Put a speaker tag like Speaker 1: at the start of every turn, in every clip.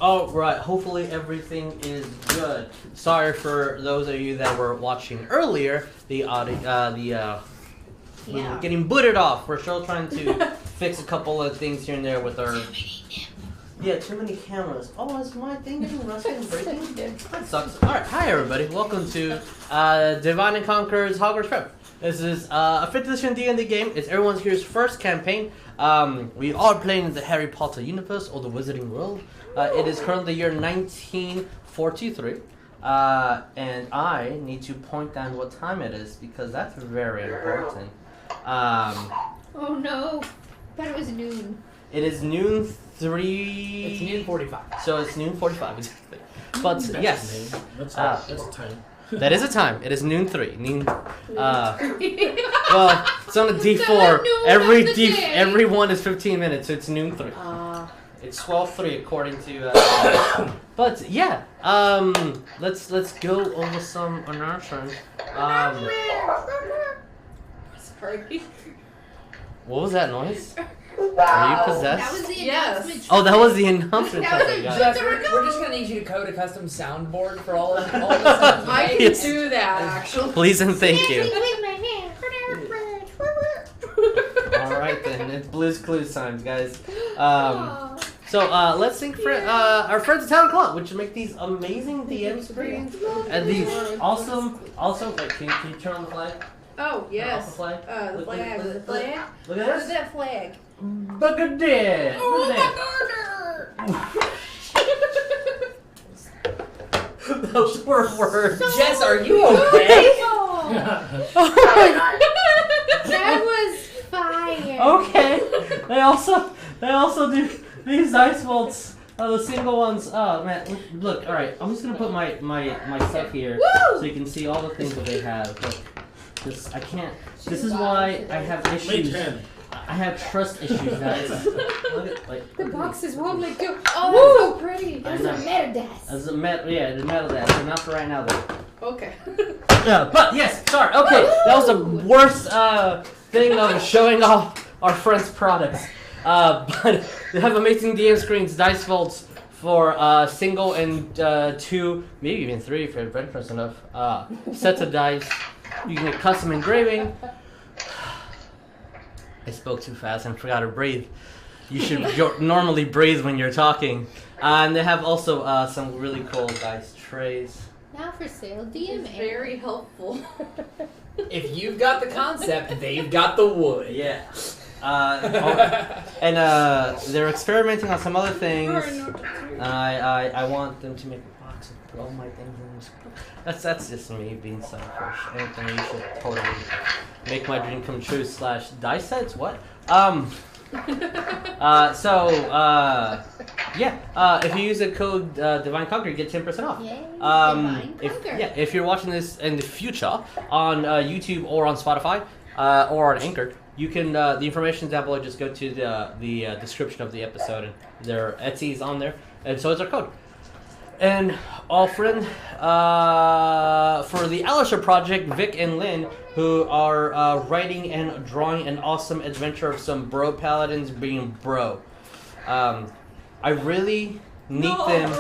Speaker 1: All right. Hopefully everything is good. Sorry for those of you that were watching earlier. We were getting booted off. We're still trying to fix a couple of things here and there with our. Yeah, too many cameras. Oh, is my thing getting rusted and breaking? That sucks. All right. Hi everybody. Welcome to Divine and Conqueror's Hogwarts Prep. This is a 5th edition D&D game. It's everyone's here's first campaign. We are playing in the Harry Potter universe or the Wizarding World. It is currently year 1943. And I need to point down what time it is because that's very important.
Speaker 2: Oh no. I thought it was noon.
Speaker 1: It is noon 3.
Speaker 3: It's noon 45.
Speaker 1: So it's noon 45 exactly. But
Speaker 3: that's
Speaker 1: yes.
Speaker 3: That's a time.
Speaker 1: That is a time. It is noon 3. Well, it's on a D4. Every one is 15 minutes, so it's noon 3. It's 12:03 according to. But yeah, let's go over some announcements.
Speaker 2: Sorry.
Speaker 1: What was that noise? Are you possessed?
Speaker 2: That was the announcement.
Speaker 1: Oh, that was the announcement.
Speaker 3: Jess, we're just gonna need you to code a custom soundboard for all of this stuff.
Speaker 4: I can do that, actually.
Speaker 1: Please and thank you. Alright then, it's Blue's Clues time, guys. So let's thank our friends at Town Club, which make these amazing DM screens and these awesome. Wait, can you turn on the flag?
Speaker 4: Oh, yes.
Speaker 1: The flag.
Speaker 4: The flag. The flag.
Speaker 1: Look at
Speaker 4: Where's
Speaker 1: this.
Speaker 4: that flag?
Speaker 1: Look at this.
Speaker 4: Oh,
Speaker 1: Look at that. Those were words.
Speaker 3: Jess, are you okay?
Speaker 2: That was fire.
Speaker 1: Okay. They also do these dice bolts. The single ones. Oh man, look. All right, I'm just gonna put my stuff here so you can see all the things that they have. But I can't. This is why I have issues. I have trust issues, guys. Look at,
Speaker 2: The boxes won't let go. Oh, that's so pretty. There's a meta desk.
Speaker 1: There's a the metal desk. So not for right now, though.
Speaker 4: Okay.
Speaker 1: Yeah, but yes, sorry. Okay, that was the worst thing of showing off our friends' products. But they have amazing DM screens, dice vaults for single and 2, maybe even 3 if you're adventurous enough. Sets of dice. You can get custom engraving. I spoke too fast and forgot to breathe. You should normally breathe when you're talking. And they have also some really cool dice trays.
Speaker 2: Now for sale,
Speaker 4: It's
Speaker 2: DM.
Speaker 4: very helpful.
Speaker 3: If you've got the concept, they've got the wood.
Speaker 1: Yeah. And they're experimenting on some other things. I want them to make a box and put all my things in. That's just me being selfish. Anthony, you should totally make my dream come true. / dice sets. What? If you use the code Divine Conquer, you get 10% off.
Speaker 2: Yay,
Speaker 1: if you're watching this in the future on YouTube or on Spotify or on Anchor, you can the information down below. Just go to the description of the episode, and their Etsy is on there, and so is our code. And our friend for the Alisher project, Vic and Lynn, who are writing and drawing an awesome adventure of some bro paladins being bro. I really need them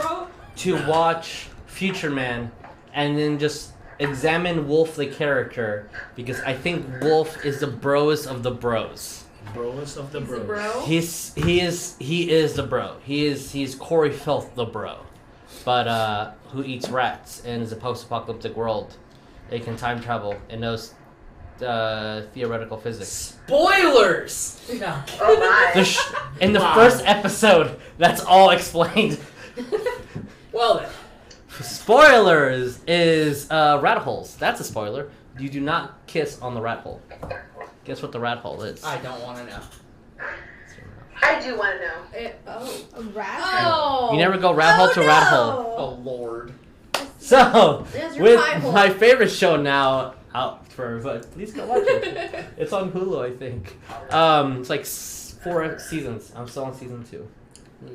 Speaker 1: to watch Future Man and then just examine Wolf the character, because I think Wolf is the broest of the bros.
Speaker 3: Broest of the bros.
Speaker 4: The bro?
Speaker 1: He is the bro. He's Corey Filth the bro. But who eats rats and is a post-apocalyptic world. It can time travel and knows theoretical physics.
Speaker 3: Spoilers! No.
Speaker 5: Oh my.
Speaker 1: In the first episode, that's all explained.
Speaker 3: Well then.
Speaker 1: Spoilers is rat holes. That's a spoiler. You do not kiss on the rat hole. Guess what the rat hole is?
Speaker 3: I don't want to know.
Speaker 5: I do want to know.
Speaker 2: A rat.
Speaker 4: Oh.
Speaker 1: You never go rat hole to rat hole.
Speaker 3: Oh lord.
Speaker 1: So,
Speaker 4: There's your
Speaker 1: with
Speaker 4: pie hole.
Speaker 1: my favorite show now out for, but please go watch it. It's on Hulu, I think. It's like 4 seasons. I'm still on season 2.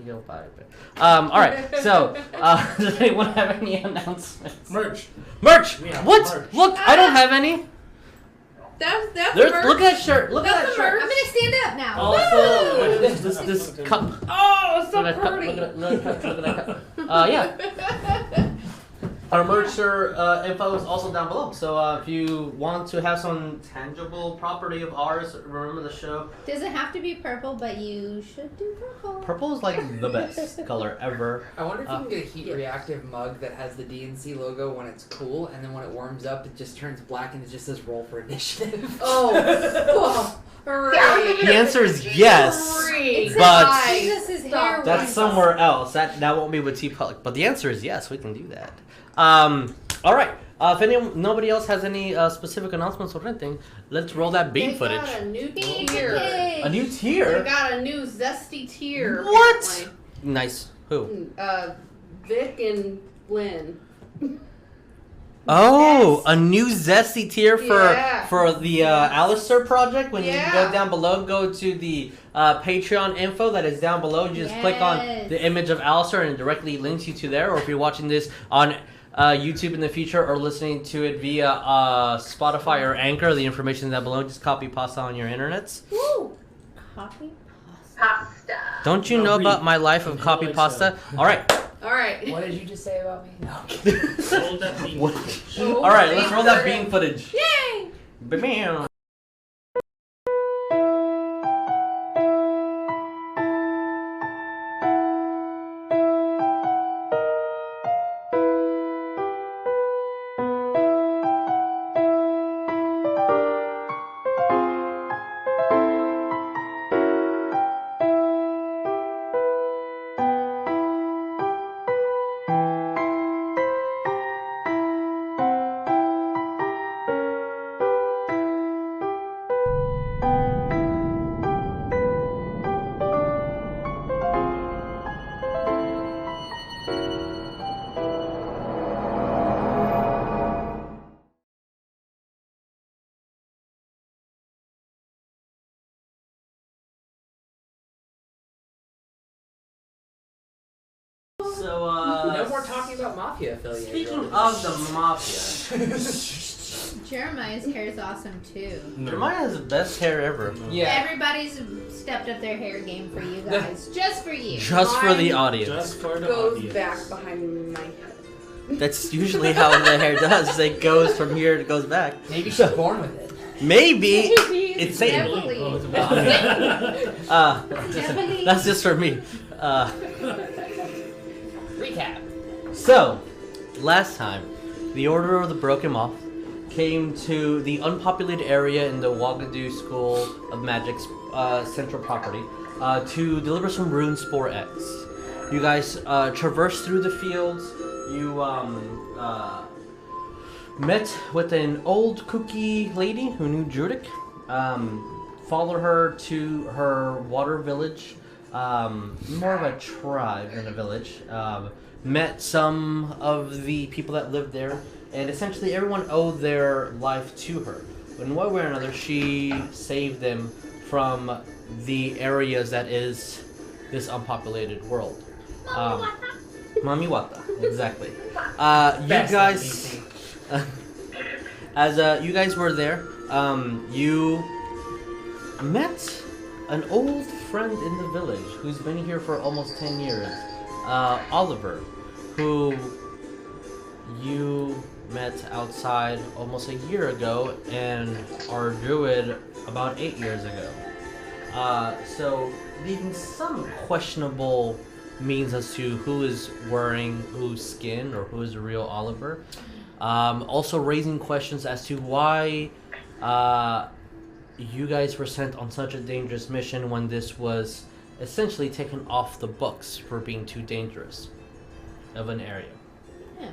Speaker 1: You'll buy it. All right. So, does anyone have any announcements?
Speaker 3: Merch. Yeah,
Speaker 1: What?
Speaker 3: merch.
Speaker 1: Look, I don't have any.
Speaker 4: That's
Speaker 1: There's,
Speaker 4: merch.
Speaker 1: look at that shirt. Look at
Speaker 4: That's
Speaker 1: that
Speaker 4: the
Speaker 1: shirt.
Speaker 4: merch.
Speaker 2: I'm gonna stand up now.
Speaker 1: Also, this cup.
Speaker 3: Oh, so
Speaker 1: Look at that cup.
Speaker 3: pretty.
Speaker 1: Look at that cup. Yeah. Our merger info is also down below. So if you want to have some tangible property of ours, remember the show.
Speaker 2: Does it have to be purple? But you should do purple.
Speaker 1: Purple is like the best color ever.
Speaker 3: I wonder if you can get a heat reactive mug that has the DNC logo when it's cool, and then when it warms up, it just turns black and it just says roll for initiative.
Speaker 4: Oh, hooray.
Speaker 1: The answer is yes,
Speaker 4: Hooray.
Speaker 1: but
Speaker 2: Jesus' hair.
Speaker 1: that's
Speaker 2: was-
Speaker 1: somewhere else. That won't be with T-Public. But the answer is yes, we can do that. All right. If nobody else has any specific announcements or anything, let's roll that beam footage.
Speaker 4: Got a new
Speaker 2: Beam
Speaker 4: tier.
Speaker 2: footage.
Speaker 1: A new
Speaker 4: We
Speaker 1: tier.
Speaker 4: got a new zesty tier.
Speaker 1: What?
Speaker 4: apparently.
Speaker 1: Nice. Who?
Speaker 4: Vic and Lynn.
Speaker 1: Oh, a new zesty tier
Speaker 4: Yeah.
Speaker 1: for the Alistair project. When you
Speaker 4: Yeah.
Speaker 1: go down below, go to the Patreon info that is down below. You just click on
Speaker 2: Yes.
Speaker 1: the image of Alistair and it directly links you to there. Or if you're watching this on YouTube in the future or listening to it via Spotify or Anchor, the information is down below. Just copy pasta on your internets.
Speaker 2: Woo! Copy pasta.
Speaker 5: Pasta.
Speaker 1: Don't you know about my life of copy pasta? All right.
Speaker 4: All right.
Speaker 3: What did you just say about me? No.
Speaker 6: Roll that beam
Speaker 1: What?
Speaker 6: footage.
Speaker 4: Oh,
Speaker 1: All right, let's
Speaker 4: beam
Speaker 1: roll that
Speaker 4: footage.
Speaker 1: beam footage.
Speaker 4: Yay!
Speaker 1: Bam. So,
Speaker 3: No more talking about mafia affiliates.
Speaker 1: speaking of the mafia,
Speaker 2: Jeremiah's hair is awesome too.
Speaker 1: Jeremiah has the best hair ever.
Speaker 3: Yeah.
Speaker 2: Everybody's stepped up their hair game for you guys, just for you.
Speaker 1: Just for the
Speaker 4: Mine
Speaker 1: audience.
Speaker 6: Just for the
Speaker 4: Goes
Speaker 6: audience.
Speaker 4: back behind my head.
Speaker 1: That's usually how the hair does. It goes from here, it goes back.
Speaker 3: Maybe she's born with it.
Speaker 1: Maybe it's Satan.
Speaker 2: Definitely.
Speaker 6: Oh, it's about
Speaker 2: Definitely.
Speaker 1: That's just for me.
Speaker 3: Recap.
Speaker 1: So, last time, the Order of the Broken Moth came to the unpopulated area in the Wagadu School of Magic's central property to deliver some rune spore eggs. You guys traversed through the fields. You met with an old kooky lady who knew Druidic. Followed her to her water village. More of a tribe than a village. Met some of the people that lived there, and essentially everyone owed their life to her. In one way or another, she saved them from the areas that is this unpopulated world. Mami Wata, exactly. You
Speaker 3: Best
Speaker 1: guys, as you guys were there, you met an old friend in the village who's been here for almost 10 years. Oliver, who you met outside almost a year ago, and our druid about 8 years ago. So leaving some questionable means as to who is wearing whose skin or who is the real Oliver. Also raising questions as to why you guys were sent on such a dangerous mission when this was essentially taken off the books for being too dangerous of an area.
Speaker 2: Yeah.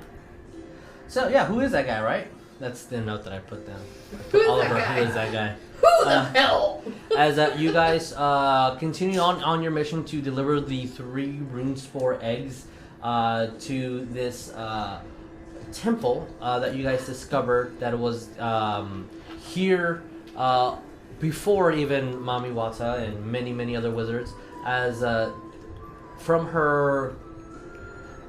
Speaker 1: So yeah, who is that guy, right? That's the note that I put down.
Speaker 4: Who is that
Speaker 1: Oliver,
Speaker 4: guy?
Speaker 1: who is that guy?
Speaker 4: Who the hell?
Speaker 1: As you guys continue on your mission to deliver the 3 rune spore eggs to this temple that you guys discovered that was here before even Mami Wata and many other wizards, as from her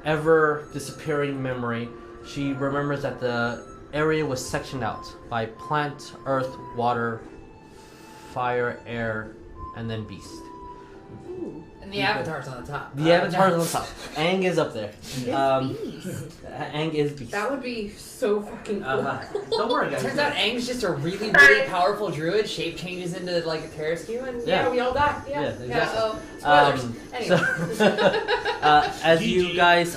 Speaker 1: ever disappearing memory, she remembers that the area was sectioned out by plant, earth, water, fire, air, and then beast.
Speaker 2: Ooh.
Speaker 3: And the avatar's on the top.
Speaker 1: The avatar's on the top. Aang is up there. Aang is beast.
Speaker 4: That would be so fucking cool.
Speaker 1: Don't worry, guys.
Speaker 3: Turns out Aang's just a really, really powerful druid. Shape changes into like a Terrascue, and we all die.
Speaker 1: Yeah, exactly.
Speaker 3: Anyway.
Speaker 1: As you guys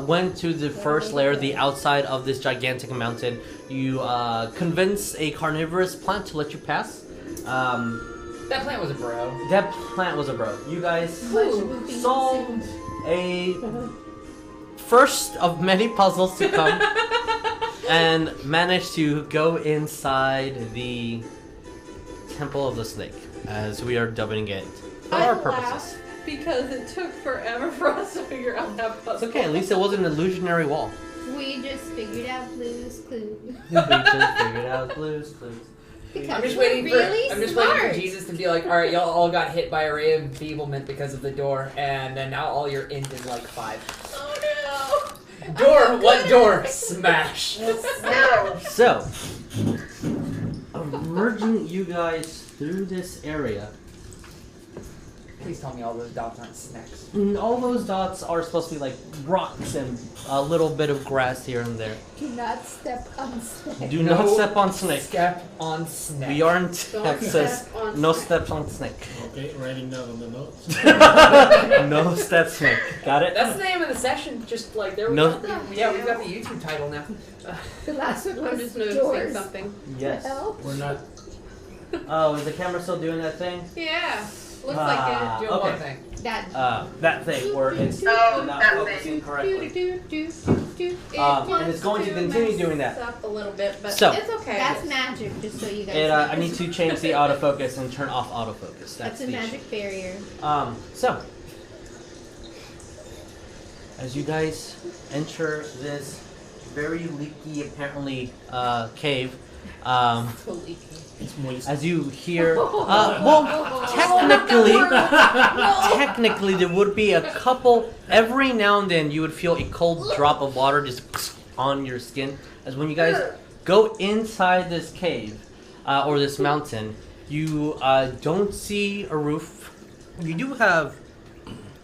Speaker 1: went to the first layer, the outside of this gigantic mountain, you convince a carnivorous plant to let you pass.
Speaker 3: That plant was a bro.
Speaker 1: That plant was a bro. You guys solved a first of many puzzles to come and managed to go inside the Temple of the Snake, as we are dubbing it for our purposes.
Speaker 4: Because it took forever for us to figure out that puzzle.
Speaker 1: It's okay, at least it wasn't an illusionary wall.
Speaker 2: We just figured out Blue's Clues.
Speaker 1: We just figured out Blue's Clues.
Speaker 3: I'm just waiting for Jesus to be like, all right, y'all all got hit by a ray of enfeeblement because of the door, and then now all your int is like 5.
Speaker 4: Oh no!
Speaker 3: Door, what door? Smash.
Speaker 5: No.
Speaker 1: So, merging you guys through this area.
Speaker 3: Please tell me all those dots aren't snakes.
Speaker 1: All those dots are supposed to be like rocks and a little bit of grass here and there.
Speaker 2: Do not step on snake.
Speaker 1: Do not step on snake.
Speaker 3: Step on snake.
Speaker 1: We are in
Speaker 4: Don't
Speaker 1: Texas.
Speaker 4: step on
Speaker 1: No
Speaker 4: snake.
Speaker 1: steps on snake.
Speaker 6: Okay, writing down on the notes.
Speaker 1: No step snake. Got it?
Speaker 3: That's the name of the session. Just like there we
Speaker 1: No.
Speaker 3: got the, yeah, we've got the YouTube title now.
Speaker 2: The last one
Speaker 4: I'm
Speaker 2: was
Speaker 4: just noticing
Speaker 2: doors.
Speaker 4: something.
Speaker 1: Yes.
Speaker 2: Help.
Speaker 6: We're not.
Speaker 1: Oh, is the camera still doing that thing?
Speaker 4: Yeah. Looks
Speaker 1: Ah,
Speaker 4: like it.
Speaker 3: Do one
Speaker 1: okay.
Speaker 3: thing.
Speaker 1: That thing where it's
Speaker 5: Oh,
Speaker 1: not
Speaker 5: that
Speaker 1: focusing
Speaker 5: thing.
Speaker 1: correctly.
Speaker 4: It
Speaker 1: And it's going to
Speaker 4: wants
Speaker 1: continue doing
Speaker 4: mess
Speaker 1: that.
Speaker 4: Up a little bit, but
Speaker 1: So,
Speaker 4: it's okay.
Speaker 2: That's magic, just so you guys
Speaker 1: It,
Speaker 2: know.
Speaker 1: I need to change the autofocus and turn off autofocus.
Speaker 2: That's a
Speaker 1: the
Speaker 2: magic barrier.
Speaker 1: issue. So, as you guys enter this very leaky, apparently, cave,
Speaker 6: It's moist.
Speaker 1: as you hear, technically there would be a couple, every now and then you would feel a cold drop of water just on your skin, as when you guys go inside this cave, or this mountain, you don't see a roof. You do have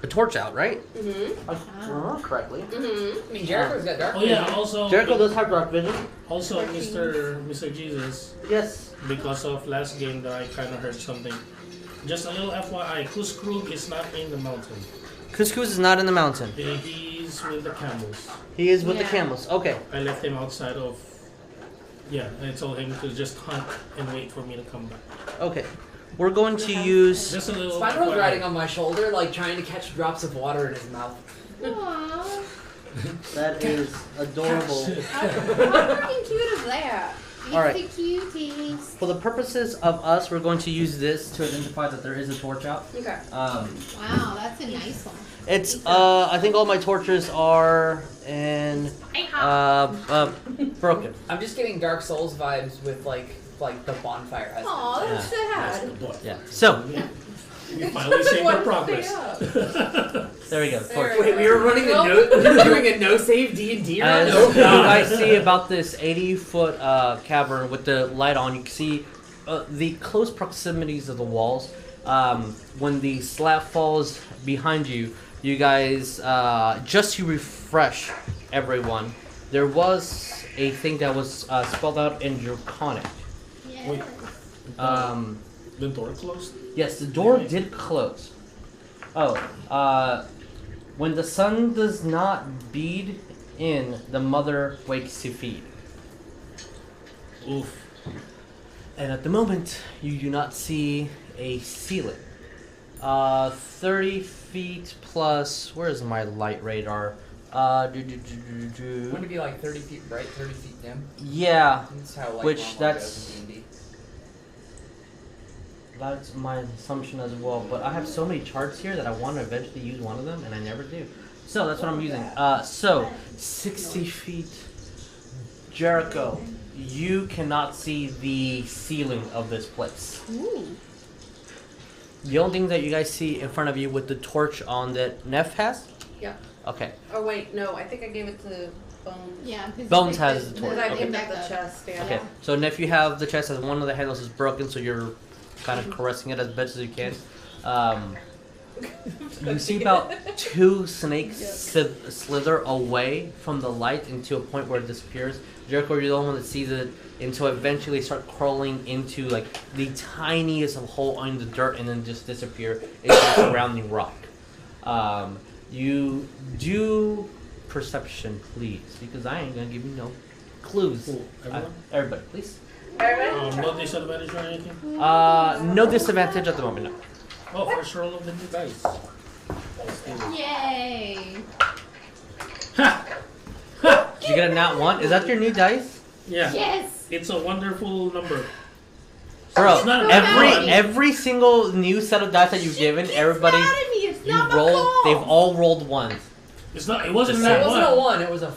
Speaker 1: a torch out, right?
Speaker 4: Mm-hmm.
Speaker 1: If I remember correctly.
Speaker 4: Mm-hmm.
Speaker 3: I mean, Jericho's got dark.
Speaker 6: Oh yeah. Also.
Speaker 1: Jericho does have dark vision.
Speaker 6: Also, Mr. Jesus.
Speaker 1: Yes.
Speaker 6: Because of last game that I kind of heard something. Just a little FYI, Kuskrug is not in the mountain.
Speaker 1: Couscous is not in the mountain.
Speaker 6: He's with the camels.
Speaker 1: He is with the
Speaker 2: Yeah.
Speaker 1: camels. Okay.
Speaker 6: I left him outside of. Yeah, I told him to just hunt and wait for me to come back.
Speaker 1: Okay. We're going to use.
Speaker 6: Just a little.
Speaker 3: Spyro's
Speaker 6: FYI.
Speaker 3: riding on my shoulder, like trying to catch drops of water in his mouth.
Speaker 2: Aww.
Speaker 1: That is adorable.
Speaker 2: How fucking cute is that? It's
Speaker 1: All right.
Speaker 2: the cuties.
Speaker 1: For the purposes of us, we're going to use this to identify that there is a torch out.
Speaker 4: Okay.
Speaker 2: Wow, that's a nice one.
Speaker 1: It's I think all my torches are broken.
Speaker 3: I'm just getting Dark Souls vibes with like the bonfire has.
Speaker 4: Aw, that's sad.
Speaker 1: Yeah. So
Speaker 6: We finally saved our progress.
Speaker 1: there we go. Torch.
Speaker 3: Wait, we were running a no, we were doing a no save D&D run.
Speaker 1: As you guys see about this 80-foot cavern with the light on, you can see the close proximities of the walls. When the slab falls behind you, you guys, just to refresh everyone, there was a thing that was spelled out in Draconic.
Speaker 2: Yes.
Speaker 6: Wait. The door closed?
Speaker 1: Yes, the door did close. Oh, when the sun does not bead in, the mother wakes to feed.
Speaker 6: Oof.
Speaker 1: And at the moment, you do not see a ceiling. 30 feet plus. Where is my light radar?
Speaker 3: Wouldn't it be like 30 feet bright, 30 feet dim?
Speaker 1: Yeah,
Speaker 3: That's how like
Speaker 1: Which
Speaker 3: normal
Speaker 1: that's-
Speaker 3: goes in D&D.
Speaker 1: that's my assumption as well. But I have so many charts here that I want to eventually use one of them, and I never do. So that's what I'm using. So 60 feet. Jericho, you cannot see the ceiling of this place.
Speaker 2: Ooh.
Speaker 1: The only thing that you guys see in front of you with the torch on that Neff has.
Speaker 4: Yeah.
Speaker 1: Okay.
Speaker 4: Oh wait, no, I think I gave it to Bones.
Speaker 2: Yeah. 'cause
Speaker 1: Bones
Speaker 2: you
Speaker 1: has
Speaker 2: picked
Speaker 1: the
Speaker 2: it-
Speaker 1: torch.
Speaker 4: Because I
Speaker 1: Okay.
Speaker 4: picked up the chest. Yeah.
Speaker 1: Okay. So Neff, you have the chest as one of the handles is broken, so you're kind of caressing it as best as you can. You see about 2 snakes slither away from the light into a point where it disappears. Jericho, you're the only one that sees it until eventually they start crawling into like the tiniest of hole in the dirt and then just disappear into the surrounding rock. You do perception, please, because I ain't gonna give you no clues.
Speaker 6: Cool.
Speaker 1: Everybody, please.
Speaker 6: No disadvantage or anything?
Speaker 1: No disadvantage at the moment, no.
Speaker 6: Oh, first roll of the new dice.
Speaker 2: Yay!
Speaker 1: Did you get a nat 1? Is that your new dice?
Speaker 6: Yeah.
Speaker 2: Yes!
Speaker 6: It's a wonderful number.
Speaker 1: Bro,
Speaker 2: not
Speaker 1: every single new set of dice that you've given, everybody, they've all rolled 1s.
Speaker 6: It's not. It wasn't
Speaker 3: It
Speaker 6: that
Speaker 3: wasn't a
Speaker 6: one.
Speaker 3: 1. It was a.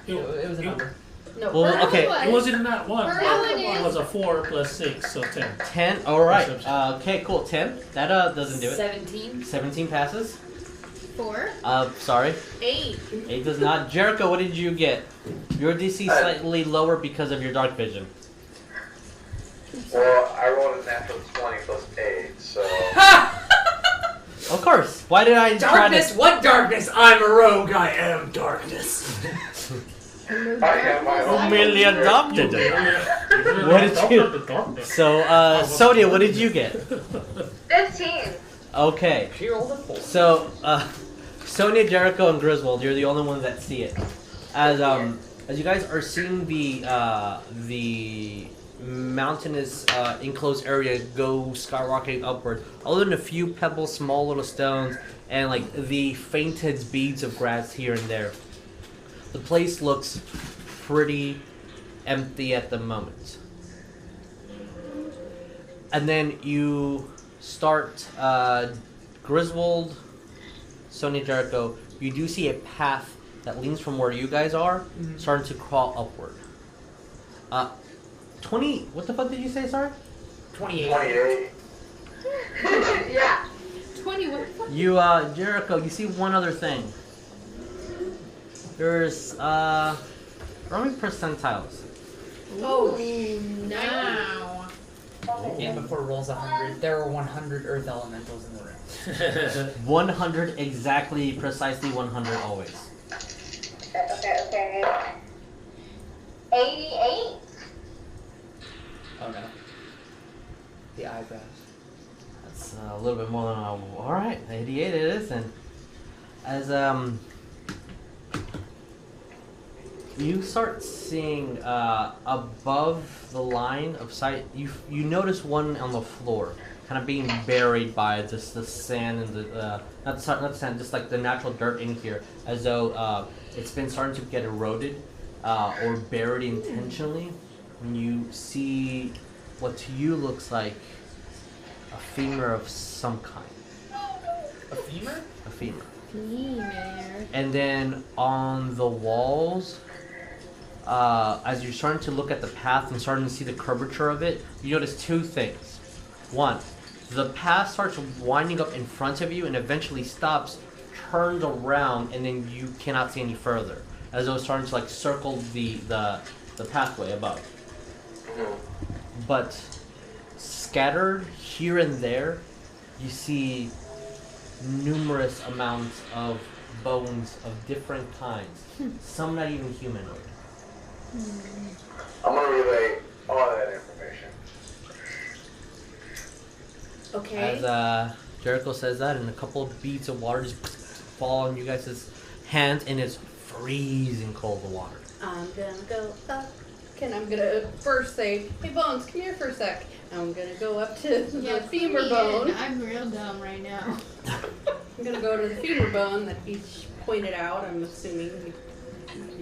Speaker 3: It was a number.
Speaker 2: No,
Speaker 1: Well, okay.
Speaker 6: It wasn't that one.
Speaker 2: It
Speaker 6: was a 4 plus 6, so 10.
Speaker 1: 10, alright. Okay, cool. 10. That doesn't do it.
Speaker 3: 17.
Speaker 1: 17 passes.
Speaker 2: 4.
Speaker 1: Sorry.
Speaker 2: 8.
Speaker 1: 8 does not. Jericho, what did you get? Your DC slightly lower because of your dark vision.
Speaker 5: Well, I rolled a natural 20 plus 8, so...
Speaker 1: Of course. Why did I
Speaker 3: Darkness? What darkness? I'm a rogue. I am darkness.
Speaker 5: I have my own...
Speaker 1: Merely adopted it. What did you... So, Sonya, what did you get?
Speaker 5: 15.
Speaker 1: Okay.
Speaker 3: She rolled a 4.
Speaker 1: So, Sonya, Jericho, and Griswold, you're the only ones that see it. As you guys are seeing the mountainous enclosed area go skyrocketing upward, other than a few pebbles, small little stones, and like the fainted beads of grass here and there, the place looks pretty empty at the moment. And then you start, Griswold, Sonya, Jericho, you do see a path that leans from where you guys are, starting to crawl upward. 20, what the fuck did you say, sorry?
Speaker 3: 28.
Speaker 5: 28. Yeah.
Speaker 2: 21.
Speaker 1: You, Jericho, you see one other thing. There's, how many percentiles?
Speaker 2: Oh, no.
Speaker 3: And before it rolls 100, there were 100 earth elementals in the room.
Speaker 1: 100, exactly, precisely 100 always.
Speaker 5: Okay. 88.
Speaker 3: Oh no. The eyebrows.
Speaker 1: That's a little bit more than alright, 88 it is then. As, you start seeing, above the line of sight, you notice one on the floor, kind of being buried by just the sand and the, not sand, just like the natural dirt in here, as though, it's been starting to get eroded, or buried intentionally. When you see what to you looks like a femur of some kind.
Speaker 3: A femur?
Speaker 1: A femur.
Speaker 2: Femur.
Speaker 1: And then on the walls, as you're starting to look at the path and starting to see the curvature of it, you notice 2 things. One, the path starts winding up in front of you and eventually stops, turns around, and then you cannot see any further, as though it's starting to like circle the pathway above. But scattered here and there, you see numerous amounts of bones of different kinds. Some not even humanoid.
Speaker 5: I'm gonna relay all of that information.
Speaker 2: Okay.
Speaker 1: As Jericho says that, and a couple of beads of water just fall on you guys' hands, and it's freezing cold, the water.
Speaker 4: I'm gonna go up. I'm gonna first say, hey Bones, come here for a sec. I'm gonna go up to the femur bone.
Speaker 2: I'm real dumb right now.
Speaker 4: I'm gonna go to the femur bone that he pointed out, I'm assuming.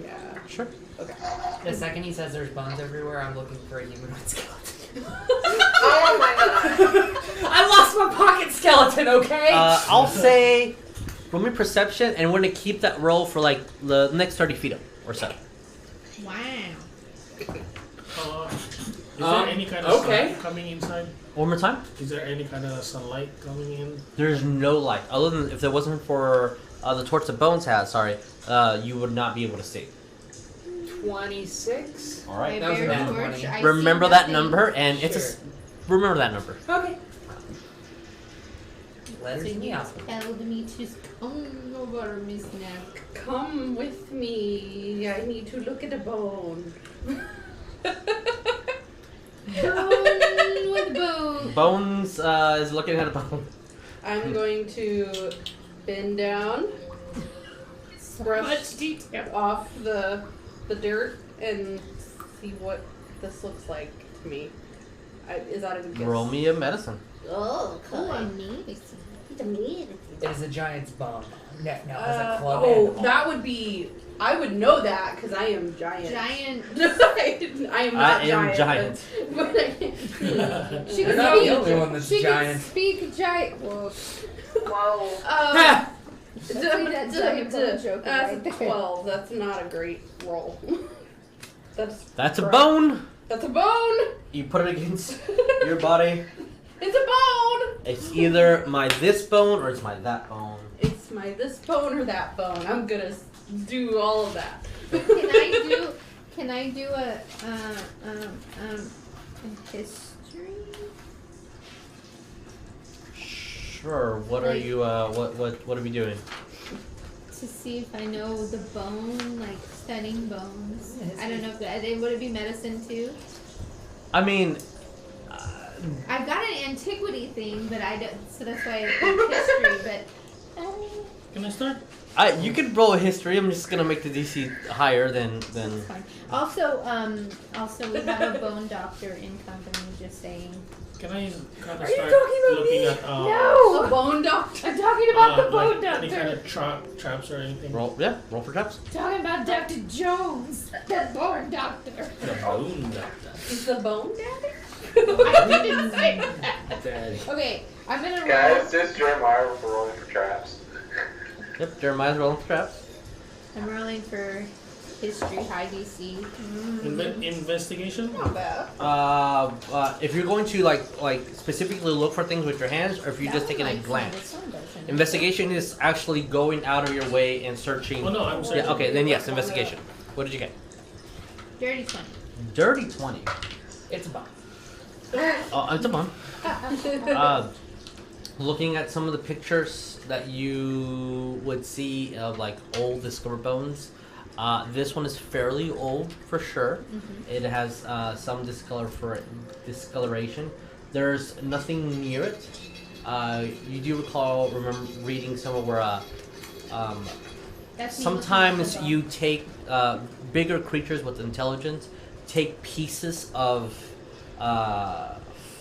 Speaker 4: Yeah.
Speaker 1: Sure.
Speaker 4: Okay.
Speaker 3: The second he says there's bones everywhere, I'm looking for a humanoid skeleton.
Speaker 5: Oh my god.
Speaker 3: I lost my pocket skeleton, okay?
Speaker 1: I'll say, roll me perception, and we're gonna keep that roll for like the next 30 feet up or so.
Speaker 2: Wow.
Speaker 6: Is there any kind of sunlight coming inside?
Speaker 1: One more time?
Speaker 6: Is there any kind of sunlight coming in?
Speaker 1: There's no light. Other than if there wasn't for the torch that Bones has, you would not be able to see.
Speaker 3: 26?
Speaker 1: Alright.
Speaker 3: That was about 20.
Speaker 1: Remember that number, and it's a... Remember that number.
Speaker 3: Okay. letters in the alphabet.
Speaker 2: Told me to come over, Miss Snack.
Speaker 4: Come with me. I need to look at a bone.
Speaker 2: Bone with bone.
Speaker 1: Bones is looking at a bone.
Speaker 4: I'm going to bend down, brush off the dirt, and see what this looks like to me. Is that a good guess?
Speaker 1: Roll me a medicine.
Speaker 2: Oh, amazing.
Speaker 3: It is a giant's bone. Now has a club
Speaker 4: oh,
Speaker 3: handle.
Speaker 4: that would be. I would know that because I am giant.
Speaker 2: Giant.
Speaker 4: I am not
Speaker 1: giant.
Speaker 4: But
Speaker 2: She
Speaker 3: You're
Speaker 2: can
Speaker 3: not
Speaker 2: speak,
Speaker 3: the only one that's
Speaker 2: she
Speaker 3: giant.
Speaker 2: can speak giant. Whoa.
Speaker 5: Whoa.
Speaker 2: That's a joke
Speaker 4: That's
Speaker 2: right there.
Speaker 4: 12. That's not a great roll.
Speaker 1: That's a bone.
Speaker 4: That's a bone.
Speaker 1: You put it against your body.
Speaker 4: It's a bone.
Speaker 1: It's either my this bone or it's my that bone.
Speaker 4: It's my this bone or that bone. I'm gonna do all of that.
Speaker 2: Can I do a history?
Speaker 1: Sure. What are you? What are we doing?
Speaker 2: To see if I know the bone, like studying bones.
Speaker 3: Yeah,
Speaker 2: I don't know if that would it be medicine too.
Speaker 1: I mean,
Speaker 2: I've got an antiquity thing, but I don't. So that's why I think history. But
Speaker 6: Can I start?
Speaker 1: you could roll a history. I'm just gonna make the DC higher than.
Speaker 2: that's fine. Also, we have a bone doctor in company. Just saying.
Speaker 6: Can I kind of
Speaker 4: you
Speaker 6: start
Speaker 4: talking about
Speaker 6: looking
Speaker 4: me?
Speaker 6: at
Speaker 4: No, a bone doctor.
Speaker 2: I'm talking about the bone
Speaker 6: like any kind
Speaker 2: doctor.
Speaker 6: of traps or anything?
Speaker 1: Roll for traps.
Speaker 2: Talking about Dr. Jones, the bone doctor.
Speaker 6: The bone doctor.
Speaker 4: Is the bone daddy?
Speaker 2: I didn't say that.
Speaker 6: Daddy.
Speaker 2: Okay, I'm gonna roll.
Speaker 5: Guys, just Jeremiah for rolling for traps.
Speaker 1: Yep. Jeremiah's rolling for traps.
Speaker 2: I'm rolling for history, high DC.
Speaker 6: Investigation?
Speaker 4: Not bad.
Speaker 1: If you're going to like specifically look for things with your hands, or if you're just taking a glance. Investigation is actually going out of your way and searching.
Speaker 6: Oh no, I'm searching.
Speaker 1: Yeah. Okay. Then yes, investigation. What did you get?
Speaker 2: Dirty 20.
Speaker 1: Dirty 20.
Speaker 3: It's a bone.
Speaker 1: Oh, it's a bum. Looking at some of the pictures that you would see of like old discovered bones, this one is fairly old for sure.
Speaker 2: Mm-hmm.
Speaker 1: It has some discoloration. There's nothing near it. You do remember reading somewhere where
Speaker 2: That's me
Speaker 1: sometimes
Speaker 2: looking at the
Speaker 1: you take bigger creatures with intelligence, take pieces of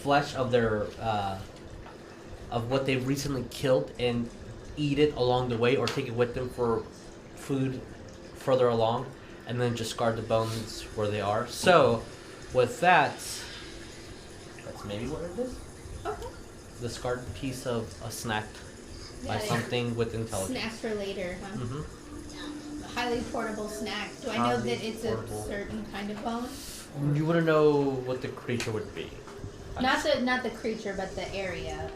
Speaker 1: flesh of their of what they've recently killed and eat it along the way, or take it with them for food further along, and then just guard the bones where they are. So, with that's maybe what it is.
Speaker 2: Okay.
Speaker 1: Discard piece of a snack by
Speaker 2: Yeah,
Speaker 1: something with intelligence.
Speaker 2: Snacks for later, huh?
Speaker 1: Mm-hmm.
Speaker 2: A highly portable snack. Do I know
Speaker 1: Highly
Speaker 2: that it's
Speaker 1: portable.
Speaker 2: a certain kind of bone?
Speaker 1: You wouldn't know what the creature would be.
Speaker 2: Not the creature, but the area.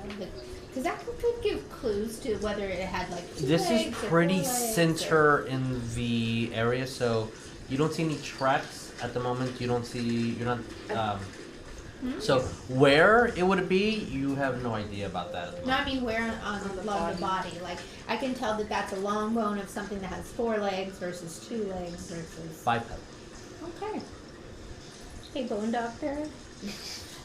Speaker 2: Because that could give clues to whether it had like two
Speaker 1: This
Speaker 2: legs
Speaker 1: is
Speaker 2: or
Speaker 1: pretty
Speaker 2: 4 legs
Speaker 1: center in the area, so you don't see any tracks at the moment. You don't see. You're not. So where it would be, you have no idea about that. At the
Speaker 2: No, I
Speaker 1: moment.
Speaker 2: mean where along the body. Like I can tell that that's a long bone of something that has 4 legs versus 2 legs versus.
Speaker 1: Biped.
Speaker 2: Okay. Hey, bone doctor.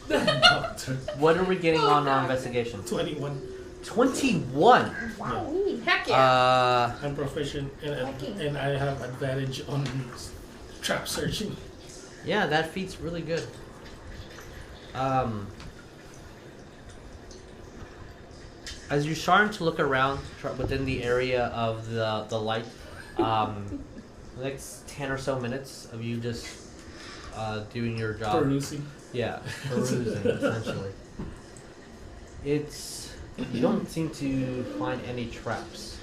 Speaker 6: Doctor.
Speaker 1: What are we getting on our investigation?
Speaker 6: 21.
Speaker 1: 21.
Speaker 2: Wow.
Speaker 4: Heck yeah.
Speaker 6: I'm proficient and I have advantage on trap searching.
Speaker 1: Yeah, that feat's really good. As you're starting to look around within the area of the light, the next 10 or so minutes of you just doing your job.
Speaker 6: Perusing.
Speaker 1: Yeah, perusing essentially. You don't seem to find any traps,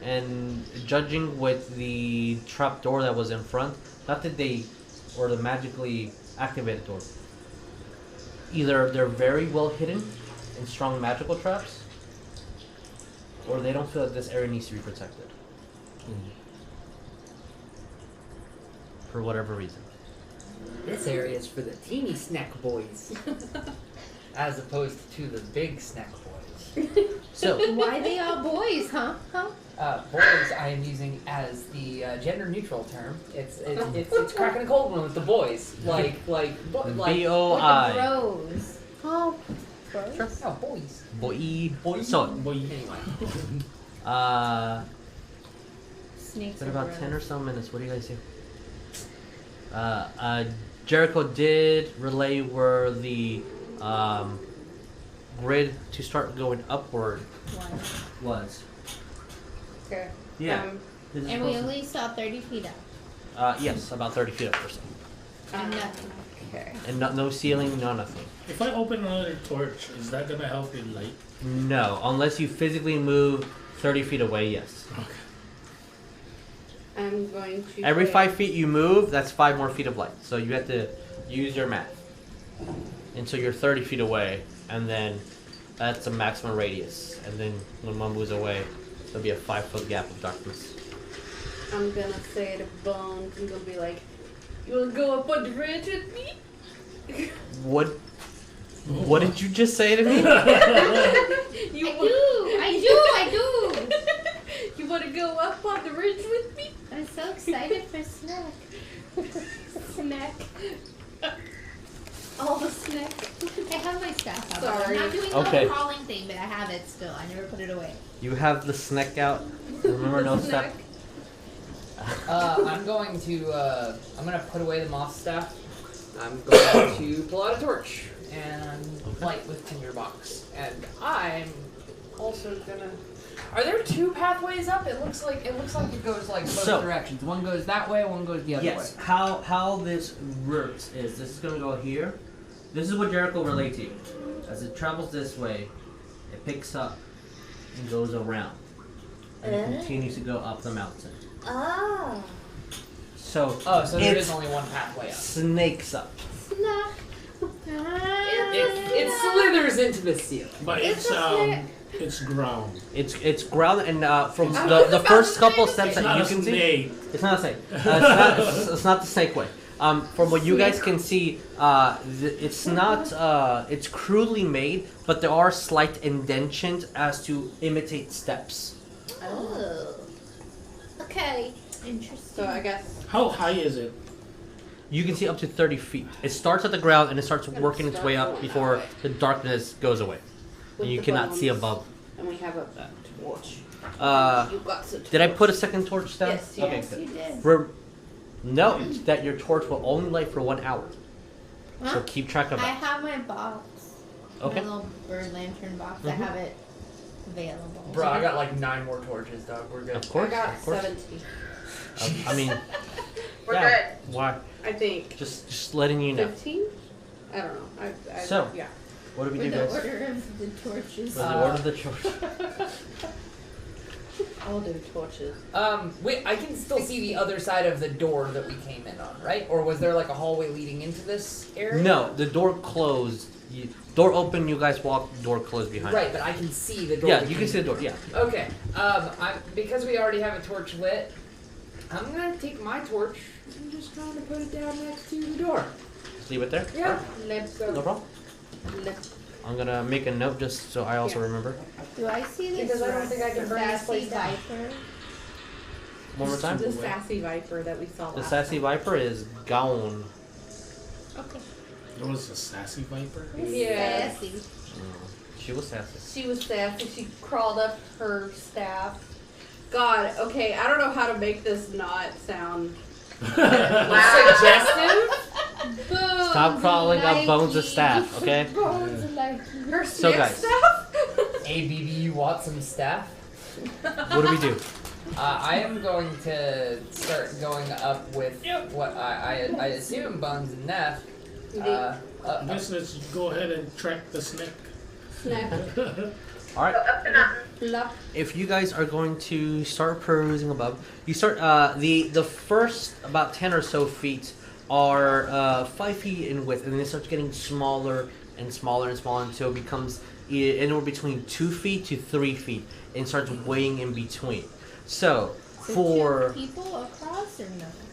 Speaker 1: and judging with the trap door that was in front, not that the magically activated door. Either they're very well hidden in strong magical traps, or they don't feel that this area needs to be protected. For whatever reason.
Speaker 3: This area is for the teeny snack boys, as opposed to the big snack boys.
Speaker 1: So
Speaker 2: Why they all boys, huh?
Speaker 3: Boys, I am using as the gender neutral term. It's cracking a cold one with the boys, like
Speaker 1: BOI.
Speaker 2: Bros. Oh, bros.
Speaker 1: Sure.
Speaker 3: No, boys.
Speaker 1: Boy. So
Speaker 3: Anyway,
Speaker 2: Snakes.
Speaker 1: it's been
Speaker 2: are
Speaker 1: about
Speaker 2: bros.
Speaker 1: 10 or so minutes. What do you guys do? Jericho did relay where the grid to start going upward
Speaker 2: One.
Speaker 1: was.
Speaker 4: Okay.
Speaker 1: Yeah. This is
Speaker 2: And we
Speaker 1: supposed
Speaker 2: only saw 30 feet up.
Speaker 1: to- yes, about 30 feet up or so.
Speaker 2: And nothing.
Speaker 4: Okay.
Speaker 1: And no ceiling, no nothing.
Speaker 6: If I open another torch, is that gonna help with light?
Speaker 1: No, unless you physically move 30 feet away, yes.
Speaker 6: Okay.
Speaker 4: I'm going to.
Speaker 1: Every
Speaker 4: say-
Speaker 1: 5 feet you move, that's 5 more feet of light. So you have to use your math. And so you're 30 feet away, and then that's the maximum radius. And then when one moves away, there'll be a 5-foot gap of darkness.
Speaker 4: I'm gonna say to Bones, I'm gonna be like, "You wanna go up on the bridge with me?"
Speaker 1: What did you just say to me?
Speaker 4: You
Speaker 2: I do.
Speaker 4: You wanna go up on the ridge with me?
Speaker 2: I'm so excited for snack. Snack.
Speaker 4: All the snack.
Speaker 2: I have my staff out.
Speaker 4: Sorry.
Speaker 2: I'm not doing
Speaker 1: Okay.
Speaker 2: the crawling thing, but I have it still. I never put it away.
Speaker 1: You have the snack out. Remember, no step.
Speaker 3: I'm going to I'm gonna put away the moth staff. I'm going to pull out a torch and light with tinderbox, and I'm also gonna. Are there 2 pathways up? It looks like it goes like both
Speaker 1: So-
Speaker 3: directions. One goes that way, one goes the other
Speaker 1: Yes.
Speaker 3: way.
Speaker 1: How this works is this is gonna go here. This is what Jericho relayed to you. As it travels this way, it picks up and goes around, and it continues to go up the mountain.
Speaker 2: Oh.
Speaker 1: So
Speaker 3: Oh, so there
Speaker 1: it's
Speaker 3: is only one pathway up.
Speaker 1: snakes up.
Speaker 2: Snack.
Speaker 3: It slithers into the ceiling.
Speaker 6: But
Speaker 2: It's
Speaker 6: it's ground.
Speaker 1: It's ground, and from the first couple steps
Speaker 6: It's
Speaker 1: that
Speaker 6: not
Speaker 1: you
Speaker 6: a
Speaker 1: can see,
Speaker 6: snake.
Speaker 1: it's not a snake. It's not the snake way. From what you guys can see, it's not. It's crudely made, but there are slight indentions as to imitate steps.
Speaker 2: Oh. Okay. Interesting.
Speaker 4: So I guess.
Speaker 6: How high is it?
Speaker 1: You can see up to 30 feet. It starts at the ground and it starts working its way up before the darkness goes away,
Speaker 4: With
Speaker 1: and you
Speaker 4: the
Speaker 1: cannot see
Speaker 4: bones.
Speaker 1: above.
Speaker 4: And we have a torch.
Speaker 1: Uh,
Speaker 4: You got the torch.
Speaker 1: did I put a second torch down?
Speaker 4: Yes,
Speaker 1: Okay,
Speaker 2: Yes,
Speaker 1: good.
Speaker 2: you did.
Speaker 1: Note that your torch will only light for 1 hour. So
Speaker 2: Huh?
Speaker 1: keep track of
Speaker 2: I
Speaker 1: that.
Speaker 2: have my box.
Speaker 1: Okay.
Speaker 2: My little bird lantern box. I
Speaker 1: Mhm.
Speaker 2: have it available.
Speaker 3: Bro, I got like 9 more torches, dog. We're good.
Speaker 1: Of course,
Speaker 4: I got
Speaker 1: of course.
Speaker 4: 17.
Speaker 1: I mean,
Speaker 5: We're
Speaker 1: yeah. Why?
Speaker 4: I think.
Speaker 1: Just letting you know.
Speaker 4: 15? I don't know. I
Speaker 1: So.
Speaker 4: yeah.
Speaker 1: What do we
Speaker 2: For
Speaker 1: do,
Speaker 2: the
Speaker 1: guys?
Speaker 2: order of the torches.
Speaker 1: For the order of the torch.
Speaker 4: I'll do torches.
Speaker 3: Wait, I can still see the other side of the door that we came in on, right? Or was there like a hallway leading into this area?
Speaker 1: No, the door closed. Door open. You guys walk. Door closed behind.
Speaker 3: Right, but I can see the door.
Speaker 1: Yeah,
Speaker 3: we
Speaker 1: you
Speaker 3: came
Speaker 1: can see the
Speaker 3: in.
Speaker 1: door. Yeah.
Speaker 3: Okay. Because we already have a torch lit, I'm gonna take my torch and just try to put it down next to the door.
Speaker 1: Just leave it there.
Speaker 3: Yeah.
Speaker 4: Let's
Speaker 1: No
Speaker 4: go.
Speaker 1: problem.
Speaker 4: Let's
Speaker 1: I'm gonna make a note just so I also
Speaker 4: Yeah.
Speaker 1: remember.
Speaker 2: Do I see this?
Speaker 3: Because I don't think I can burn this
Speaker 2: sassy
Speaker 3: place down.
Speaker 2: viper?
Speaker 1: One more time.
Speaker 4: The sassy viper that we saw
Speaker 1: The
Speaker 4: last
Speaker 1: sassy viper is gone.
Speaker 2: Okay.
Speaker 6: There was a sassy viper.
Speaker 4: Yeah.
Speaker 2: Sassy.
Speaker 1: She was sassy.
Speaker 4: She was sassy. She crawled up her staff. God, okay, I don't know how to make this not sound
Speaker 3: Suggestive?
Speaker 1: Stop crawling up bones of staff, okay?
Speaker 2: Bones like
Speaker 4: her
Speaker 1: So,
Speaker 4: snake
Speaker 1: guys.
Speaker 4: staff.
Speaker 3: Hey, BB, you want some staff?
Speaker 1: What do we do?
Speaker 3: I am going to start going up with what I assume Bones and Neff.
Speaker 6: Let's go ahead and track the snake.
Speaker 4: Snack.
Speaker 1: All right.
Speaker 5: Go up the mountain.
Speaker 4: Plop.
Speaker 1: If you guys are going to start perusing above, you start the first about 10 or so feet are 5 feet in width, and then it starts getting smaller and smaller and smaller until it becomes anywhere between 2 feet to 3 feet, and starts weighing in between. So for
Speaker 2: two people across or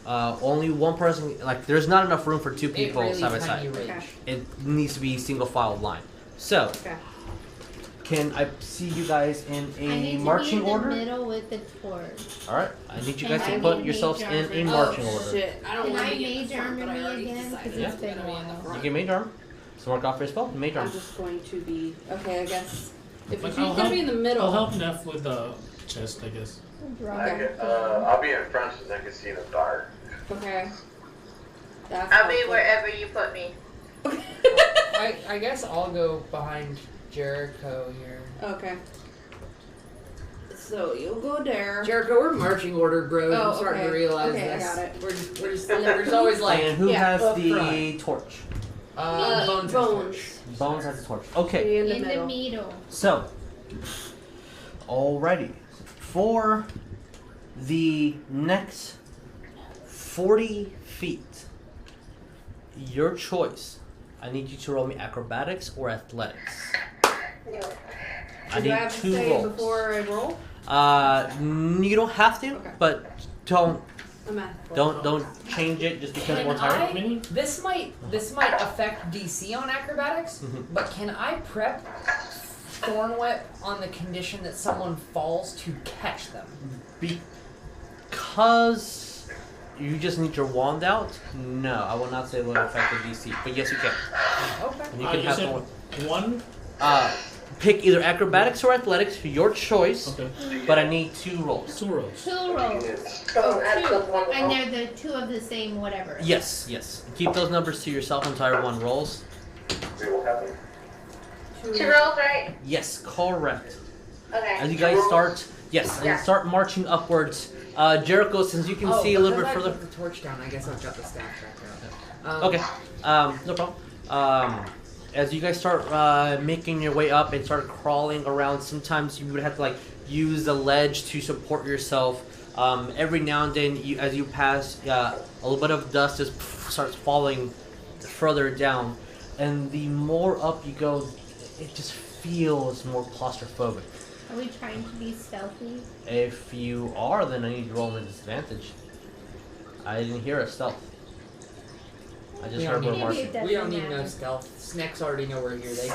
Speaker 2: no?
Speaker 1: only one person, like there's not enough room for 2 people
Speaker 3: really
Speaker 1: side by
Speaker 3: tiny
Speaker 1: side.
Speaker 3: ridge.
Speaker 4: Okay.
Speaker 1: It needs to be single file line. So
Speaker 4: Okay.
Speaker 1: can I see you guys in
Speaker 2: I need
Speaker 1: a
Speaker 2: to
Speaker 1: marching
Speaker 2: be in
Speaker 1: order?
Speaker 2: the middle with the torch.
Speaker 1: All right. I need you
Speaker 2: And
Speaker 1: guys
Speaker 2: I
Speaker 1: to put
Speaker 2: need
Speaker 1: yourselves
Speaker 2: mage
Speaker 1: in
Speaker 2: armor.
Speaker 1: a marching order.
Speaker 4: Shit, I don't
Speaker 2: Can
Speaker 4: want
Speaker 2: I
Speaker 4: to be in
Speaker 2: mage
Speaker 4: the front,
Speaker 2: armor
Speaker 4: but I
Speaker 2: me
Speaker 4: already
Speaker 2: again?
Speaker 4: decided
Speaker 2: Because
Speaker 1: Yeah.
Speaker 2: it's been a
Speaker 4: I'm gonna be in the
Speaker 2: while.
Speaker 4: front.
Speaker 1: You can mage armor. So mark off your spell. Mage armor.
Speaker 4: I'm just going to be okay. I guess if
Speaker 6: But
Speaker 4: you're gonna be in the middle,
Speaker 6: I'll help Neff with the chest, I guess.
Speaker 5: I'll be in front so I can see in the dark.
Speaker 4: okay. That's
Speaker 5: I'll be
Speaker 4: helpful.
Speaker 5: wherever you put me.
Speaker 3: I guess I'll go behind Jericho here.
Speaker 4: Okay. So you'll go there.
Speaker 3: Jericho, we're marching order, bro.
Speaker 4: Oh,
Speaker 3: I'm starting to
Speaker 4: okay.
Speaker 3: realize
Speaker 4: Okay, I
Speaker 3: this.
Speaker 4: got it.
Speaker 3: We're just always like,
Speaker 1: And who
Speaker 4: yeah,
Speaker 1: has
Speaker 3: up
Speaker 1: the
Speaker 3: front.
Speaker 1: torch?
Speaker 3: Bones.
Speaker 4: Bones.
Speaker 1: Bones has the torch. Okay.
Speaker 4: Be in the
Speaker 2: In the
Speaker 4: middle.
Speaker 2: middle.
Speaker 1: So, alrighty. For the next 40 feet, your choice. I need you to roll me acrobatics or athletics. I
Speaker 4: Do I
Speaker 1: need
Speaker 4: have to
Speaker 1: 2
Speaker 4: say
Speaker 1: rolls.
Speaker 4: before I roll?
Speaker 1: You don't have to,
Speaker 4: Okay.
Speaker 1: but don't
Speaker 4: I'm at.
Speaker 1: don't change it just because
Speaker 3: Can
Speaker 1: we're tired.
Speaker 6: Mini?
Speaker 3: This might affect DC on acrobatics, but can I prep Thorn Whip on the condition that someone falls to catch them?
Speaker 1: Because you just need your wand out. No, I will not say it will affect the DC, but yes, you can.
Speaker 3: Okay.
Speaker 1: And you can
Speaker 6: You
Speaker 1: have
Speaker 6: said
Speaker 1: someone.
Speaker 6: 1?
Speaker 1: Pick either acrobatics or athletics, your choice.
Speaker 6: Okay.
Speaker 1: But I need 2 rolls.
Speaker 6: 2 rolls.
Speaker 2: 2 rolls.
Speaker 5: So add plus one.
Speaker 2: And they're the 2 of the same whatever.
Speaker 1: Yes, yes. Keep those numbers to yourself. Entire 1 rolls.
Speaker 5: 2 rolls, right?
Speaker 1: Yes, correct.
Speaker 5: Okay.
Speaker 1: As you guys start, yes, and start marching upwards. Jericho, since you can see a little bit
Speaker 3: because I
Speaker 1: further.
Speaker 3: put the torch down, I guess I've got the staff back out.
Speaker 1: Okay, no problem. As you guys start making your way up and start crawling around, sometimes you would have to like use the ledge to support yourself. Every now and then, as you pass, a little bit of dust just starts falling further down, and the more up you go, it just feels more claustrophobic.
Speaker 2: Are we trying to be stealthy?
Speaker 1: If you are, then I need to roll a disadvantage. I didn't hear a stealth. I just heard we're
Speaker 2: Maybe
Speaker 1: marching.
Speaker 2: it doesn't
Speaker 3: We don't need
Speaker 2: matter.
Speaker 3: no stealth. Snacks already know we're here. They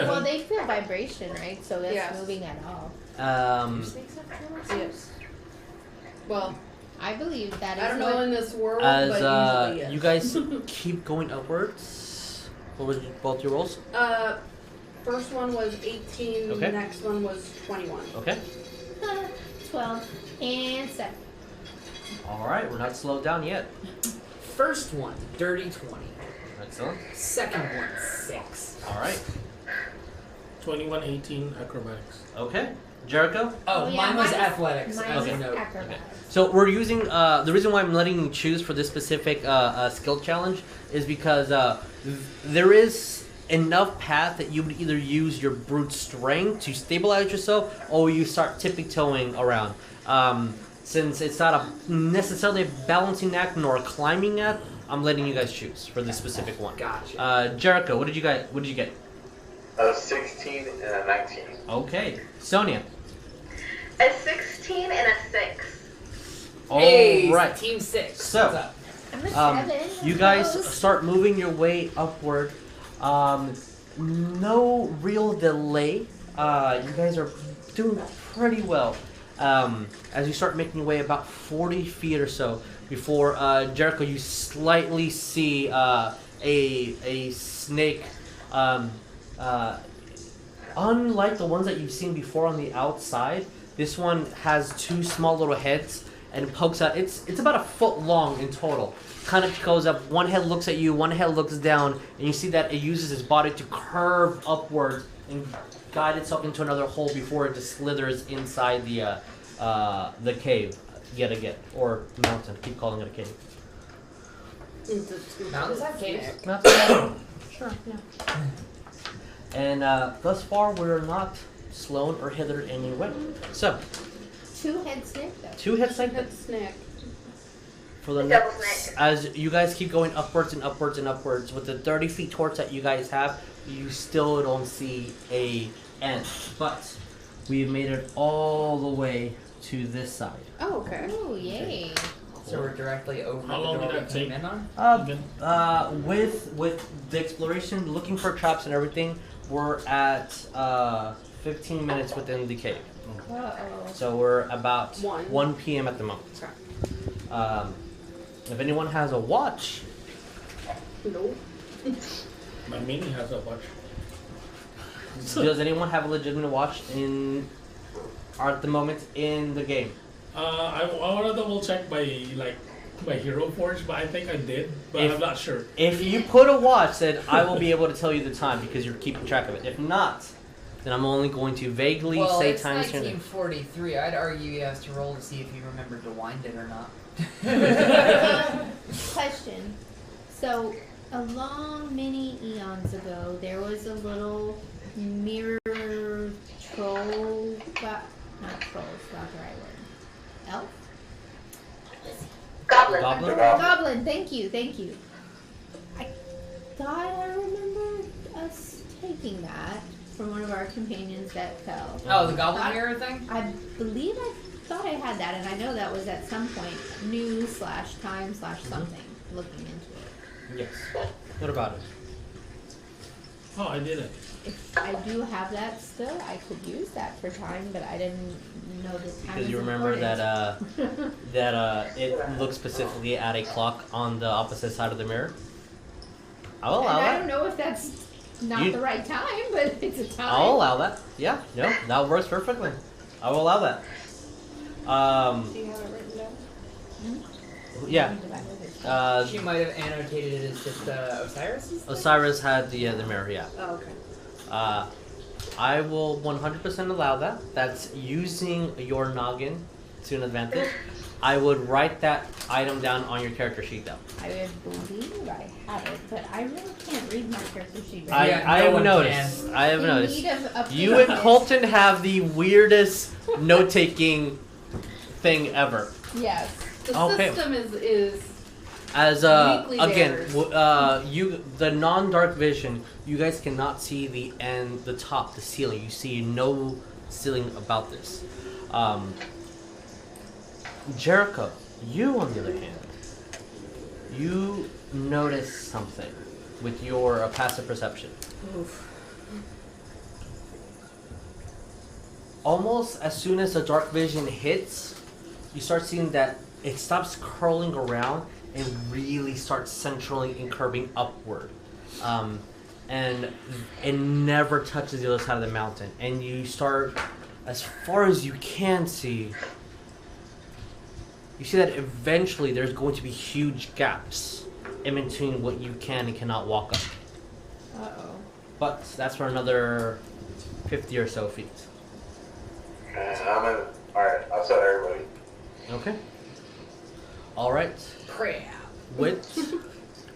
Speaker 2: Well, they feel vibration, right? So that's
Speaker 4: Yes.
Speaker 2: moving at all.
Speaker 3: Snakes have
Speaker 4: Yes. Well,
Speaker 2: I believe that is
Speaker 4: I don't know
Speaker 2: what-
Speaker 4: in this world,
Speaker 1: As
Speaker 4: but usually yes.
Speaker 1: you guys keep going upwards, what was both your rolls?
Speaker 4: First one was 18.
Speaker 1: Okay.
Speaker 4: Next one was 21.
Speaker 1: Okay.
Speaker 2: 12 and 7.
Speaker 1: All right, we're not slowed down yet.
Speaker 3: First one, dirty 20.
Speaker 1: Excellent.
Speaker 3: Second one, 6.
Speaker 1: All right.
Speaker 6: 21, 18 acrobatics.
Speaker 1: Okay. Jericho.
Speaker 3: Oh,
Speaker 2: yeah,
Speaker 3: mine was
Speaker 2: mine
Speaker 3: athletics.
Speaker 2: Mine
Speaker 3: as
Speaker 2: is
Speaker 3: a note.
Speaker 2: acrobatics.
Speaker 1: So we're using the reason why I'm letting you choose for this specific skill challenge is because there is enough path that you would either use your brute strength to stabilize yourself, or you start tippy-toeing around. Since it's not necessarily a balancing act nor a climbing act, I'm letting you guys choose for this specific one.
Speaker 3: Gotcha.
Speaker 1: Jericho, what did you get?
Speaker 5: 16 and a 19.
Speaker 1: Okay. Sonya.
Speaker 5: A 16 and a 6.
Speaker 1: All
Speaker 3: Hey,
Speaker 1: right.
Speaker 3: Team 6.
Speaker 1: So,
Speaker 3: What's up?
Speaker 2: I'm a 7.
Speaker 1: You guys start moving your way upward. No real delay. You guys are doing pretty well. As you start making your way about 40 feet or so before Jericho, you slightly see a snake. Unlike the ones that you've seen before on the outside, this one has 2 small little heads and pokes out. It's about a foot long in total. Kind of goes up. One head looks at you, one head looks down, and you see that it uses its body to curve upward and guide itself into another hole before it just slithers inside the cave yet again, or mountain. Keep calling it a cave.
Speaker 3: Mountains have caves.
Speaker 1: Mountain. Sure. Yeah. And thus far, we're not slowed or hindered in any way. So,
Speaker 2: 2 head snake though.
Speaker 1: 2 hit snake.
Speaker 4: Good snack.
Speaker 1: For the
Speaker 5: Double
Speaker 1: next,
Speaker 5: snake.
Speaker 1: as you guys keep going upwards and upwards and upwards, with the 30 feet torch that you guys have, you still don't see a end. But we've made it all the way to this side.
Speaker 4: Oh, okay.
Speaker 2: Oh, yay.
Speaker 3: So we're directly over
Speaker 6: How
Speaker 3: the
Speaker 6: long
Speaker 3: door
Speaker 6: did
Speaker 3: we
Speaker 6: that
Speaker 3: came
Speaker 6: take?
Speaker 3: in on?
Speaker 6: Again?
Speaker 1: With the exploration, looking for traps and everything, we're at 15 minutes within the cave.
Speaker 2: Uh-oh.
Speaker 1: So we're about
Speaker 4: 1.
Speaker 1: 1 p.m. at the moment. If anyone has a watch,
Speaker 4: No.
Speaker 6: My mini has a watch.
Speaker 1: does anyone have a legitimate watch at the moment in the game?
Speaker 6: I want to double check my Hero Forge, but I think I did, but I'm not sure.
Speaker 1: If you put a watch, then I will be able to tell you the time because you're keeping track of it. If not, then I'm only going to vaguely say
Speaker 3: it's
Speaker 1: time.
Speaker 3: 1943. I'd argue he has to roll to see if he remembered to wind it or not.
Speaker 2: Question. So, a long many eons ago, there was a little mirror troll. Not trolls, not the right word. Elf?
Speaker 5: Goblin.
Speaker 2: Goblin, thank you. I thought I remember us taking that from one of our companions that fell.
Speaker 3: Oh, the goblin mirror thing?
Speaker 2: I believe I thought I had that, and I know that was at some point new/time/something looking into it.
Speaker 1: Yes. What about it?
Speaker 6: Oh, I did it.
Speaker 2: If I do have that still, I could use that for time, but I didn't know the time.
Speaker 1: Because you remember that it looks specifically at a clock on the opposite side of the mirror. I'll allow
Speaker 2: and
Speaker 1: that.
Speaker 2: I don't know if that's not the right time, but it's a time.
Speaker 1: I'll allow that. Yeah, no, that works perfectly. I will allow that.
Speaker 4: Do you have it written down?
Speaker 1: Yeah.
Speaker 3: She might have annotated it as just Osiris's thing?
Speaker 1: Osiris had the mirror, yeah.
Speaker 4: Oh, okay.
Speaker 1: I will 100% allow that. That's using your noggin to an advantage. I would write that item down on your character sheet, though.
Speaker 2: I would believe I have it, but I really can't read my character sheet.
Speaker 1: I have noticed. I have noticed. You and Colton have the weirdest note-taking thing ever.
Speaker 2: Yes.
Speaker 4: The
Speaker 1: Okay.
Speaker 4: system is
Speaker 1: As
Speaker 4: Uniquely
Speaker 1: again,
Speaker 4: theirs.
Speaker 1: the non-dark vision, you guys cannot see the end, the top, the ceiling. You see no ceiling about this. Jericho, you on the other hand, you notice something with your passive perception.
Speaker 4: Oof.
Speaker 1: Almost as soon as the dark vision hits, you start seeing that it stops curling around and really starts centrally and curving upward. And it never touches the other side of the mountain. And you start, as far as you can see, you see that eventually there's going to be huge gaps in between what you can and cannot walk up.
Speaker 2: Uh-oh.
Speaker 1: But that's for another 50 or so feet.
Speaker 5: Alright, I'll tell everybody.
Speaker 1: Okay. All right.
Speaker 3: Crap.
Speaker 1: With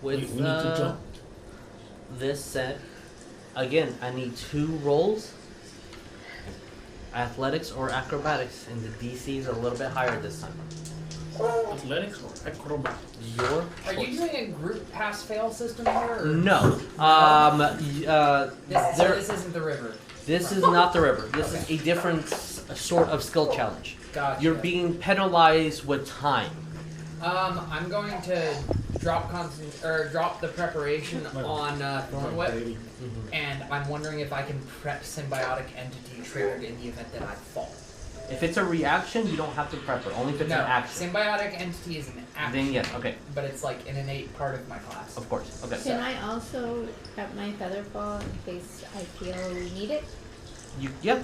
Speaker 6: We need to jump.
Speaker 1: this set, again, I need 2 rolls. Athletics or acrobatics, and the DC is a little bit higher this time.
Speaker 6: Athletics or acrobat?
Speaker 1: Your
Speaker 3: Are you
Speaker 1: choice.
Speaker 3: doing a group pass-fail system here? Or?
Speaker 1: No.
Speaker 3: This isn't the river.
Speaker 1: This is not the river. This
Speaker 3: Okay.
Speaker 1: is a different sort of skill challenge.
Speaker 3: Gotcha.
Speaker 1: You're being penalized with time.
Speaker 3: I'm going to drop the preparation on Thorn Whip, and I'm wondering if I can prep symbiotic entity triggered in the event that I fall.
Speaker 1: If it's a reaction, you don't have to prep it. Only if it's
Speaker 3: No,
Speaker 1: an action.
Speaker 3: Symbiotic entity is an action.
Speaker 1: Then yes, okay,
Speaker 3: But it's like an innate part of my class.
Speaker 1: of course. Okay.
Speaker 2: Can I also prep my feather fall in case I feel we need it?
Speaker 1: Yeah.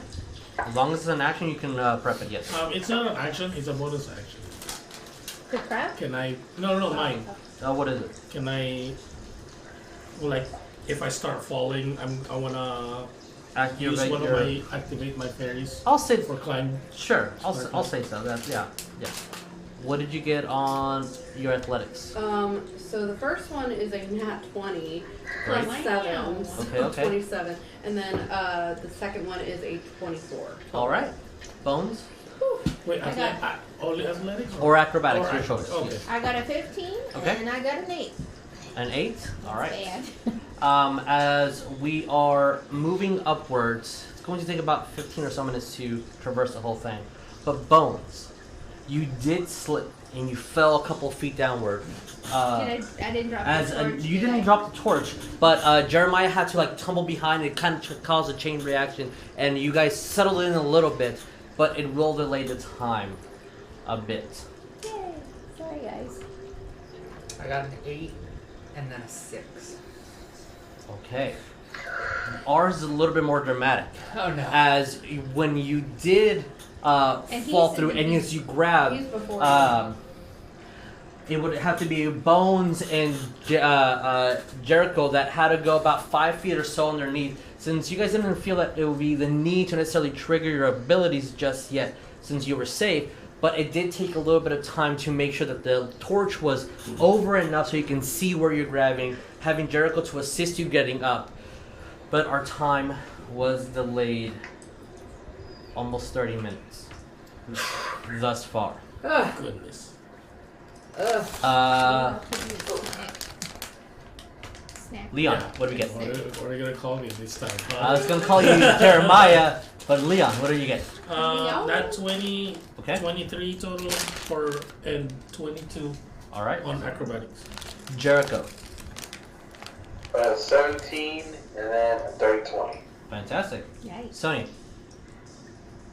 Speaker 1: As long as it's an action, you can prep it. Yes.
Speaker 6: It's not an action, it's a bonus action.
Speaker 2: To prep?
Speaker 6: Can I... No, mine.
Speaker 1: What is it?
Speaker 6: Can I... Like, if I start falling, I wanna use
Speaker 1: Activate
Speaker 6: one
Speaker 1: your.
Speaker 6: of my... Activate my fairies
Speaker 1: I'll say.
Speaker 6: for climb.
Speaker 1: Sure. I'll say so. That's yeah. What did you get on your athletics?
Speaker 4: So the first one is a nat 20 plus
Speaker 1: Great.
Speaker 4: 7, so
Speaker 1: Okay.
Speaker 4: 27, and then the second one is a 24.
Speaker 1: All right. Bones
Speaker 6: Wait,
Speaker 2: I got-
Speaker 6: only athletics?
Speaker 1: or acrobatics,
Speaker 6: Or
Speaker 1: your
Speaker 6: ac-
Speaker 1: choice.
Speaker 6: Okay.
Speaker 2: I got a 15,
Speaker 1: Okay.
Speaker 2: and I got an 8.
Speaker 1: An 8. All right.
Speaker 2: Bad.
Speaker 1: As we are moving upwards, it's going to take about 15 or so minutes to traverse the whole thing. But Bones, you did slip and you fell a couple feet downward.
Speaker 2: I didn't drop the torch.
Speaker 1: You didn't drop the torch, but Jeremiah had to like tumble behind. It kind of caused a chain reaction, and you guys settled in a little bit, but it will delay the time a bit.
Speaker 2: Yay! Sorry, guys.
Speaker 3: I got an 8 and then a 6.
Speaker 1: Okay. Ours is a little bit more dramatic.
Speaker 3: Oh no.
Speaker 1: As when you did fall through, and as you grab, it would have to be Bones and Jericho that had to go about 5 feet or so underneath. Since you guys didn't feel that it would be the need to necessarily trigger your abilities just yet, since you were safe, but it did take a little bit of time to make sure that the torch was over enough so you can see where you're grabbing, having Jericho to assist you getting up. But our time was delayed almost 30 minutes thus far.
Speaker 6: Goodness.
Speaker 1: Leon, what do we get?
Speaker 6: What are you gonna call me this time?
Speaker 1: I was gonna call you Jeremiah, but Leon, what do you get?
Speaker 6: That 20,
Speaker 1: Okay.
Speaker 6: 23 total and 22
Speaker 1: All right.
Speaker 6: on acrobatics.
Speaker 1: Jericho.
Speaker 7: 17 and then a dirty 20.
Speaker 1: Fantastic.
Speaker 2: Yikes.
Speaker 1: Sonya.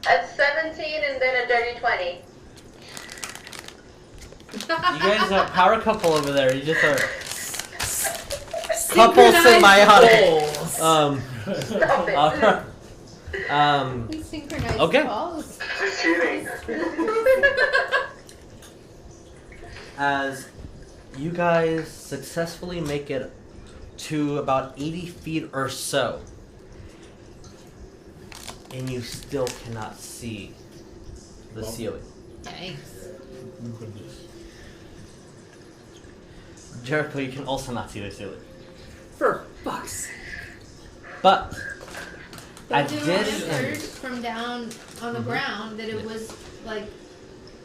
Speaker 5: At 17 and then a dirty 20.
Speaker 1: You guys are a power couple over there. You just are couple symbiotic.
Speaker 5: Stop it.
Speaker 2: We synchronized
Speaker 1: Okay.
Speaker 2: balls.
Speaker 7: Just cheating.
Speaker 1: As you guys successfully make it to about 80 feet or so, and you still cannot see the ceiling.
Speaker 2: Yikes.
Speaker 6: Goodness.
Speaker 1: Jericho, you can also not see the ceiling.
Speaker 3: For fuck's sake.
Speaker 1: But I
Speaker 2: But we
Speaker 1: did.
Speaker 2: heard from down on the ground that it was like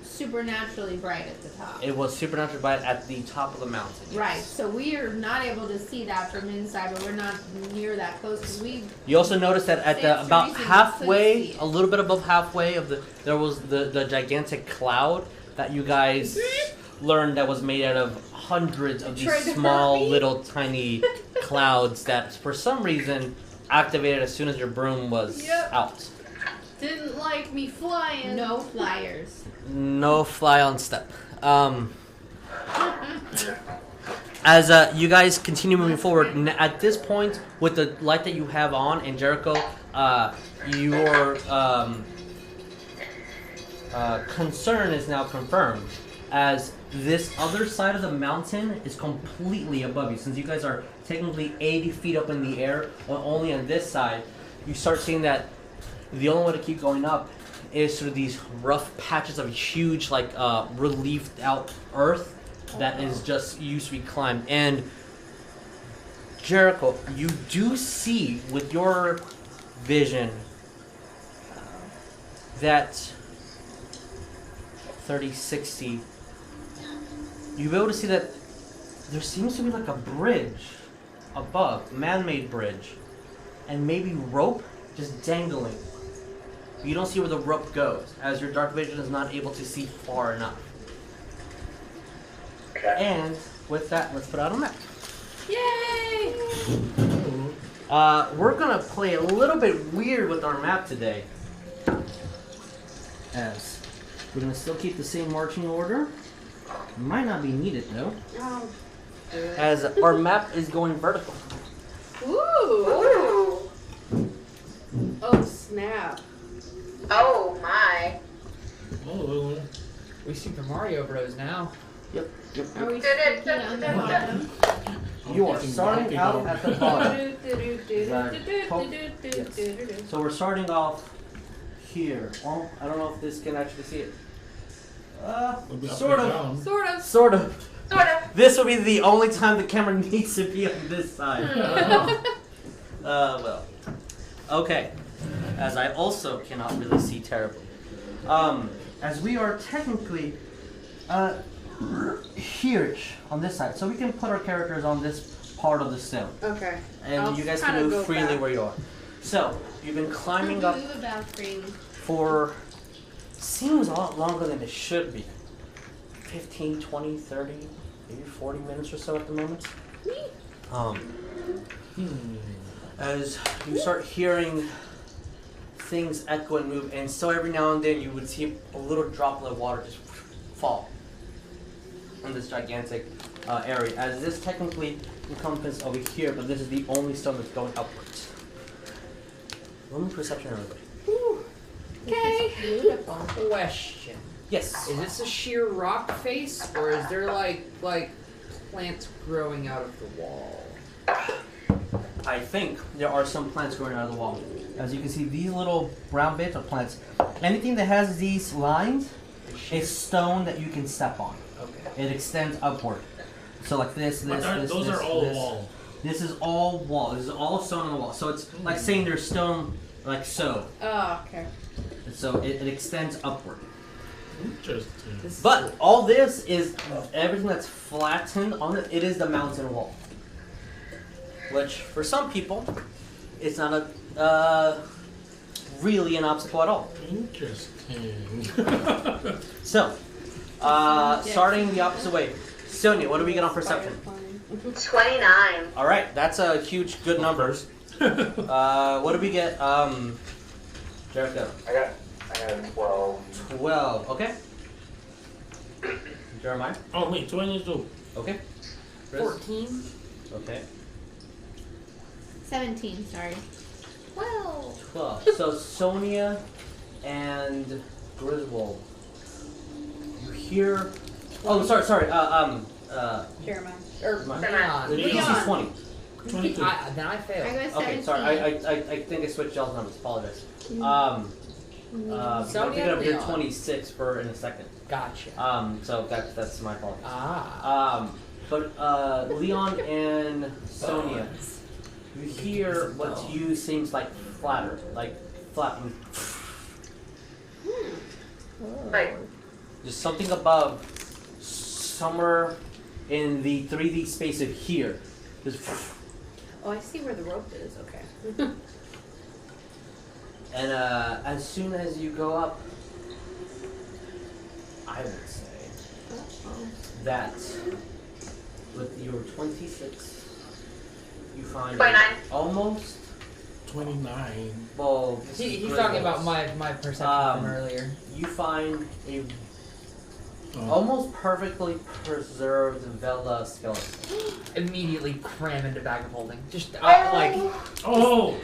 Speaker 2: supernaturally bright at the top.
Speaker 1: It was supernatural bright at the top of the mountain. Yes.
Speaker 2: Right, so we are not able to see that from inside, but we're not near that close because we.
Speaker 1: You also noticed that at
Speaker 2: Thanks
Speaker 1: the
Speaker 2: to
Speaker 1: about
Speaker 2: reason you
Speaker 1: halfway,
Speaker 2: couldn't see it.
Speaker 1: a little bit above halfway of there was the gigantic cloud that you guys learned that was made out of hundreds of
Speaker 4: Tried
Speaker 1: these
Speaker 4: to hurt
Speaker 1: small
Speaker 4: me?
Speaker 1: little tiny clouds that for some reason activated as soon as your broom was
Speaker 4: Yep.
Speaker 1: out.
Speaker 4: Didn't like me flying.
Speaker 2: No flyers.
Speaker 1: No fly on step. As you guys continue moving forward, at this point, with the light that you have on, and Jericho, your concern is now confirmed, as this other side of the mountain is completely above you. Since you guys are technically 80 feet up in the air, only on this side, you start seeing that the only way to keep going up is through these rough patches of huge, like, relieved out earth that is just used to be climbed. And Jericho, you do see with your vision that 30, 60, you'll be able to see that there seems to be like a bridge above, man-made bridge, and maybe rope just dangling. You don't see where the rope goes, as your dark vision is not able to see far enough.
Speaker 7: Okay.
Speaker 1: And with that, let's put out a map.
Speaker 2: Yay!
Speaker 1: We're gonna play a little bit weird with our map today, as we're gonna still keep the same marching order. Might not be needed though,
Speaker 4: Oh,
Speaker 1: as our map is going vertical.
Speaker 4: ooh.
Speaker 5: Ooh.
Speaker 4: Oh, snap.
Speaker 5: Oh my.
Speaker 6: Oh,
Speaker 3: We Super Mario Bros. Now.
Speaker 1: Yep.
Speaker 2: Are we speaking on the bottom?
Speaker 1: You are starting out at the bottom. So we're starting off here. Well, I don't know if this can actually see it.
Speaker 6: maybe up
Speaker 1: Sort
Speaker 6: and
Speaker 1: of.
Speaker 6: down.
Speaker 4: Sort of.
Speaker 1: Sort of.
Speaker 5: Sort of.
Speaker 1: This will be the only time the camera needs to be on this side. Well. Okay. As I also cannot really see terribly. As we are technically here-ish on this side. So we can put our characters on this part of the stone.
Speaker 4: Okay.
Speaker 1: And
Speaker 4: I'll
Speaker 1: you guys
Speaker 4: kinda
Speaker 1: can
Speaker 4: go
Speaker 1: move freely
Speaker 4: back.
Speaker 1: where you are. So, you've been climbing up
Speaker 2: Move about freely.
Speaker 1: for seems a lot longer than it should be. 15, 20, 30, maybe 40 minutes or so at the moment. As you start hearing things echo and move, and so every now and then you would see a little droplet of water just fall in this gigantic area. As this technically encompasses over here, but this is the only stone that's going upwards. Roll me perception, everybody.
Speaker 3: Okay. Question.
Speaker 1: Yes.
Speaker 3: Is this a sheer rock face, or is there like plants growing out of the wall?
Speaker 1: I think there are some plants growing out of the wall. As you can see, these little brown bits are plants. Anything that has these lines is stone that you can step on.
Speaker 3: Okay.
Speaker 1: It extends upward. So like this.
Speaker 6: Those are all wall.
Speaker 1: This is all wall. This is all stone on the wall. So it's like saying there's stone like so.
Speaker 4: Oh, okay.
Speaker 1: So it extends upward.
Speaker 6: Interesting.
Speaker 1: But all this is everything that's flattened on it. It is the mountain wall, which for some people, it's not a really an obstacle at all.
Speaker 6: Interesting.
Speaker 1: So, starting the opposite way, Sonya, what do we get on perception?
Speaker 5: 29.
Speaker 1: All right, that's a huge good numbers. What do we get, Jericho?
Speaker 7: I got a 12.
Speaker 1: 12. Okay. Jeremiah.
Speaker 6: Oh wait, 22.
Speaker 1: Okay. Chris?
Speaker 3: 14.
Speaker 1: Okay.
Speaker 2: 17, sorry. 12.
Speaker 1: 12. So Sonya and Griswold. You hear? Oh, sorry.
Speaker 4: Jeremiah.
Speaker 1: The
Speaker 6: Leon.
Speaker 1: DC is 20.
Speaker 6: 22.
Speaker 3: Then I failed.
Speaker 2: I got 17.
Speaker 1: Okay, sorry. I think I switched y'all's numbers. Apologize. I'm
Speaker 3: Sonya
Speaker 1: picking up your
Speaker 3: Leon.
Speaker 1: 26 for in a second.
Speaker 3: Gotcha.
Speaker 1: So that's my fault.
Speaker 3: Ah.
Speaker 1: But Leon and Sonya, you hear what to you seems like flatter, like flatten.
Speaker 5: Like,
Speaker 1: Just something above, somewhere in the 3D space of here. Just,
Speaker 4: Oh, I see where the rope is. Okay.
Speaker 1: and as soon as you go up, I would say that with your 26, you find
Speaker 5: 29.
Speaker 1: almost.
Speaker 6: 29.
Speaker 1: Well, this
Speaker 3: He's
Speaker 1: is
Speaker 3: talking
Speaker 1: Griswold's.
Speaker 3: about my perception from earlier.
Speaker 1: You find a almost perfectly preserved Vela skeleton.
Speaker 3: Immediately cram into bag of holding. Just
Speaker 6: Oh!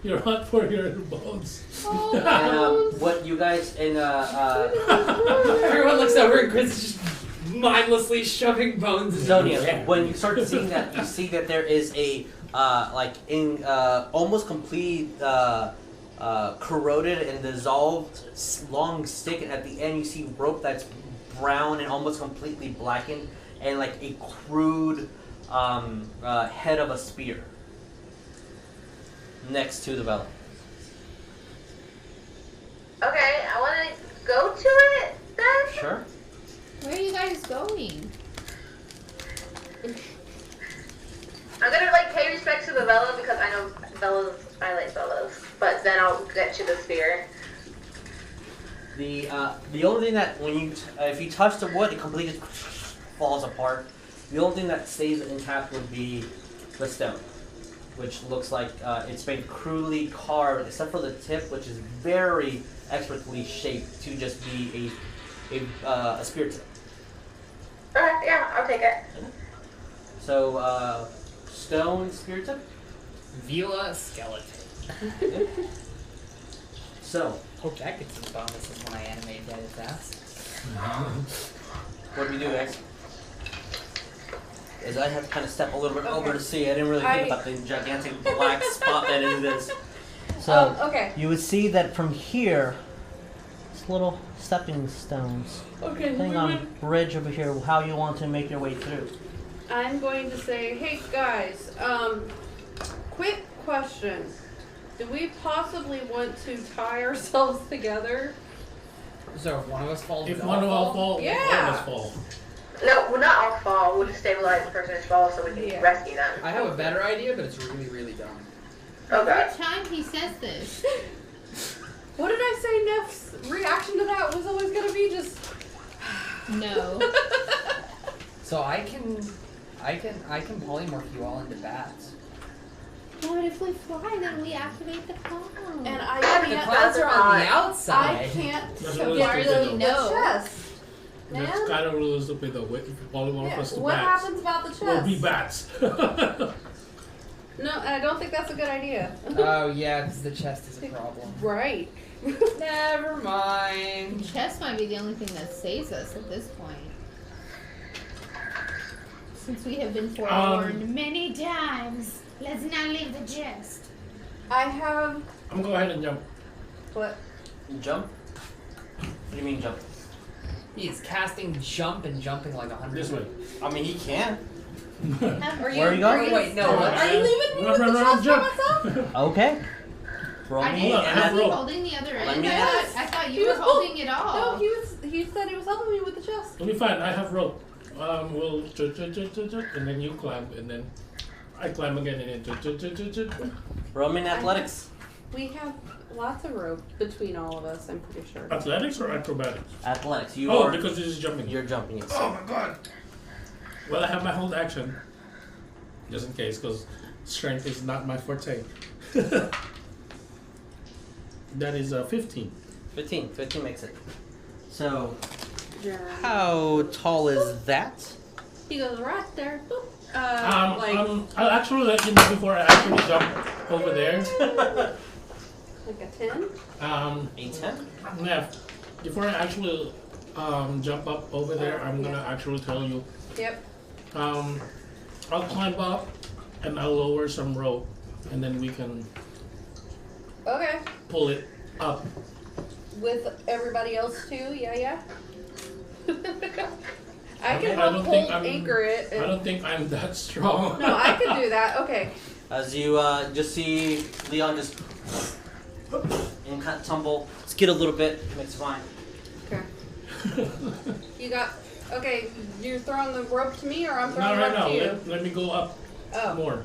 Speaker 6: You're hot for your bones.
Speaker 1: And what you guys in
Speaker 3: everyone looks over and Chris is just mindlessly shoving bones in
Speaker 1: Sonya, when you start seeing that, you see that there is a almost complete corroded and dissolved long stick, and at the end you see rope that's brown and almost completely blackened, and like a crude head of a spear next to the Vela.
Speaker 5: Okay, I want to go to it then.
Speaker 1: Sure.
Speaker 2: Where are you guys going?
Speaker 5: I'm gonna pay respect to the Vela because I know Velas. I like Velas, but then I'll get to the spear.
Speaker 1: The only thing that when you if you touch the wood, it completely falls apart. The only thing that stays intact would be the stone, which looks like it's been crudely carved, except for the tip, which is very expertly shaped to just be a spear tip.
Speaker 5: Alright, yeah, I'll take it.
Speaker 1: So stone spear tip.
Speaker 3: Vela skeleton.
Speaker 1: So
Speaker 3: Hope that gets some bonuses when I animate that fast.
Speaker 1: what do we do, guys? Is I have to kind of step a little bit over to see. I didn't really think about the gigantic black spot that it is. So
Speaker 4: Okay.
Speaker 1: you would see that from here, it's little stepping stones.
Speaker 4: Okay.
Speaker 1: Depending on bridge over here, how you want to make your way through.
Speaker 4: I'm going to say, hey guys, quick question. Do we possibly want to tie ourselves together?
Speaker 3: So if one of us falls,
Speaker 6: If
Speaker 3: we
Speaker 6: one of
Speaker 3: all
Speaker 6: us fall,
Speaker 4: Yeah.
Speaker 6: one of us fall.
Speaker 5: No, we'll not all fall. We'll just stabilize the person who's fall so we can
Speaker 4: Yeah.
Speaker 5: rescue them.
Speaker 3: I have a better idea, but it's really, really dumb.
Speaker 5: Oh god.
Speaker 2: Every time he says this.
Speaker 4: What did I say? Neff's reaction to that was always going to be just
Speaker 2: No.
Speaker 3: So I can polymorph you all into bats.
Speaker 2: But if we fly, then we activate the cloud.
Speaker 4: And I
Speaker 3: The
Speaker 4: can't.
Speaker 3: clouds are on the
Speaker 4: I
Speaker 3: outside.
Speaker 4: can't
Speaker 6: That's
Speaker 4: get
Speaker 6: really
Speaker 4: rid
Speaker 6: stupid,
Speaker 4: of
Speaker 2: though.
Speaker 4: the chest. Man.
Speaker 6: That's kind of really stupid though. Polymorph
Speaker 4: Yeah.
Speaker 6: us to
Speaker 4: What
Speaker 6: bats.
Speaker 4: happens about the chest?
Speaker 6: We'll be bats.
Speaker 4: No, I don't think that's a good idea.
Speaker 3: Oh yeah, because the chest is a problem.
Speaker 4: Right.
Speaker 3: Never mind.
Speaker 2: Chest might be the only thing that saves us at this point. Since we have been forewarned many times, let's not leave the chest.
Speaker 4: I have
Speaker 6: I'm gonna go ahead and jump.
Speaker 4: what?
Speaker 1: Jump? What do you mean jump?
Speaker 3: He's casting jump and jumping like 100.
Speaker 6: This way.
Speaker 1: I mean, he can.
Speaker 4: Are
Speaker 1: Where are you going?
Speaker 3: Wait, no.
Speaker 6: What?
Speaker 4: Are you leaving me
Speaker 6: Run,
Speaker 4: with
Speaker 6: run,
Speaker 4: the
Speaker 6: run,
Speaker 4: chest
Speaker 6: jump.
Speaker 4: by myself?
Speaker 1: Okay. Roll
Speaker 2: I
Speaker 1: me
Speaker 2: didn't
Speaker 6: Hold on, I have
Speaker 2: have you
Speaker 6: rope.
Speaker 2: holding the other
Speaker 1: Let
Speaker 2: end.
Speaker 1: me
Speaker 2: I
Speaker 1: ask.
Speaker 2: thought
Speaker 4: He
Speaker 2: you were
Speaker 4: was
Speaker 2: holding it all.
Speaker 4: No, he said he was helping me with the chest.
Speaker 6: It'll be fine. I have rope. We'll and then you climb, and then I climb again, and then
Speaker 1: Roll me in athletics.
Speaker 4: We have lots of rope between all of us, I'm pretty sure.
Speaker 6: Athletics or acrobatics?
Speaker 1: Athletics. You
Speaker 6: Oh,
Speaker 1: are.
Speaker 6: because this is jumping.
Speaker 1: You're jumping. Yes.
Speaker 6: Oh my god. Well, I have my hold action, just in case, because strength is not my forte. That is 15.
Speaker 1: 15. 15 makes it. So,
Speaker 4: Yeah.
Speaker 1: how tall is that?
Speaker 4: He goes right there. Boop.
Speaker 6: I'll actually let you know before I actually jump over there.
Speaker 4: Like a 10?
Speaker 1: A 10?
Speaker 6: Yeah, before I actually jump up over there, I'm gonna actually tell you.
Speaker 4: Yep.
Speaker 6: I'll climb up and I'll lower some rope, and then we can
Speaker 4: Okay.
Speaker 6: pull it up.
Speaker 4: With everybody else too? Yeah. I
Speaker 6: Okay,
Speaker 4: can
Speaker 6: I
Speaker 4: help
Speaker 6: don't
Speaker 4: hold
Speaker 6: think I'm-
Speaker 4: anchor it.
Speaker 6: I don't think I'm that strong.
Speaker 4: No, I can do that. Okay.
Speaker 1: As you just see Leon just and kind of tumble, skid a little bit, makes fine.
Speaker 4: Okay. You got. Okay, you're throwing the rope to me, or I'm
Speaker 6: No,
Speaker 4: throwing the
Speaker 6: right
Speaker 4: rope
Speaker 6: now.
Speaker 4: to you?
Speaker 6: Let me go up
Speaker 4: Oh.
Speaker 6: more.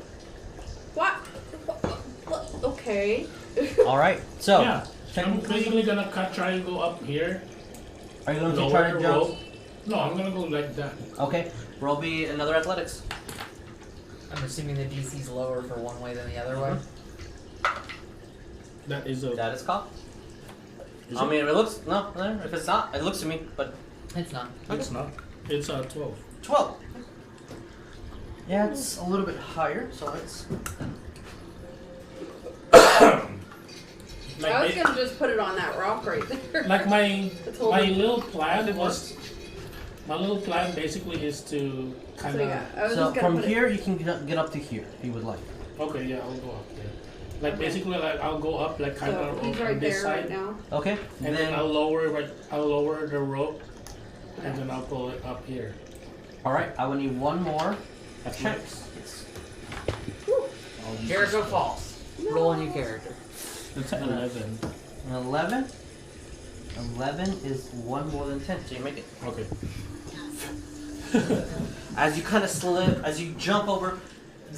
Speaker 4: What? Okay.
Speaker 1: All right. So,
Speaker 6: Yeah, I'm
Speaker 1: technically,
Speaker 6: basically gonna try and go up here.
Speaker 1: are you going to
Speaker 6: Lower
Speaker 1: try to
Speaker 6: the
Speaker 1: jump?
Speaker 6: rope. No, I'm gonna go like that.
Speaker 1: Okay. Roll me another athletics.
Speaker 3: I'm assuming the DC's lower for one way than the other way.
Speaker 6: That is a.
Speaker 1: That is caught.
Speaker 6: Is
Speaker 1: I
Speaker 6: it?
Speaker 1: mean, it looks no. If it's not, it looks to me. But
Speaker 3: It's not.
Speaker 6: It's not. It's 12.
Speaker 1: 12. Yeah, it's a little bit higher, so it's.
Speaker 6: Like
Speaker 4: I was
Speaker 6: it-
Speaker 4: gonna just put it on that rock right there.
Speaker 6: Like my
Speaker 4: It's holding-
Speaker 6: little plan was. My little plan basically is to kind
Speaker 4: So
Speaker 6: of.
Speaker 4: yeah, I was
Speaker 1: So
Speaker 4: just gonna
Speaker 1: from
Speaker 4: put
Speaker 1: here, you can get up to here if you would like.
Speaker 6: Okay, yeah, I'll go up there. Like basically, like I'll go up like
Speaker 4: it.
Speaker 6: kind
Speaker 4: So
Speaker 6: of
Speaker 4: he's
Speaker 6: on
Speaker 4: right
Speaker 6: this
Speaker 4: there
Speaker 6: side,
Speaker 4: right now.
Speaker 1: Okay.
Speaker 6: and then I'll lower the rope, and then I'll pull it up here.
Speaker 1: All right. I will need one more check.
Speaker 6: Athletics.
Speaker 3: Jericho falls. Roll a new character.
Speaker 6: It's 11.
Speaker 1: 11. 11 is one more than 10, so you make it.
Speaker 6: Okay.
Speaker 1: As you kind of slip, as you jump over,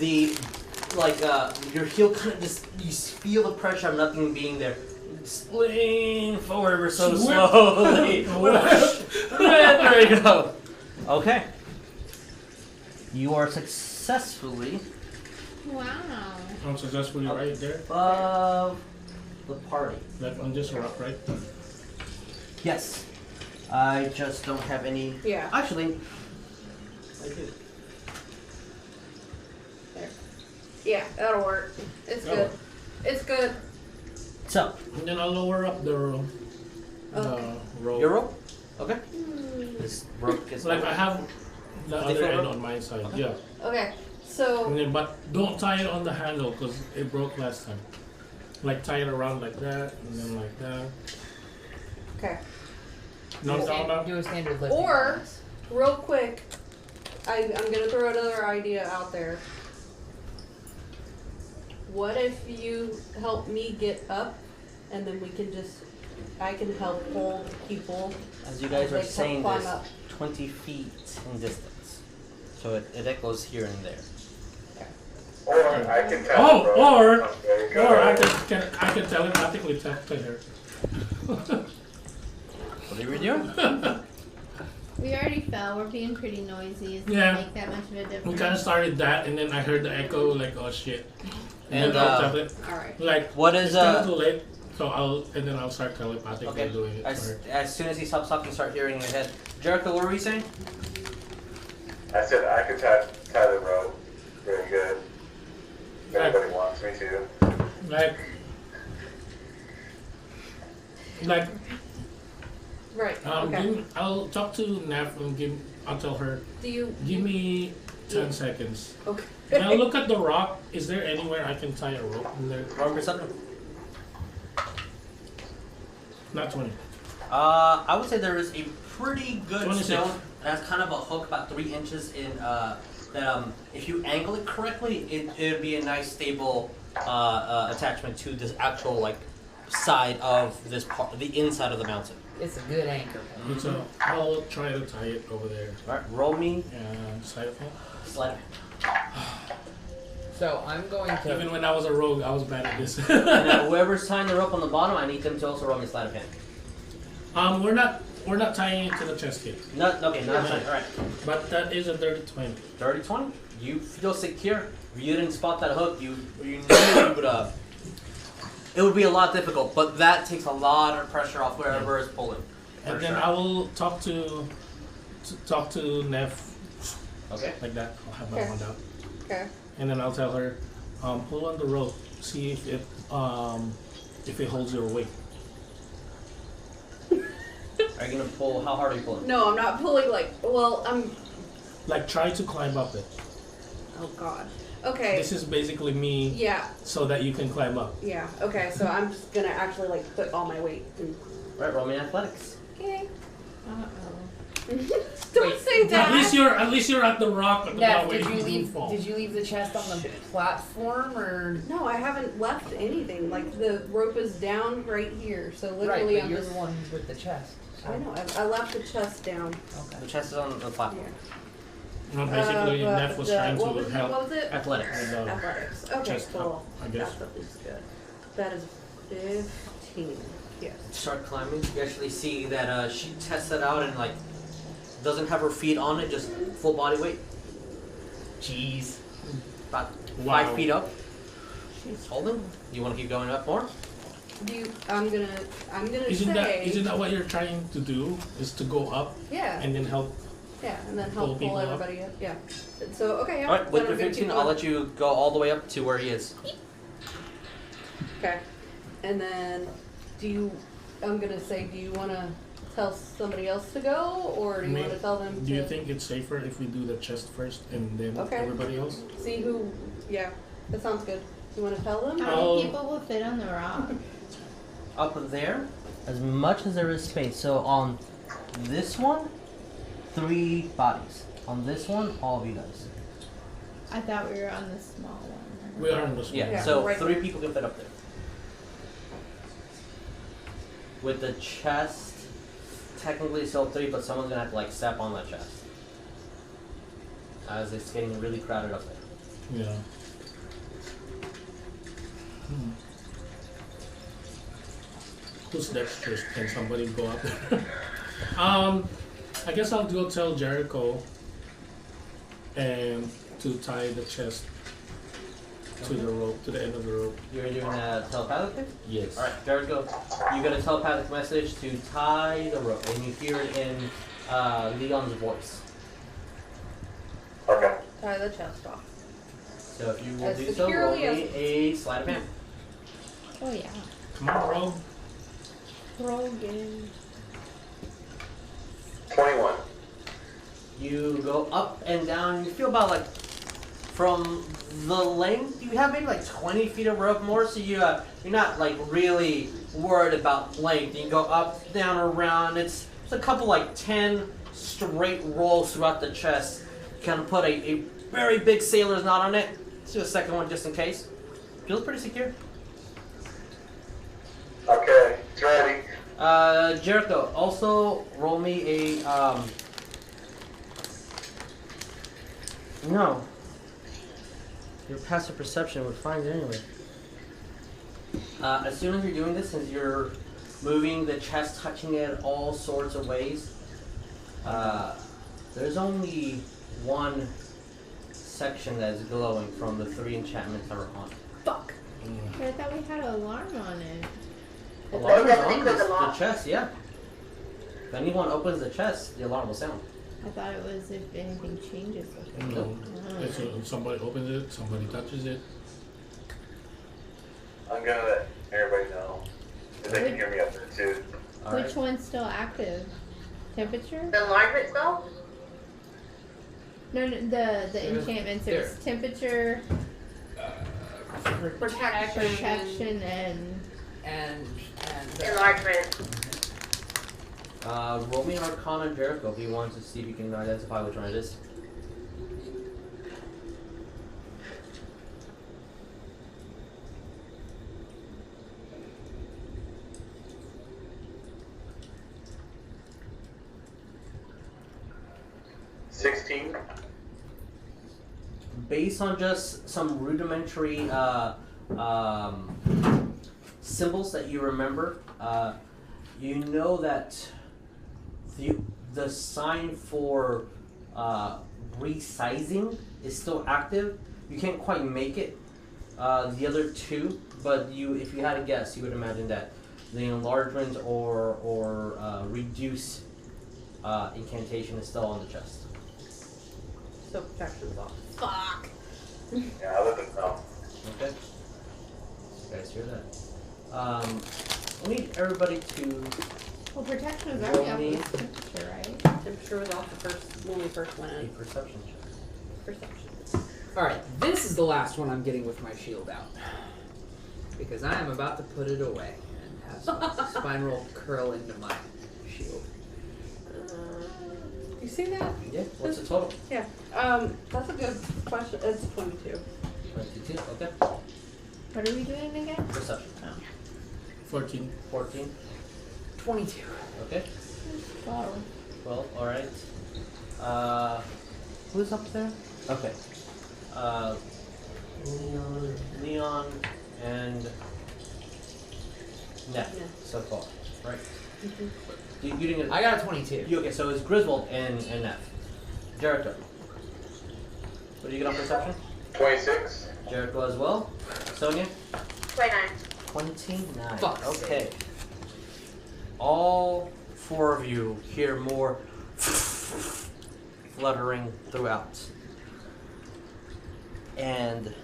Speaker 1: your heel kind of just, you feel the pressure of nothing being there. Sling forward ever so
Speaker 6: Swip.
Speaker 1: slowly. There you go. Okay. You are successfully
Speaker 2: Wow.
Speaker 6: I'm successfully right there.
Speaker 1: above the party.
Speaker 6: Like on this rock, right?
Speaker 1: Yes. I just don't have any.
Speaker 4: Yeah.
Speaker 1: Actually, I do.
Speaker 4: There. Yeah, that'll work. It's
Speaker 6: Oh.
Speaker 4: good. It's good.
Speaker 1: So,
Speaker 6: And then I'll lower up the rope.
Speaker 1: your rope? Okay. This rope gets
Speaker 6: Like I have the
Speaker 1: They
Speaker 6: other
Speaker 1: feel
Speaker 6: end
Speaker 1: rope?
Speaker 6: on my side.
Speaker 1: Okay.
Speaker 6: Yeah.
Speaker 4: Okay. So
Speaker 6: And then, but don't tie it on the handle because it broke last time. Like tie it around like that, and then like that.
Speaker 4: okay.
Speaker 6: No, no.
Speaker 3: Do a standard lifting.
Speaker 4: Or
Speaker 3: class.
Speaker 4: real quick, I'm gonna throw another idea out there. What if you help me get up, and then I can help hold people.
Speaker 1: As you guys
Speaker 4: as
Speaker 1: are
Speaker 4: they
Speaker 1: saying
Speaker 4: climb
Speaker 1: this,
Speaker 4: up.
Speaker 1: 20 feet in distance. So it echoes here and there.
Speaker 7: Or I can tell.
Speaker 6: Oh, or
Speaker 7: There you go.
Speaker 6: I can telepathically talk to her.
Speaker 1: What are you doing?
Speaker 2: We already fell. We're being pretty noisy. It
Speaker 6: Yeah.
Speaker 2: doesn't make that much of a difference.
Speaker 6: We kind of started that, and then I heard the echo, like, oh shit.
Speaker 1: And,
Speaker 6: then I'll tell it,
Speaker 4: Alright.
Speaker 6: like,
Speaker 1: What is
Speaker 6: it's kind of too late, so I'll start telepathically
Speaker 1: Okay.
Speaker 6: doing it for
Speaker 1: As,
Speaker 6: her.
Speaker 1: as soon as he stops talking, start hearing in your head. Jericho, what were you saying?
Speaker 7: I said I could tie the rope. Very good. If anybody wants me to.
Speaker 6: Like,
Speaker 4: Right. Okay.
Speaker 6: I'll talk to Neff and I'll tell her,
Speaker 4: Do you?
Speaker 6: give me 10 seconds.
Speaker 4: Okay.
Speaker 6: And I'll look at the rock. Is there anywhere I can tie a rope in there?
Speaker 1: Roll perception.
Speaker 6: Not 20.
Speaker 1: I would say there is a pretty good
Speaker 6: 26.
Speaker 1: stone that has kind of a hook about 3 inches in. That if you angle it correctly, it'd be a nice stable attachment to this actual like side of this part, the inside of the mountain.
Speaker 3: It's a good anchor.
Speaker 6: So I'll try to tie it over there.
Speaker 1: All right, roll me
Speaker 6: Side of it.
Speaker 1: slide.
Speaker 3: So I'm going to.
Speaker 6: Even when I was a rogue, I was bad at this.
Speaker 1: And whoever's tying the rope on the bottom, I need them to also roll me sleight of hand.
Speaker 6: We're not tying it to the chest yet.
Speaker 1: No, okay, not tying. All right.
Speaker 6: But that is a dirty 20.
Speaker 1: 30-20. You feel secure. If you didn't spot that hook, you knew you would it would be a lot difficult, but that takes a lot of pressure off wherever is pulling.
Speaker 6: And then I will talk to Neff
Speaker 1: Okay.
Speaker 6: like that. I'll have my
Speaker 4: Okay.
Speaker 6: wand out.
Speaker 4: Okay.
Speaker 6: And then I'll tell her, pull on the rope, see if it holds your weight.
Speaker 1: Are you gonna pull? How hard are you pulling?
Speaker 4: No, I'm not pulling like. Well, I'm.
Speaker 6: Like try to climb up it.
Speaker 4: Oh God. Okay.
Speaker 6: This is basically me
Speaker 4: Yeah.
Speaker 6: so that you can climb up.
Speaker 4: Yeah. Okay. So I'm just gonna actually like put all my weight. In.
Speaker 1: All right, roll me athletics.
Speaker 4: Okay.
Speaker 2: Uh-oh.
Speaker 4: Don't
Speaker 3: Wait,
Speaker 4: say that.
Speaker 6: At least you're at the rock. At the
Speaker 3: Neff,
Speaker 6: bottom where
Speaker 3: did you
Speaker 6: can
Speaker 3: leave?
Speaker 6: fall.
Speaker 3: Did you leave the chest on the platform or?
Speaker 4: No, I haven't left anything. Like the rope is down right here. So
Speaker 3: Right,
Speaker 4: literally,
Speaker 3: but
Speaker 4: I'm
Speaker 3: you're
Speaker 4: just.
Speaker 3: the one with the chest. So.
Speaker 4: I know. I left the chest down.
Speaker 1: The chest is on the platform.
Speaker 6: No, basically,
Speaker 4: but
Speaker 6: Neff was
Speaker 4: the-
Speaker 6: trying
Speaker 4: what
Speaker 6: to
Speaker 4: was it?
Speaker 6: help.
Speaker 4: What was it?
Speaker 1: Athletics.
Speaker 6: And,
Speaker 4: Athletics. Okay,
Speaker 6: chest
Speaker 4: cool.
Speaker 6: up, I guess.
Speaker 4: That is good. That is 15. Yes.
Speaker 1: Start climbing. You actually see that she tests it out and like doesn't have her feet on it, just full body weight.
Speaker 3: Jeez.
Speaker 1: About
Speaker 6: Wow.
Speaker 1: 5 feet up. She's holding. You want to keep going up more?
Speaker 4: I'm gonna
Speaker 6: Isn't
Speaker 4: say.
Speaker 6: that what you're trying to do? Is to go up
Speaker 4: Yeah.
Speaker 6: and then help?
Speaker 4: Yeah, and then
Speaker 6: pull
Speaker 4: help
Speaker 6: people
Speaker 4: pull
Speaker 6: up?
Speaker 4: everybody up. Yeah. So okay. Yeah.
Speaker 1: All right, with
Speaker 4: then
Speaker 1: your
Speaker 4: I'm gonna
Speaker 1: 15,
Speaker 4: keep
Speaker 1: I'll
Speaker 4: going.
Speaker 1: let you go all the way up to where he is.
Speaker 4: Okay. And then, I'm gonna say, do you want to tell somebody else to go, or do you want to tell them to?
Speaker 6: Do you think it's safer if we do the chest first and then
Speaker 4: Okay.
Speaker 6: everybody else?
Speaker 4: See who? Yeah, that sounds good. You want to tell them?
Speaker 2: How
Speaker 6: Oh.
Speaker 2: many people will fit on the rock?
Speaker 1: Up there, as much as there is space. So on this one, 3 bodies. On this one, all of you guys.
Speaker 2: I thought we were on the small one.
Speaker 6: We are in this
Speaker 1: Yeah,
Speaker 4: Yeah,
Speaker 1: so
Speaker 4: right
Speaker 1: 3
Speaker 4: there.
Speaker 1: people can fit up there. With the chest, technically still 3, but someone's gonna have to like step on that chest. As it's getting really crowded up there.
Speaker 6: Yeah. Who's dexterous? Can somebody go up there? I guess I'll go tell Jericho and to tie the chest to the rope, to the end of the rope.
Speaker 1: You're doing that telepathically?
Speaker 6: Yes.
Speaker 1: Alright, Jericho, you get a telepathic message to tie the rope, and you hear it in Leon's voice.
Speaker 7: Okay.
Speaker 4: Tie the chest off.
Speaker 1: So if you will
Speaker 4: As
Speaker 1: do so, roll
Speaker 4: securely
Speaker 1: me
Speaker 4: as-
Speaker 1: a sleight of hand.
Speaker 2: Oh yeah.
Speaker 6: Come on, bro.
Speaker 2: Roll game.
Speaker 7: 21.
Speaker 1: You go up and down, you feel about like, from the length, you have maybe like 20 feet of rope more, so you're not like really worried about length. You can go up, down, around. It's a couple like 10 straight rolls throughout the chest. Kind of put a very big sailor's knot on it. Let's do a second one just in case. Feels pretty secure.
Speaker 7: Okay, it's ready.
Speaker 1: Jericho, also roll me a, no. Your passive perception would find it anyway. As soon as you're doing this, since you're moving the chest, touching it all sorts of ways, There's only one section that is glowing from the 3 enchantments that are on it.
Speaker 2: Fuck. But I thought we had an alarm on it.
Speaker 1: Alarm is
Speaker 5: definitely
Speaker 1: on
Speaker 5: click
Speaker 1: the
Speaker 5: alarm.
Speaker 1: chest, yeah. If anyone opens the chest, the alarm will sound.
Speaker 2: I thought it was if anything changes.
Speaker 6: No. It's, somebody opens it, somebody touches it.
Speaker 7: I'm gonna let everybody know. If they can hear me up there too.
Speaker 2: Which one's still active? Temperature?
Speaker 5: The enlargement spell?
Speaker 2: No, the enchantments. It's temperature, protection,
Speaker 3: and
Speaker 5: Enlargement.
Speaker 1: Roll me an Arcana Jericho if you want to see if you can identify which one it is. Based on just some rudimentary symbols that you remember, you know that the sign for resizing is still active. You can't quite make it. The other two, but if you had to guess, you would imagine that the enlargement or reduce incantation is still on the chest.
Speaker 4: So protection's off.
Speaker 2: Fuck.
Speaker 7: Yeah, I'll let them know.
Speaker 1: Okay. You guys hear that? I need everybody to
Speaker 2: Well, protection is
Speaker 1: Roll
Speaker 2: already
Speaker 1: me.
Speaker 2: off with temperature, right?
Speaker 4: Temperature was off the first when we first went
Speaker 1: a
Speaker 4: in.
Speaker 1: perception check.
Speaker 4: Perception.
Speaker 3: Alright, this is the last one I'm getting with my shield out. Because I am about to put it away and have some spine roll curl into my shield.
Speaker 4: You see that?
Speaker 1: Yeah. What's the total?
Speaker 4: Yeah. That's a good question. It's 22.
Speaker 1: 22. Okay.
Speaker 2: What are we doing again?
Speaker 1: Perception.
Speaker 6: 14.
Speaker 1: 14.
Speaker 3: 22.
Speaker 1: Okay.
Speaker 2: 12.
Speaker 1: 12. All right. Who's up there? Okay. Leon and Neff so far, right? You didn't get.
Speaker 3: I got a 22.
Speaker 1: Okay, so it's Griswold and Neff. Jericho. What do you get on perception?
Speaker 7: 26.
Speaker 1: Jericho as well. Sonya?
Speaker 5: 29.
Speaker 1: 29.
Speaker 3: Fuck's
Speaker 1: Okay. All 4 of you hear more fluttering throughout. And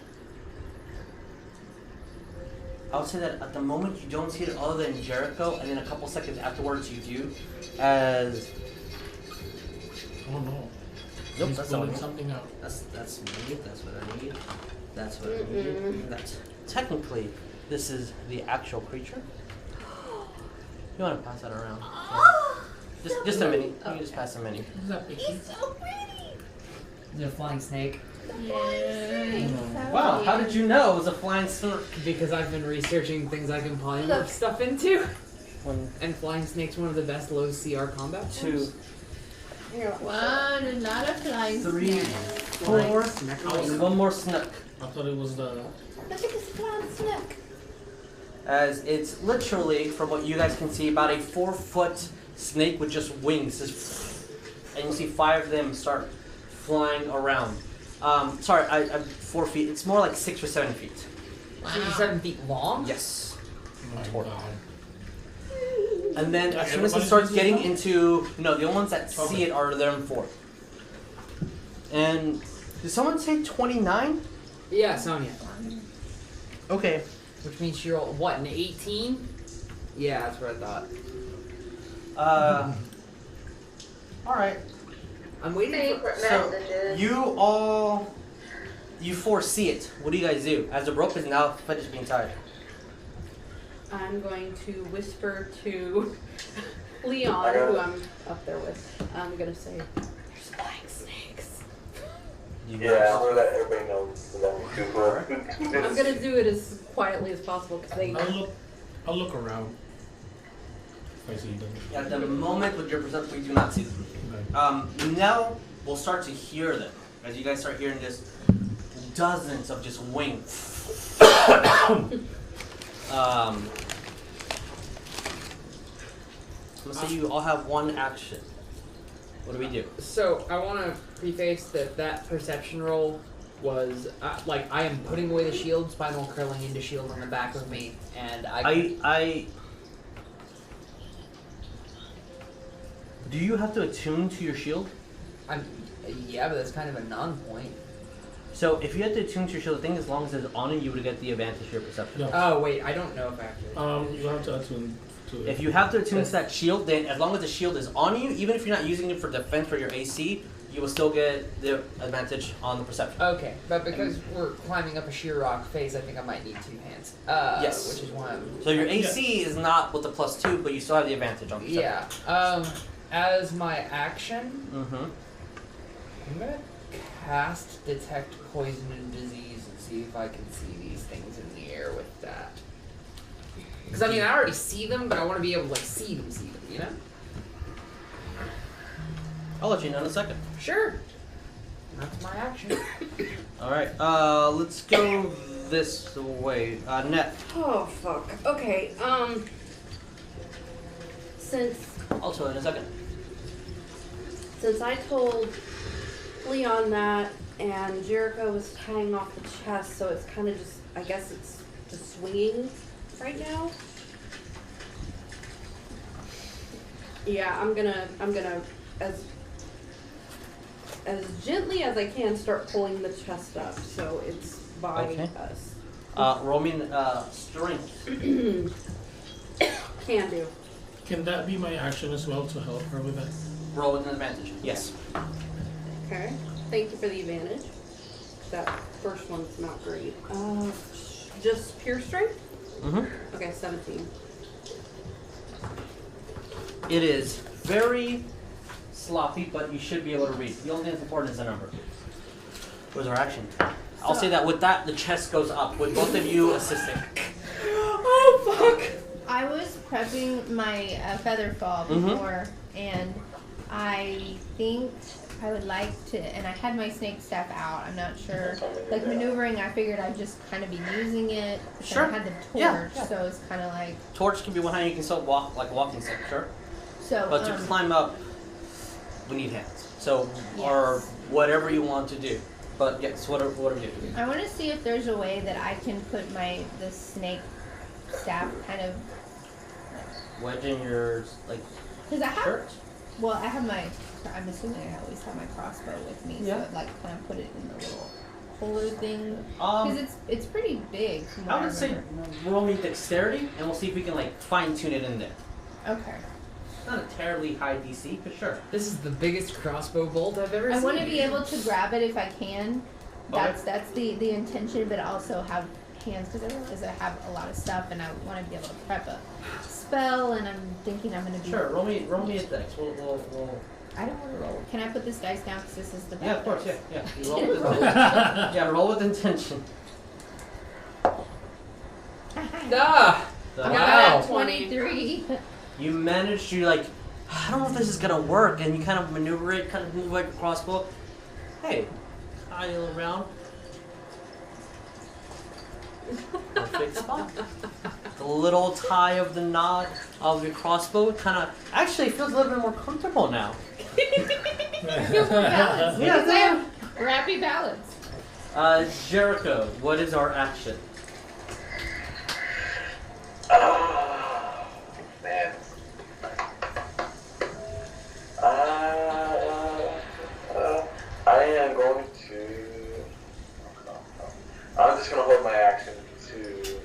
Speaker 1: I would say that at the moment you don't see it other than Jericho, and then a couple seconds afterwards you do, as
Speaker 6: Oh no.
Speaker 1: nope,
Speaker 6: He's
Speaker 1: that's not
Speaker 6: pulling
Speaker 1: me.
Speaker 6: something out.
Speaker 1: That's me. That's what I need. That's what I need. That's technically this is the actual creature. You want to pass that around? Yeah. Just a mini. You can just pass a mini.
Speaker 6: Is that picky?
Speaker 2: He's so pretty.
Speaker 3: Is it a flying snake?
Speaker 2: Yeah.
Speaker 1: Wow, how did you know it was a flying snake?
Speaker 3: Because I've been researching things I can polymorph stuff into.
Speaker 1: 1,
Speaker 3: And flying snake's one of the best low CR combat
Speaker 1: 2,
Speaker 3: forms.
Speaker 2: One, and not a flying
Speaker 1: 3,
Speaker 2: snake.
Speaker 1: 4, and one more snook.
Speaker 6: I thought it was the.
Speaker 2: Look at this flying snake.
Speaker 1: As it's literally, from what you guys can see, about a 4-foot snake with just wings. And you see 5 of them start flying around. Sorry, I'm 4 feet. It's more like 6 or 7 feet.
Speaker 3: 6 or 7 feet long?
Speaker 1: Yes.
Speaker 6: Oh my
Speaker 1: Toward.
Speaker 6: god.
Speaker 1: And then as soon as it
Speaker 6: Everybody
Speaker 1: starts
Speaker 6: sees
Speaker 1: getting
Speaker 6: this
Speaker 1: into, no, the only ones that
Speaker 6: Okay.
Speaker 1: see it are them 4. And did someone say 29?
Speaker 3: Yeah, Sonya.
Speaker 1: Okay.
Speaker 3: Which means you're, what, an 18? Yeah, that's what I thought.
Speaker 1: All right.
Speaker 3: I'm waiting for...
Speaker 5: Secret
Speaker 1: So
Speaker 5: messages.
Speaker 1: you foresee it. What do you guys do? As the rope is now finished being tied.
Speaker 4: I'm going to whisper to Leon, who I'm up there with. I'm gonna say, "There's flying snakes."
Speaker 7: Yeah, I'm gonna let everybody know. So that we do
Speaker 4: I'm gonna do it as quietly as possible because they.
Speaker 6: I'll look around. If I see them.
Speaker 1: At the moment with your perception, we do not see them.
Speaker 6: Okay.
Speaker 1: Now we'll start to hear them. As you guys start hearing just dozens of just wings. I'm gonna say you all have one action. What do we do?
Speaker 3: So I want to preface that perception roll was like I am putting away the shield, spinal curling into shield on the back of me, and
Speaker 1: I. Do you have to attune to your shield?
Speaker 3: Yeah, but that's kind of a non-point.
Speaker 1: So if you had to attune to your shield, I think as long as it's on you, you would get the advantage to your perception.
Speaker 6: Yeah.
Speaker 3: Oh wait, I don't know if actually.
Speaker 6: You have to attune to it.
Speaker 1: If you have to attune to that shield, then as long as the shield is on you, even if you're not using it for defense for your AC, you will still get the advantage on the perception.
Speaker 3: Okay, but because we're climbing up a sheer rock face, I think I might need 2 hands.
Speaker 1: Yes.
Speaker 3: Which is one.
Speaker 1: So your AC is not with the +2, but you still have the advantage on perception.
Speaker 3: Yeah. As my action,
Speaker 1: Mm-hmm.
Speaker 3: I'm gonna cast Detect Poison and Disease and see if I can see these things in the air with that. Because I mean, I already see them, but I want to be able to like see them, you know?
Speaker 1: I'll let you know in a second.
Speaker 3: Sure. That's my action.
Speaker 1: Alright, let's go this way. Net.
Speaker 4: Oh fuck. Okay.
Speaker 1: Also in a second.
Speaker 4: Since I told Leon that, and Jericho was hanging off the chest, so it's kind of just, I guess it's just swinging right now. Yeah, I'm gonna as gently as I can start pulling the chest up, so it's by us.
Speaker 1: Roll me strength.
Speaker 4: Can do.
Speaker 6: Can that be my action as well to help her with that?
Speaker 1: Roll with an advantage. Yes.
Speaker 4: Okay. Thank you for the advantage. That first one's not great. Just pure strength?
Speaker 1: Mm-hmm.
Speaker 4: Okay, 17.
Speaker 1: It is very sloppy, but you should be able to read. The only thing that's important is the number. Where's our action? I'll say that with that, the chest goes up, with both of you assisting.
Speaker 3: Oh, fuck!
Speaker 2: I was prepping my feather fall before, and I think I would like to, and I had my snake staff out, I'm not sure. Like maneuvering, I figured I'd just kind of be using it.
Speaker 1: Sure.
Speaker 2: I had the torch,
Speaker 1: Yeah.
Speaker 2: so it's kind of like...
Speaker 1: Torch can be one hand, you can still walk like a walking stick, sure.
Speaker 2: So,
Speaker 1: But to climb up, we need hands. So, or whatever you want to do. But yes, whatever you do.
Speaker 2: I want to see if there's a way that I can put the snake staff kind of...
Speaker 1: Wedge in your, like,
Speaker 2: Because I have...
Speaker 1: shirt?
Speaker 2: Well, I have my... I'm assuming I always have my crossbow with me,
Speaker 1: Yeah.
Speaker 2: so like kind of put it in the little holder thing. Because it's pretty big. From what
Speaker 1: I would say roll me dexterity, and we'll see if we can like fine tune it in there.
Speaker 2: Okay.
Speaker 1: Not a terribly high DC, but sure.
Speaker 3: This is the biggest crossbow bolt I've ever seen.
Speaker 2: I want to be able to grab it if I can. That's the intention, but also have hands because I realize I have a lot of stuff and I want to be able to prep a spell. And I'm thinking I'm going to be
Speaker 1: Sure. Roll me a dex. We'll.
Speaker 2: I don't want to roll. Can I put this dice down because this is the bad
Speaker 1: Yeah, of course.
Speaker 2: dice?
Speaker 1: Yeah. You roll with roll with intention.
Speaker 3: Ah!
Speaker 1: So,
Speaker 2: I
Speaker 3: Wow.
Speaker 2: got 23.
Speaker 1: you managed to like, I don't know if this is gonna work, and you kind of maneuver it, kind of move like a crossbow. Hey, tie it around. Perfect spot. The little tie of the knot of your crossbow kind of actually feels a little bit more comfortable now.
Speaker 2: Feels more balanced.
Speaker 1: Yeah,
Speaker 2: Because I have crappy balance.
Speaker 1: Jericho, what is our action?
Speaker 7: Man. I am going to. I'm just going to hold my action to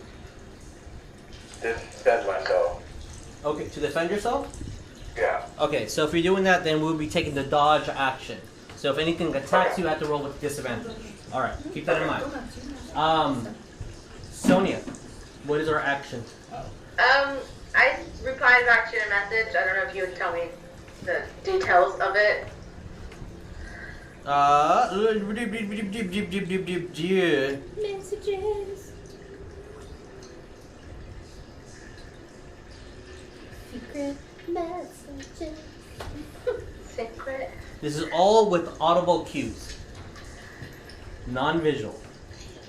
Speaker 7: defend myself.
Speaker 1: Okay, to defend yourself?
Speaker 7: Yeah.
Speaker 1: Okay, so if you're doing that, then we'll be taking the dodge action. So if anything attacks you, you have to roll with disadvantage. Alright, keep that in mind. Sonya, what is our action?
Speaker 5: I replied back to your message. I don't know if you would tell me the details of it.
Speaker 2: Messages. Secret messages.
Speaker 5: Secret.
Speaker 1: This is all with audible cues. Non-visual.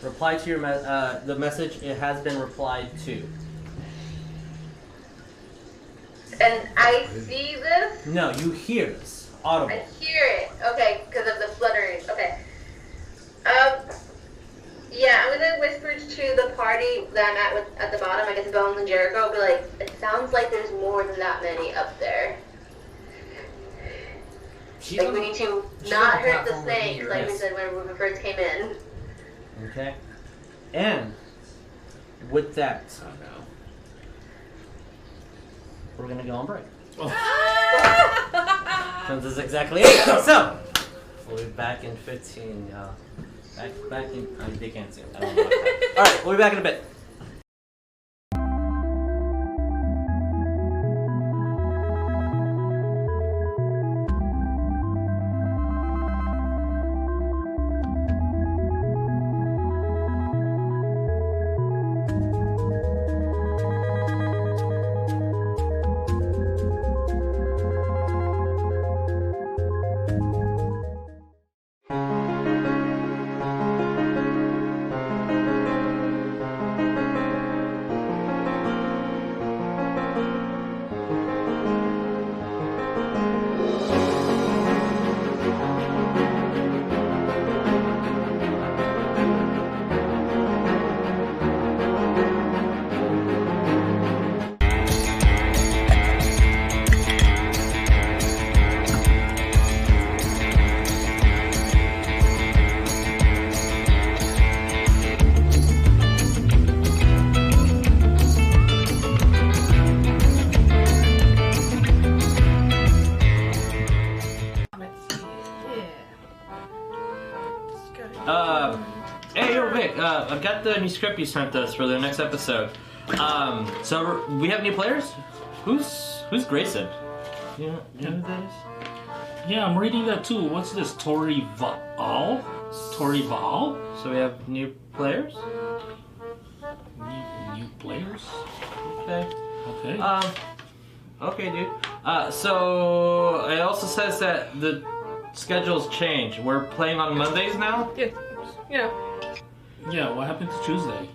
Speaker 1: Reply to your the message. It has been replied to.
Speaker 5: And I see this?
Speaker 1: No, you hear this. audible.
Speaker 5: I hear it. Okay, because of the fluttering. Okay. Yeah, I'm gonna whisper to the party that I'm at the bottom. I guess Bones and Jericho. I'll be like, it sounds like there's more than that many up there. Like we need to not hurt the snakes, like we said when we first came in.
Speaker 1: Okay. And with that, we're gonna go on break. Since it's exactly 8, so we'll be back in 15. Back in. They can't see it. I don't know. All right, we'll be back in a bit. Hey, yo, Vic, I've got the new script you sent us for the next episode. So we have new players? Who's Grayson? You know who that is?
Speaker 6: Yeah, I'm reading that too. What's this? Tori Val?
Speaker 1: So we have new players?
Speaker 6: New players?
Speaker 1: Okay.
Speaker 6: Okay.
Speaker 1: Okay, dude. So it also says that the schedule's changed. We're playing on Mondays now?
Speaker 3: Yeah. You know.
Speaker 6: Yeah, what happened to Tuesday?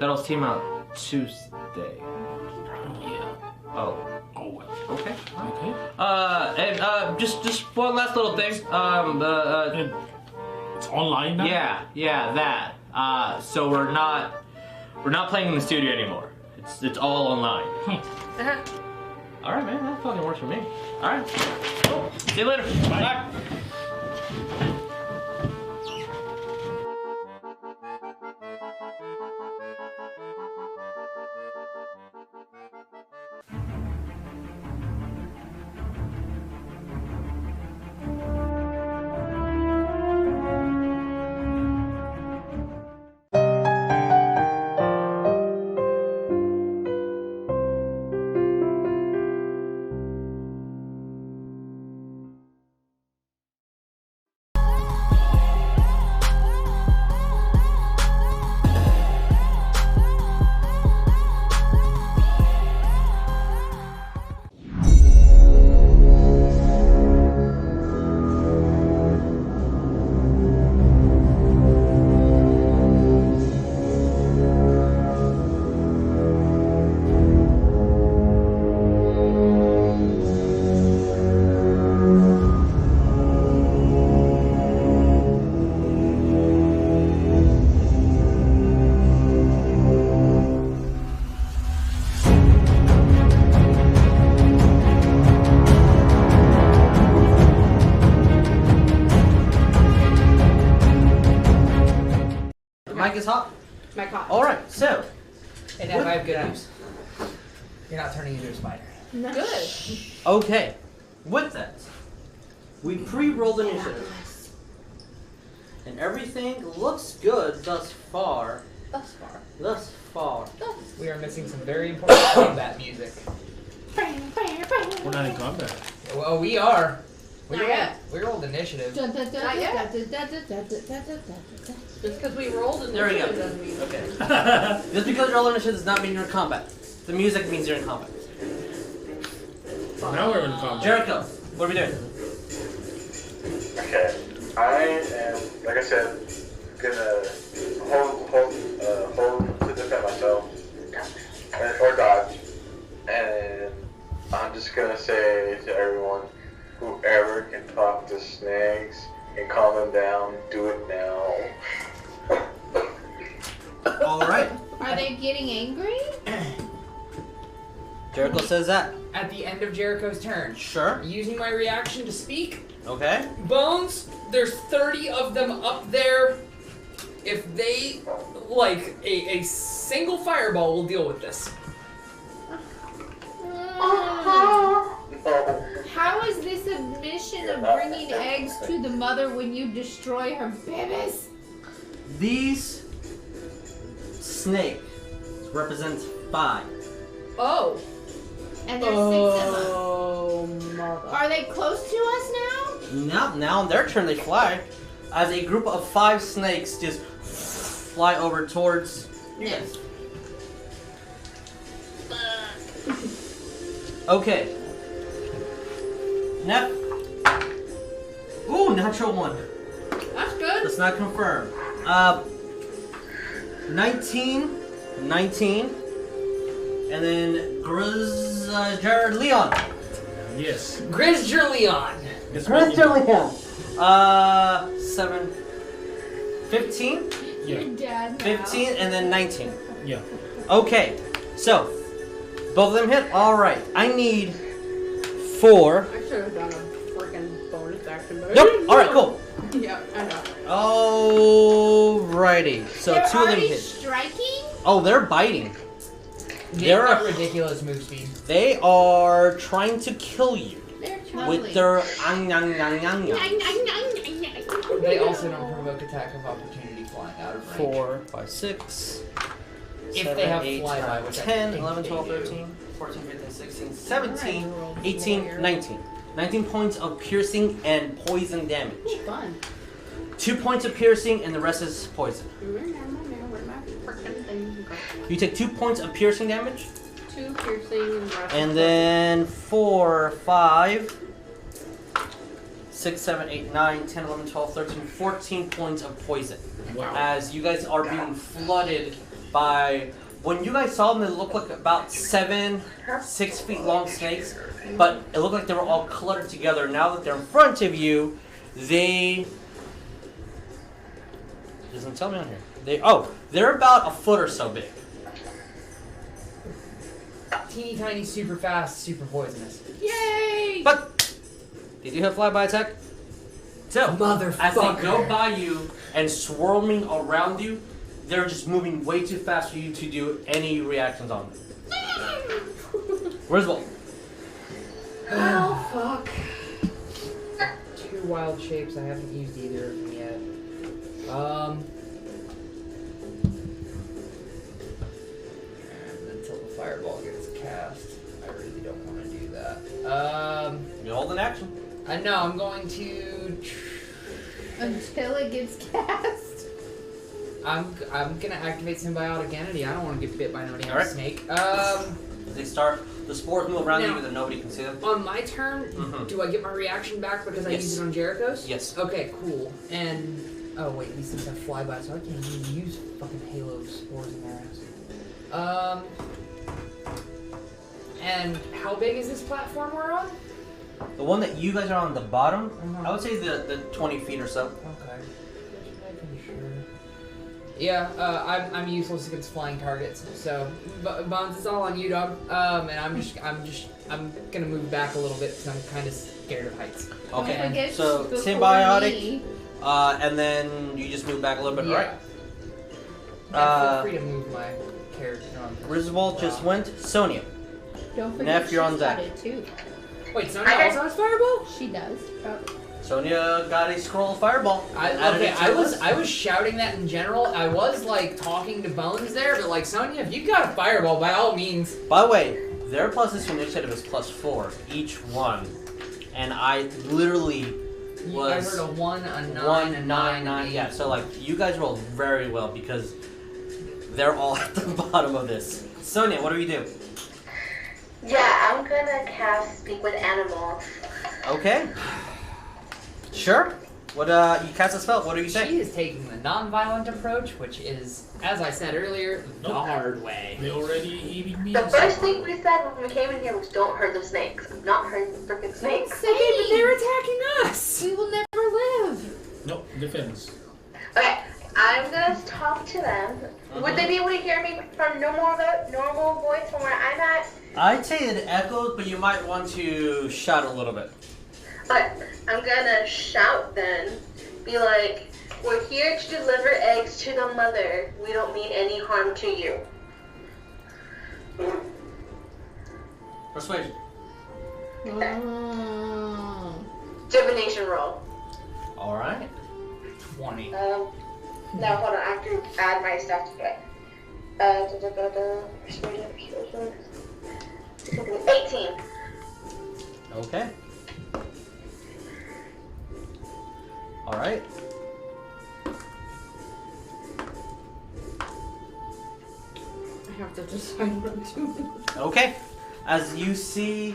Speaker 1: That'll team out Tuesday.
Speaker 6: Yeah.
Speaker 1: Oh.
Speaker 6: Oh,
Speaker 1: Okay.
Speaker 6: okay.
Speaker 1: And just one last little thing.
Speaker 6: And it's online now?
Speaker 1: Yeah, that. So we're not playing in the studio anymore. It's all online. All right, man. That fucking works for me. All right. Cool. See you later. Bye. Mic is hot.
Speaker 4: My cop.
Speaker 1: All right, so
Speaker 3: And now I have good news. You're not turning into a spider.
Speaker 4: Good.
Speaker 1: okay, with that, we pre-rolled initiative, and everything looks good thus far.
Speaker 4: Thus far.
Speaker 1: Thus far.
Speaker 3: We are missing some very important combat music.
Speaker 6: We're not in combat.
Speaker 3: Well, we are. We
Speaker 4: Not
Speaker 3: rolled,
Speaker 4: yet.
Speaker 3: we rolled initiative.
Speaker 4: Just because we rolled in
Speaker 1: There we go.
Speaker 4: doesn't mean
Speaker 1: Okay. Just because you're all initiative does not mean you're in combat. The music means you're in combat.
Speaker 6: Now we're in combat.
Speaker 1: Jericho, what are we doing?
Speaker 7: Okay. I am, like I said, gonna hold to defend myself, or dodge, and I'm just gonna say to everyone, whoever can talk to snakes and calm them down, do it now.
Speaker 1: All right.
Speaker 2: Are they getting angry?
Speaker 1: Jericho says that.
Speaker 3: At the end of Jericho's turn,
Speaker 1: Sure.
Speaker 3: using my reaction to speak,
Speaker 1: Okay.
Speaker 3: Bones, there's 30 of them up there. If they, like, a single fireball will deal with this.
Speaker 2: How is this a mission of bringing eggs to the mother when you destroy her babies?
Speaker 1: These snakes represent 5.
Speaker 3: Oh.
Speaker 2: And there's 6 of them.
Speaker 3: Oh, mother.
Speaker 2: Are they close to us now?
Speaker 1: Now on their turn they fly. As a group of 5 snakes just fly over towards.
Speaker 2: Yes.
Speaker 1: Okay. Neff. Ooh, natural 1.
Speaker 3: That's good.
Speaker 1: Let's not confirm. 19, and then Leon.
Speaker 6: Yes.
Speaker 3: Grisger Leon.
Speaker 6: It's my
Speaker 1: Leon. 7, 15,
Speaker 6: Yeah.
Speaker 2: Your dad now.
Speaker 1: 15, and then 19.
Speaker 6: Yeah.
Speaker 1: Okay, so both of them hit. All right, I need 4.
Speaker 4: I should have done a freaking bonus action, but
Speaker 1: Yep. All right, cool.
Speaker 4: Yeah, I know.
Speaker 1: Alrighty, so
Speaker 2: They're
Speaker 1: 2 of them
Speaker 2: already
Speaker 1: hit.
Speaker 2: striking?
Speaker 1: Oh, they're biting.
Speaker 3: They've
Speaker 1: They're
Speaker 3: got ridiculous move speed.
Speaker 1: They are trying to kill you
Speaker 2: They're
Speaker 1: with their
Speaker 3: They also don't provoke attack of opportunity flying out of range.
Speaker 1: 4, 5, 6,
Speaker 3: If
Speaker 1: 7,
Speaker 3: they have
Speaker 1: 8,
Speaker 3: flyby,
Speaker 1: 9,
Speaker 3: which I
Speaker 1: 10,
Speaker 3: think
Speaker 1: 11,
Speaker 3: they
Speaker 1: 12,
Speaker 3: do.
Speaker 1: 13, 14, 15, 16, 17, 18, 19. 19 points of piercing and poison damage.
Speaker 4: Ooh, fun.
Speaker 1: 2 points of piercing and the rest is poison.
Speaker 4: Where my freaking thing go?
Speaker 1: You take 2 points of piercing damage,
Speaker 4: 2 piercing and the rest
Speaker 1: and
Speaker 4: is
Speaker 1: then 4, 5, 6, 7, 8, 9, 10, 11, 12, 13, 14 points of poison.
Speaker 6: Wow.
Speaker 1: As you guys are being flooded by, when you guys saw them, they looked like about 6 feet long snakes, but it looked like they were all cluttered together. Now that they're in front of you, they, it doesn't tell me on here. They're about a foot or so big.
Speaker 3: Teeny tiny, super fast, super poisonous.
Speaker 2: Yay!
Speaker 1: But they do have flyby attack. So as they go by you and swirling around you, they're just moving way too fast for you to do any reactions on them. Griswold.
Speaker 3: Oh, fuck. 2 wild shapes. I haven't used either of them yet. And until the fireball gets cast, I really don't want to do that.
Speaker 1: You hold an action.
Speaker 3: I know, I'm going to...
Speaker 2: Until it gets cast.
Speaker 3: I'm gonna activate Symbiotic Entity. I don't want to get bit by no damn
Speaker 1: Alright.
Speaker 3: snake.
Speaker 1: They start, the spores move around
Speaker 3: Now-
Speaker 1: you, and then nobody can see them.
Speaker 3: On my turn,
Speaker 1: Mhm.
Speaker 3: do I get my reaction back because I
Speaker 1: Yes.
Speaker 3: used it on Jericho's?
Speaker 1: Yes.
Speaker 3: Okay, cool. And oh wait, these things have flyby, so I can't even use fucking Halo spores in their ass. And how big is this platform we're on?
Speaker 1: The one that you guys are on the bottom,
Speaker 3: Mhm.
Speaker 1: I would say the 20 feet or so.
Speaker 3: Okay. Just making sure. Yeah, I'm useless against flying targets, so Bones, it's all on you, dog. And I'm gonna move back a little bit because I'm kind of scared of heights.
Speaker 2: Don't
Speaker 1: Okay,
Speaker 2: forget
Speaker 1: so
Speaker 2: before
Speaker 1: symbiotic,
Speaker 2: me.
Speaker 1: and then you just move back a little bit,
Speaker 3: Yeah.
Speaker 1: right?
Speaker 3: Feel free to move my character on.
Speaker 1: Griswold just went. Sonya.
Speaker 2: Don't forget
Speaker 1: Neff, you're on
Speaker 2: she's
Speaker 1: Zach.
Speaker 2: got it too.
Speaker 3: Wait, Sonya also has fireball?
Speaker 2: She does.
Speaker 1: Sonya got a scroll of fireball. Added it to
Speaker 3: I
Speaker 1: the
Speaker 3: was
Speaker 1: list.
Speaker 3: shouting that in general. I was like talking to Bones there, but like Sonya, if you got a fireball, by all means.
Speaker 1: By the way, their plus this initiative is +4 each one, and I literally was
Speaker 3: I heard a 1, a 9,
Speaker 1: 1,
Speaker 3: a
Speaker 1: 9, 9. Yeah, so like you guys rolled very well because they're all at the bottom of this. Sonya, what do you do?
Speaker 5: Yeah, I'm gonna cast Speak with Animals.
Speaker 1: Okay. Sure. What you cast a spell? What do you say?
Speaker 3: She is taking the non-violent approach, which is, as I said earlier, the
Speaker 6: Nope.
Speaker 3: hard way.
Speaker 6: They already eating me.
Speaker 5: The first thing we said when we came in here was don't hurt the snakes. I'm not hurting the freaking snakes.
Speaker 3: Okay, but they're attacking us.
Speaker 2: We will never live.
Speaker 6: Nope, defense.
Speaker 5: Okay, I'm gonna talk to them. Would they be able to hear me from normal voice from where I'm at?
Speaker 1: I'd say it echoes, but you might want to shout a little bit.
Speaker 5: But I'm gonna shout then. Be like, we're here to deliver eggs to the mother. We don't mean any harm to you.
Speaker 1: Persuasion.
Speaker 5: Divination roll.
Speaker 1: All right.
Speaker 3: 20.
Speaker 5: No, hold on. I have to add my stuff to it. 18.
Speaker 1: Okay. All right.
Speaker 4: I have to decide what to do.
Speaker 1: Okay. As you see,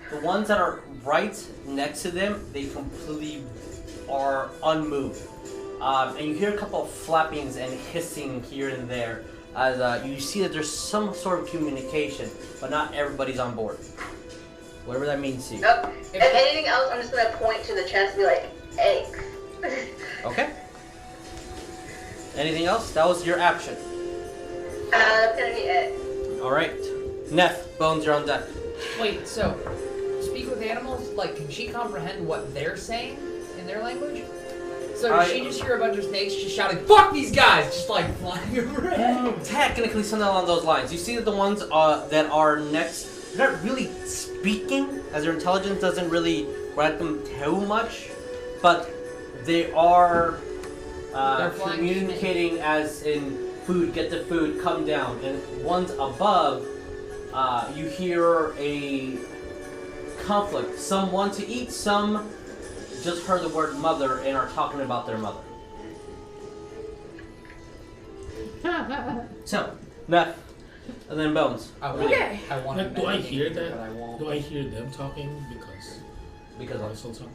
Speaker 1: the ones that are right next to them, they completely are unmoved. And you hear a couple of flappings and hissing here and there as you see that there's some sort of communication, but not everybody's on board. Whatever that means to you.
Speaker 5: Nope. If anything else, I'm just gonna point to the chest and be like, eggs.
Speaker 1: Okay. Anything else? That was your action.
Speaker 5: That's gonna be it.
Speaker 1: All right. Neff, Bones, you're on deck.
Speaker 3: Wait, so speak with animals? Like, can she comprehend what they're saying in their language? So does she just hear a bunch of snakes just shouting, "Fuck these guys!" just like flying overhead?
Speaker 1: Technically, something along those lines. You see that the ones that are next, they're not really speaking, as their intelligence doesn't really grant them too much, but they are
Speaker 3: flying
Speaker 1: communicating as in food, get the food, come down. And ones above, you hear a conflict. Some want to eat, some just heard the word mother and are talking about their mother. So, Neff, and then Bones.
Speaker 3: I want,
Speaker 4: Okay.
Speaker 3: I want
Speaker 6: Like, do I hear
Speaker 3: but
Speaker 6: that?
Speaker 3: I won't.
Speaker 6: Do I hear them talking because
Speaker 1: Because
Speaker 6: also talk?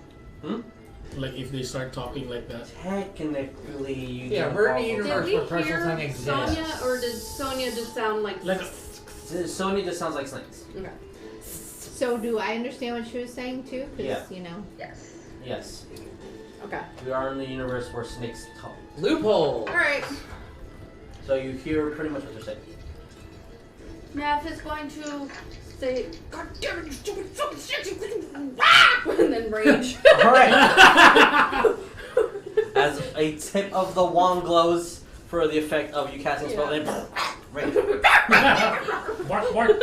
Speaker 6: Like if they start talking like that.
Speaker 1: technically, you
Speaker 3: Yeah,
Speaker 1: don't
Speaker 3: we're in a
Speaker 1: follow
Speaker 3: universe
Speaker 4: Did we
Speaker 3: where personal time
Speaker 4: hear
Speaker 3: exists.
Speaker 4: Sonya, or did Sonya just sound like...
Speaker 6: Like
Speaker 1: Sony just sounds like snakes.
Speaker 4: Okay.
Speaker 2: So do I understand what she was saying too? 'Cause,
Speaker 1: Yeah.
Speaker 2: you know.
Speaker 5: Yes.
Speaker 1: Yes.
Speaker 4: Okay.
Speaker 1: We are in the universe where snakes talk.
Speaker 3: Loophole!
Speaker 4: Alright.
Speaker 1: So you hear pretty much what they're saying.
Speaker 4: Neff is going to say, "God damn it, you stupid fucking shit!" And then rage.
Speaker 1: Alright. As a tip of the wand glows for the effect of you casting a spell,
Speaker 4: Yeah.
Speaker 1: then right.
Speaker 6: bark, bark.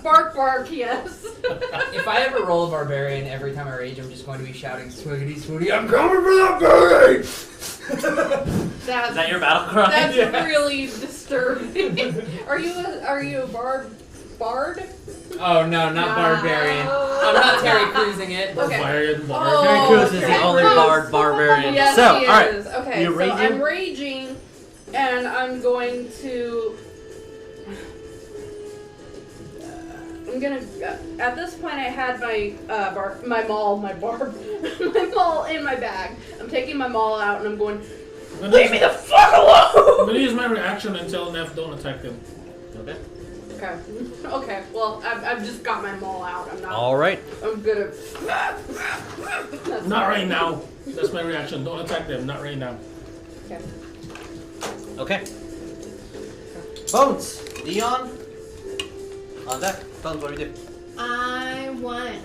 Speaker 4: Bark, bark, yes.
Speaker 3: If I ever roll a barbarian, every time I rage, I'm just going to be shouting, "Swiggity, swooty, I'm coming for that berry!"
Speaker 1: Is that your battle cry?
Speaker 4: That's
Speaker 6: Yeah.
Speaker 4: really disturbing. Are you a bard?
Speaker 3: Oh no, not barbarian. I'm not Terry Cruising it.
Speaker 4: Okay.
Speaker 6: Barbarian,
Speaker 4: Oh,
Speaker 1: Terry Crews is the
Speaker 4: Terry
Speaker 1: only
Speaker 4: Crews.
Speaker 1: bard barbarian.
Speaker 4: Yes,
Speaker 1: So,
Speaker 4: he
Speaker 1: alright.
Speaker 4: is. Okay,
Speaker 1: You
Speaker 4: so
Speaker 1: raging?
Speaker 4: I'm raging, and I'm going to. I'm gonna. At this point, I had my maul in my bag. I'm taking my maul out, and I'm going. Leave me the fuck alone!
Speaker 6: I'm gonna use my reaction and tell Neff don't attack them.
Speaker 1: Okay.
Speaker 4: Okay. Okay. Well, I've just got my maul out. I'm not.
Speaker 1: Alright.
Speaker 4: I'm gonna.
Speaker 6: Not right now. That's my reaction. Don't attack them. Not right now.
Speaker 4: Okay.
Speaker 1: Okay. Bones. Dion. On deck. Bones, what do you do?
Speaker 2: I want.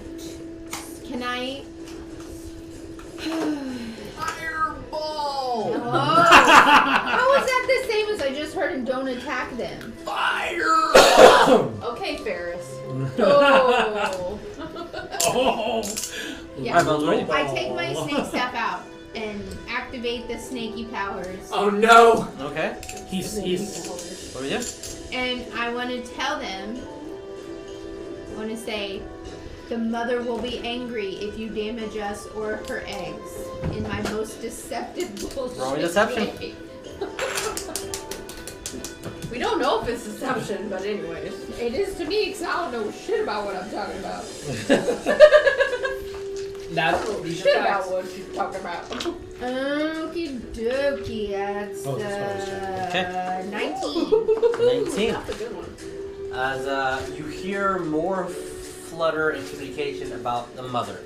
Speaker 2: Can I?
Speaker 3: Fireball!
Speaker 2: Oh. How is that the same as I just heard and don't attack them?
Speaker 3: Fire!
Speaker 2: Okay, Ferris. Oh.
Speaker 6: Oh.
Speaker 2: Yeah.
Speaker 1: Alright, Bones, what do you do?
Speaker 2: I take my snake staff out and activate the snaky powers.
Speaker 3: Oh no!
Speaker 1: Okay.
Speaker 6: He's.
Speaker 1: What do you do?
Speaker 2: And I want to tell them, I want to say, the mother will be angry if you damage us or her eggs in my most deceptive bullshit
Speaker 1: Roll me deception.
Speaker 2: way.
Speaker 4: We don't know if it's deception, but anyways.
Speaker 2: It is to me because I don't know shit about what I'm talking about.
Speaker 3: That's these are
Speaker 4: Shit about
Speaker 3: facts.
Speaker 4: what she's talking about.
Speaker 2: Okie dokie, that's
Speaker 6: Oh, that's
Speaker 1: Okay.
Speaker 2: 19.
Speaker 1: 19.
Speaker 4: That's a good one.
Speaker 1: As you hear more flutter and communication about the mother.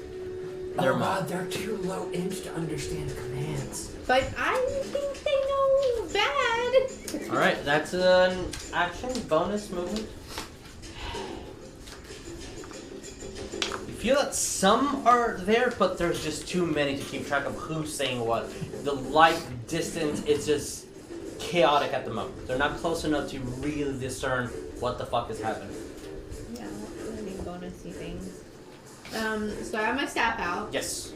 Speaker 1: Their
Speaker 3: Oh
Speaker 1: mom.
Speaker 3: god, they're too low imps to understand commands.
Speaker 2: But I think they know bad.
Speaker 1: Alright, that's an action bonus movement. You feel that some are there, but there's just too many to keep track of who's saying what. The light distance, it's just chaotic at the moment. They're not close enough to really discern what the fuck is happening.
Speaker 2: Yeah, learning bonusy things. So I have my staff out,
Speaker 1: Yes.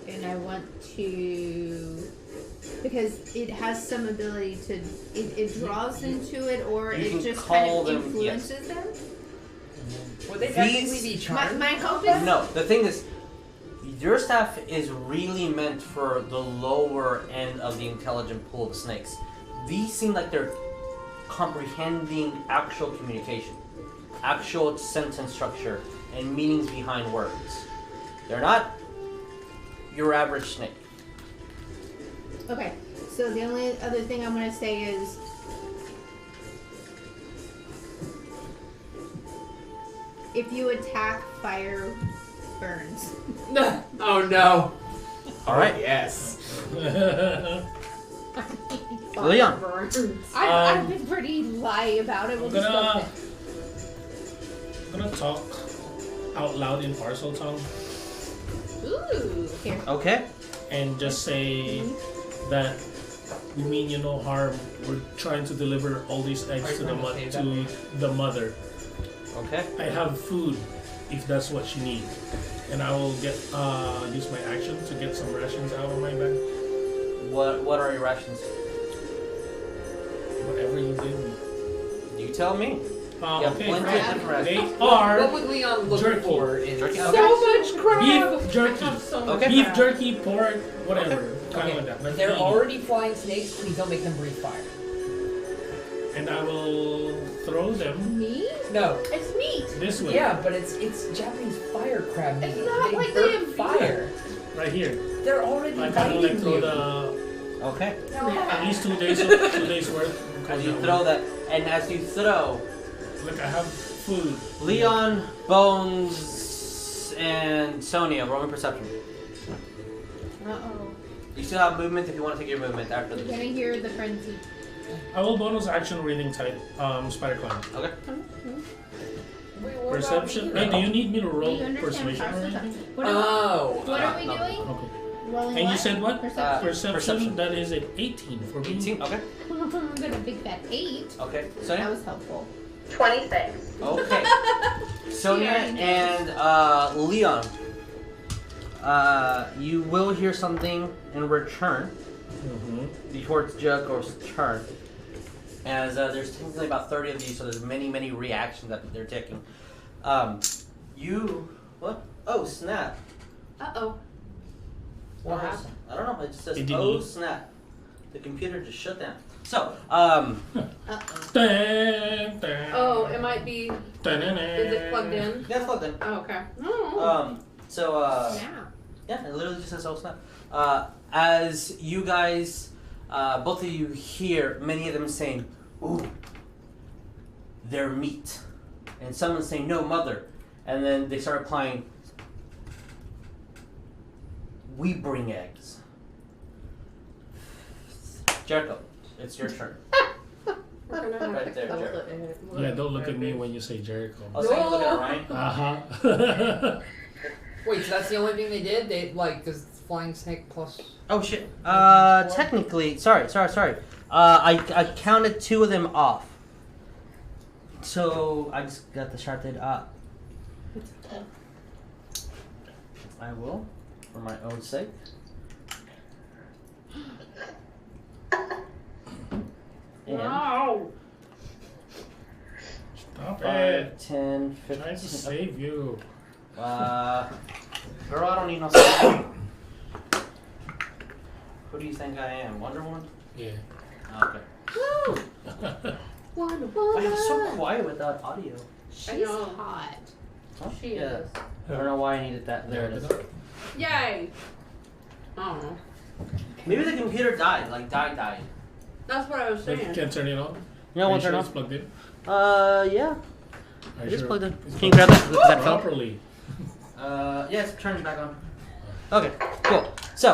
Speaker 2: and I want to, because it has some ability to, it draws into it, or
Speaker 1: You
Speaker 2: it
Speaker 1: can
Speaker 2: just kind
Speaker 1: call
Speaker 2: of
Speaker 1: them,
Speaker 2: influences them.
Speaker 3: Would they
Speaker 1: These-
Speaker 3: technically be charmed?
Speaker 2: My hope is
Speaker 1: No, the thing is, your staff is really meant for the lower end of the intelligent pool of snakes. These seem like they're comprehending actual communication, actual sentence structure, and meanings behind words. They're not your average snake.
Speaker 2: okay. So the only other thing I'm gonna say is, if you attack, fire burns.
Speaker 3: Oh no.
Speaker 1: Alright.
Speaker 3: Yes.
Speaker 1: Leon.
Speaker 2: I've been pretty lie about it. We'll just go
Speaker 6: I'm
Speaker 2: with
Speaker 6: gonna talk out loud in parcel tongue
Speaker 2: it. Ooh, here.
Speaker 1: Okay.
Speaker 6: and just say that we mean you no harm. We're trying to deliver all these eggs
Speaker 3: Are
Speaker 6: to
Speaker 3: you
Speaker 6: the
Speaker 3: trying to say
Speaker 6: the mother.
Speaker 1: Okay.
Speaker 6: I have food if that's what she needs, and I will get use my action to get some rations out of my bag.
Speaker 1: What are your rations?
Speaker 6: Whatever you give me.
Speaker 1: You tell me. Yeah,
Speaker 6: Okay,
Speaker 1: plenty of
Speaker 6: fine.
Speaker 1: different rations.
Speaker 6: They
Speaker 3: What
Speaker 6: are
Speaker 3: would Leon look
Speaker 6: jerky.
Speaker 3: for in
Speaker 1: Jerky?
Speaker 4: So
Speaker 1: Okay.
Speaker 4: much crap.
Speaker 6: beef jerky,
Speaker 4: I have so much
Speaker 1: Okay.
Speaker 6: beef
Speaker 4: crap.
Speaker 6: jerky, pork, whatever, kind
Speaker 3: Okay,
Speaker 6: of like that. But
Speaker 3: they're
Speaker 6: eat it.
Speaker 3: already flying snakes. Please don't make them breathe fire.
Speaker 6: And I will throw them
Speaker 2: Me?
Speaker 3: No.
Speaker 2: It's meat.
Speaker 6: this way.
Speaker 3: Yeah, but it's Japanese fire crab meat.
Speaker 2: It's not
Speaker 3: they
Speaker 2: like
Speaker 3: burn
Speaker 2: they have
Speaker 3: fire.
Speaker 6: Right here.
Speaker 3: They're already
Speaker 6: I kind of like
Speaker 3: biting
Speaker 6: throw
Speaker 3: you.
Speaker 6: the
Speaker 1: Okay.
Speaker 6: at least 2 days worth.
Speaker 1: As you throw that, and as you throw,
Speaker 6: Look, I have food.
Speaker 1: Leon, Bones, and Sonya, roll me perception.
Speaker 2: Uh-oh.
Speaker 1: You still have movement if you want to take your movement after
Speaker 2: You're
Speaker 1: this.
Speaker 2: gonna hear the frenzy.
Speaker 6: I will bonus action reading type spider climb.
Speaker 1: Okay.
Speaker 3: Wait, what
Speaker 6: Perception.
Speaker 3: about
Speaker 6: Hey, do you need me to
Speaker 2: Do
Speaker 6: roll
Speaker 2: you understand
Speaker 6: persuasion or
Speaker 2: parcel
Speaker 6: anything?
Speaker 2: time? What,
Speaker 3: Oh.
Speaker 2: what are we
Speaker 1: no.
Speaker 2: doing?
Speaker 6: Okay.
Speaker 2: Rolling
Speaker 6: And
Speaker 2: what?
Speaker 6: you said what?
Speaker 2: Perception.
Speaker 6: Perception.
Speaker 1: Perception.
Speaker 6: That is an 18 for me.
Speaker 1: 18. Okay.
Speaker 2: I'm gonna big fat 8.
Speaker 1: Okay.
Speaker 2: That
Speaker 1: Sonya.
Speaker 2: was helpful.
Speaker 5: 26.
Speaker 1: Okay. Sonya
Speaker 2: already
Speaker 1: and Leon. You will hear something in return
Speaker 6: Mm-hmm.
Speaker 1: before it's Jericho's turn. As there's technically about 30 of these, so there's many reactions that they're taking. You what? Oh snap!
Speaker 4: Uh-oh.
Speaker 3: What happened?
Speaker 1: I don't know. It just says
Speaker 6: It didn't
Speaker 1: oh
Speaker 6: eat.
Speaker 1: snap. The computer just shut down. So
Speaker 2: Uh-oh.
Speaker 4: Oh, it might be. Is it plugged in?
Speaker 1: yeah, plugged in.
Speaker 4: Oh, okay. Oh.
Speaker 1: So
Speaker 2: Yeah.
Speaker 1: yeah, it literally just says oh snap. As you guys, both of you hear many of them saying, "Ooh, they're meat," and someone saying, "No, mother," and then they start applying. We bring eggs. Jericho, it's your turn.
Speaker 4: We're gonna have
Speaker 1: Right
Speaker 4: to
Speaker 1: there,
Speaker 4: cut
Speaker 1: Jericho.
Speaker 4: it.
Speaker 6: Yeah, don't look at me when you say Jericho.
Speaker 1: I was saying look at it, Ryan.
Speaker 6: Uh-huh.
Speaker 3: Wait, so that's the only thing they did? They like does flying snake plus?
Speaker 1: Oh shit. Technically, sorry. I counted 2 of them off. So I just got distracted. I will, for my own sake. And
Speaker 4: No.
Speaker 6: Stop
Speaker 1: 5,
Speaker 6: it.
Speaker 1: 10,
Speaker 6: Trying to
Speaker 1: 15.
Speaker 6: save you.
Speaker 1: Girl, I don't need no saving. Who do you think I am? Wonder Woman?
Speaker 6: Yeah.
Speaker 1: Okay.
Speaker 2: Wonder
Speaker 1: I am so
Speaker 2: Woman.
Speaker 1: quiet without audio.
Speaker 2: She's
Speaker 4: know.
Speaker 2: hot.
Speaker 1: Huh?
Speaker 4: She
Speaker 1: Yeah.
Speaker 4: is.
Speaker 1: I don't know why I needed that. There it is.
Speaker 4: Yay! I don't know.
Speaker 1: Maybe the computer died. Like died.
Speaker 4: That's what I was
Speaker 6: So you
Speaker 4: saying.
Speaker 6: can't turn it on?
Speaker 1: You know
Speaker 6: Are
Speaker 1: what?
Speaker 6: you sure
Speaker 1: Turn
Speaker 6: it's
Speaker 1: on.
Speaker 6: plugged in?
Speaker 1: Yeah.
Speaker 6: Are
Speaker 1: I
Speaker 6: you
Speaker 1: just
Speaker 6: sure
Speaker 1: plugged in.
Speaker 6: it's
Speaker 1: Can you grab that? Does that help?
Speaker 6: properly?
Speaker 1: Yeah, it's turned back on. Okay, cool. So,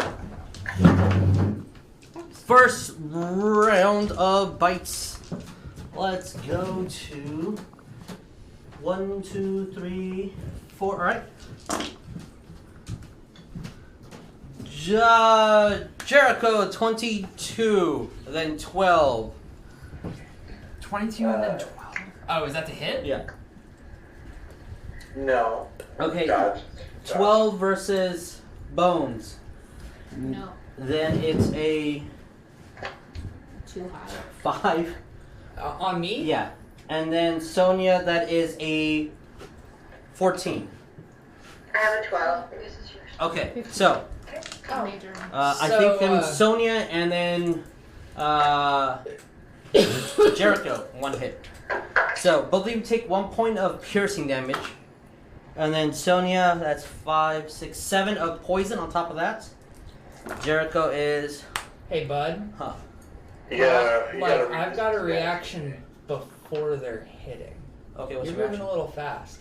Speaker 1: first round of bites. Let's go to 1, 2, 3, 4. All right. Jericho 22, then 12.
Speaker 3: 22 and then 12. Oh, is that the hit?
Speaker 1: Yeah.
Speaker 7: No.
Speaker 1: Okay.
Speaker 7: Dodge.
Speaker 1: 12 versus Bones.
Speaker 2: No.
Speaker 1: Then it's a
Speaker 2: Too high.
Speaker 1: 5.
Speaker 3: On me?
Speaker 1: Yeah. And then Sonya, that is a 14.
Speaker 5: I have a 12.
Speaker 1: Okay, so
Speaker 2: Oh. Major.
Speaker 1: I
Speaker 3: So,
Speaker 1: think then Sonya and then Jericho, 1 hit. So both of you take 1 point of piercing damage. And then Sonya, that's 5, 6, 7 of poison on top of that. Jericho is,
Speaker 3: Hey, bud.
Speaker 1: huh.
Speaker 7: Yeah.
Speaker 3: Like, I've got a reaction before they're hitting.
Speaker 1: Okay, what's
Speaker 3: You're
Speaker 1: your
Speaker 3: moving
Speaker 1: reaction?
Speaker 3: a little fast.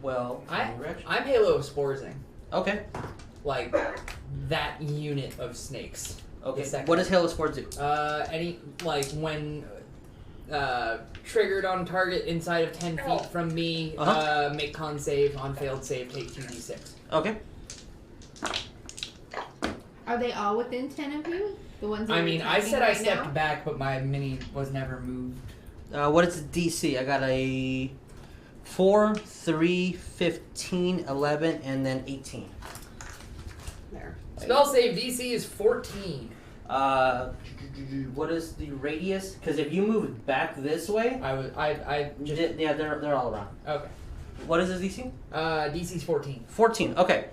Speaker 1: Well, your reaction?
Speaker 3: I'm Halo of Sporzing.
Speaker 1: Okay.
Speaker 3: Like, that unit of snakes.
Speaker 1: Okay.
Speaker 3: The second.
Speaker 1: What does Halo Sport do?
Speaker 3: When triggered on target inside of 10 feet from me, make con save, on failed save, take 2d6.
Speaker 1: Okay.
Speaker 2: Are they all within 10 of you? The ones that
Speaker 3: I
Speaker 2: you're
Speaker 3: mean, I
Speaker 2: attacking
Speaker 3: said I
Speaker 2: right
Speaker 3: stepped
Speaker 2: now?
Speaker 3: back, but my mini was never moved.
Speaker 1: What is the DC? I got a 4, 3, 15, 11, and then 18.
Speaker 3: There. Spell save DC is 14.
Speaker 1: What is the radius? Because if you move back this way,
Speaker 3: I just
Speaker 1: yeah, they're all around.
Speaker 3: okay.
Speaker 1: What is his DC?
Speaker 3: DC's 14.
Speaker 1: 14. Okay.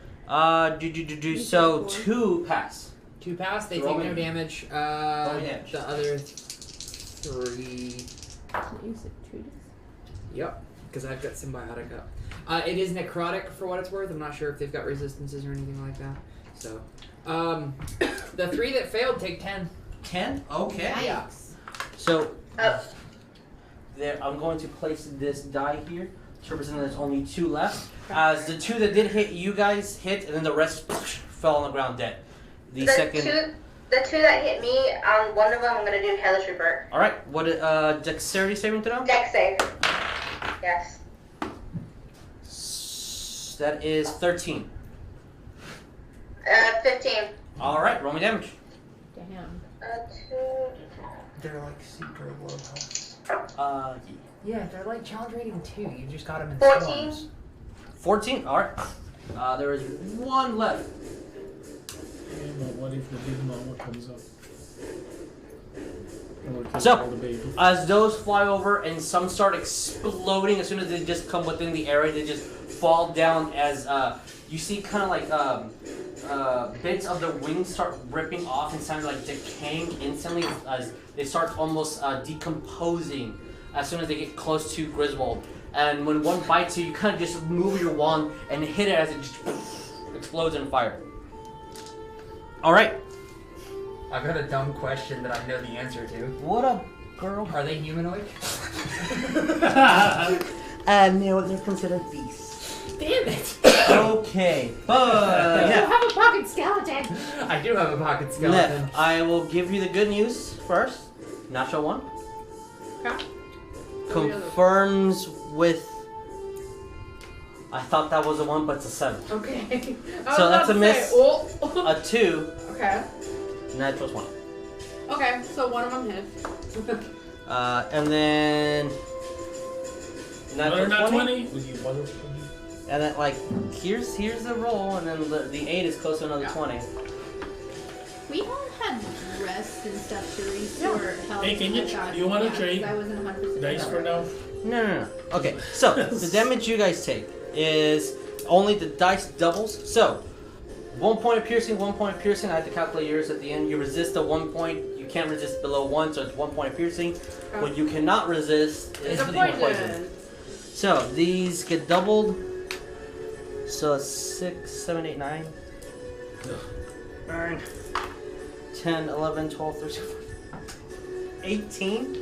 Speaker 1: So 2 pass.
Speaker 3: 2 pass. They
Speaker 1: Roll
Speaker 3: take
Speaker 1: me.
Speaker 3: no damage.
Speaker 1: Roll me damage.
Speaker 3: The other 3.
Speaker 2: You said treatise?
Speaker 3: Yep, because I've got symbiotic up. It is necrotic for what it's worth. I'm not sure if they've got resistances or anything like that. So, the 3 that failed take 10.
Speaker 1: 10. Okay.
Speaker 2: Yikes.
Speaker 1: So there, I'm going to place this die here to represent there's only 2 left. As the 2 that did hit, you guys hit, and then the rest fell on the ground dead. The second.
Speaker 5: The 2 that hit me, on one of them, I'm gonna do Hellish Rebirth.
Speaker 1: All right. What? Dexterity saving throw.
Speaker 5: Dex save. Yes.
Speaker 1: That is 13.
Speaker 5: 15.
Speaker 1: All right. Roll me damage.
Speaker 2: Damn.
Speaker 5: 2.
Speaker 3: They're like super low health. Yeah, they're like challenge rating 2. You just got them in
Speaker 5: 14.
Speaker 3: storms.
Speaker 1: 14. All right. There is 1 left.
Speaker 6: Yeah, but what if the big mama comes up? And we're killing
Speaker 1: So,
Speaker 6: all the babies.
Speaker 1: as those fly over and some start exploding, as soon as they just come within the area, they just fall down as you see kind of like bits of the wings start ripping off and sound like decaying instantly as they start almost decomposing as soon as they get close to Griswold. And when one bites you, you kind of just move your wand and hit it as it just explodes in fire. All right.
Speaker 3: I've got a dumb question that I know the answer to.
Speaker 1: What up, girl?
Speaker 3: Are they humanoid?
Speaker 1: No, they're considered beasts.
Speaker 3: Damn it!
Speaker 1: Okay, but
Speaker 2: You
Speaker 1: yeah.
Speaker 2: have a pocket skeleton!
Speaker 3: I do have a pocket skeleton.
Speaker 1: Nef, I will give you the good news first. Natural 1.
Speaker 4: Okay.
Speaker 1: Confirms with. I thought that was a 1, but it's a 7.
Speaker 4: Okay. I was
Speaker 1: So
Speaker 4: about
Speaker 1: that's a
Speaker 4: to
Speaker 1: miss.
Speaker 4: say, oh.
Speaker 1: A 2.
Speaker 4: Okay.
Speaker 1: Natural's 1.
Speaker 4: Okay, so one of them hit.
Speaker 1: And then.
Speaker 6: Another
Speaker 1: Natural
Speaker 6: not
Speaker 1: 20.
Speaker 6: 20? Will you bother?
Speaker 1: And then, like, here's the roll, and then the 8 is close to another 20.
Speaker 2: We all had rest and stuff to restore health.
Speaker 6: Hey, can you-
Speaker 2: I thought.
Speaker 6: you wanna
Speaker 2: Yeah, 'cause
Speaker 6: trade
Speaker 2: I wasn't 100%
Speaker 6: Dice
Speaker 2: sure.
Speaker 6: for now?
Speaker 1: No. Okay, so the damage you guys take is only the dice doubles. So 1 point of piercing, 1 point of piercing. I have to calculate yours at the end. You resist the 1 point. You can't resist below 1, so it's 1 point of piercing. What you cannot resist is
Speaker 4: It's a
Speaker 1: the
Speaker 4: poison.
Speaker 1: So these get doubled. So 6, 7, 8, 9. 9, 10, 11, 12, 13, 18.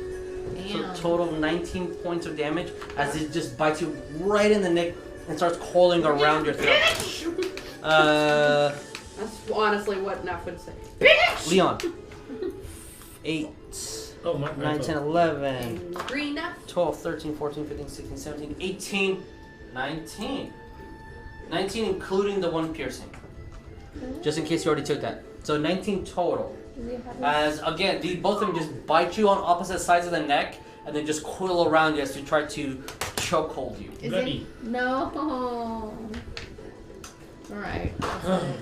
Speaker 2: Damn.
Speaker 1: So total of 19 points of damage as it just bites you right in the neck and starts coiling around your throat.
Speaker 4: That's honestly what Neff would say.
Speaker 1: Leon. 8,
Speaker 6: Oh,
Speaker 1: 9, 10, 11,
Speaker 4: And green Neff.
Speaker 1: 12, 13, 14, 15, 16, 17, 18, 19. 19 including the one piercing. Just in case you already took that. So 19 total. As again, both of them just bite you on opposite sides of the neck and then just coil around you as to try to chokehold you.
Speaker 2: Is
Speaker 6: Bloody.
Speaker 2: it? No. Alright.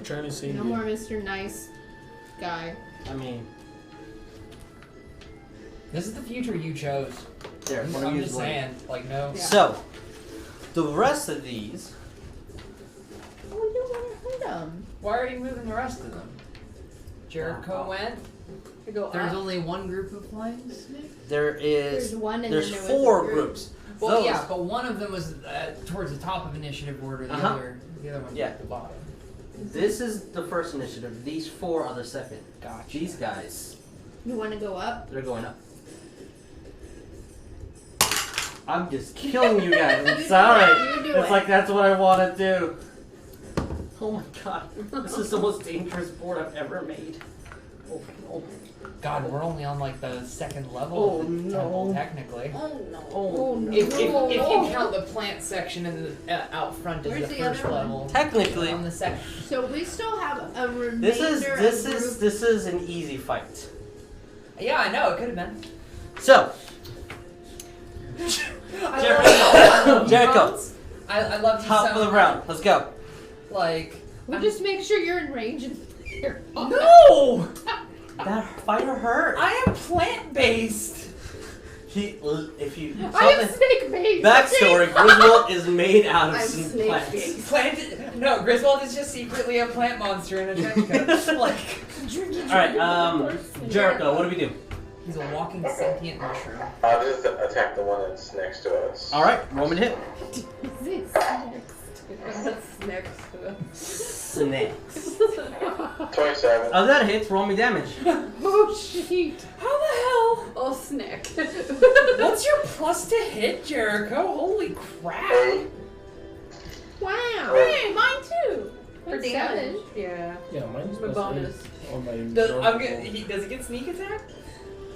Speaker 6: Trying to see.
Speaker 2: No more Mr. Nice Guy.
Speaker 1: I mean,
Speaker 3: This is the future you chose.
Speaker 1: there.
Speaker 3: I'm,
Speaker 1: One of
Speaker 3: I'm
Speaker 1: you
Speaker 3: just
Speaker 1: is late.
Speaker 3: saying, like, no.
Speaker 4: Yeah.
Speaker 1: So, the rest of these.
Speaker 2: Oh, you don't want to hurt him.
Speaker 3: Why are you moving the rest of them? Jericho went.
Speaker 4: I go
Speaker 3: There's
Speaker 4: up.
Speaker 3: only one group of flames.
Speaker 1: There is.
Speaker 2: There's one and
Speaker 1: There's
Speaker 2: then there was
Speaker 1: 4
Speaker 2: a group.
Speaker 1: groups.
Speaker 3: Well,
Speaker 1: Those-
Speaker 3: yeah, but one of them was towards the top of initiative order. The
Speaker 1: Uh-huh.
Speaker 3: the other one's
Speaker 1: Yeah.
Speaker 3: at the bottom.
Speaker 1: This is the first initiative. These 4 are the second.
Speaker 3: Gotcha.
Speaker 1: These guys,
Speaker 2: You want to go up?
Speaker 1: they're going up. I'm just killing you guys. I'm sorry.
Speaker 2: You do
Speaker 1: It's
Speaker 2: it.
Speaker 1: like that's what I want to do. Oh my god. This is the most dangerous board I've ever made. Oh no.
Speaker 3: God, we're only on like the second level
Speaker 1: Oh,
Speaker 3: of the
Speaker 1: no.
Speaker 3: temple, technically.
Speaker 4: Oh no.
Speaker 1: Oh no.
Speaker 3: If you count the plant section in the out front as
Speaker 2: Where's
Speaker 3: the
Speaker 2: the
Speaker 3: first
Speaker 2: other one?
Speaker 3: level.
Speaker 1: Technically,
Speaker 3: On the second.
Speaker 2: So we still have a remainder
Speaker 1: this
Speaker 2: of group.
Speaker 1: is an easy fight.
Speaker 3: Yeah, I know, it could have been.
Speaker 1: So, Jericho. Jericho.
Speaker 3: I love you
Speaker 1: Top
Speaker 3: so
Speaker 1: of the
Speaker 3: much.
Speaker 1: round. Let's go.
Speaker 3: Like,
Speaker 2: We'll just make sure you're in range and fire.
Speaker 3: no!
Speaker 1: That fighter hurt.
Speaker 3: I am plant-based.
Speaker 1: If you
Speaker 2: I am snake based.
Speaker 1: backstory, Griswold is made out of
Speaker 4: I'm
Speaker 1: some
Speaker 4: snake
Speaker 1: plants.
Speaker 4: based.
Speaker 3: No, Griswold is just secretly a plant monster in a trench coat. Like,
Speaker 1: All right, Jericho. What do we do?
Speaker 3: he's a walking sentient mushroom.
Speaker 7: I'll just attack the one that's next to us.
Speaker 1: All right, roll me to hit.
Speaker 4: That's next to it.
Speaker 1: Snakes.
Speaker 7: 27.
Speaker 1: Oh, that hits. Roll me damage.
Speaker 2: Oh shit!
Speaker 3: How the hell?
Speaker 4: Oh, snack.
Speaker 3: What's your plus to hit, Jericho? Holy crap!
Speaker 7: 8.
Speaker 2: Wow.
Speaker 4: Hey, mine too. For
Speaker 2: That's
Speaker 4: damage.
Speaker 2: 7.
Speaker 4: Yeah.
Speaker 6: Yeah, mine's
Speaker 4: My
Speaker 6: plus
Speaker 4: bonus.
Speaker 6: 8 on my
Speaker 3: Does
Speaker 6: normal
Speaker 3: he get sneak attack?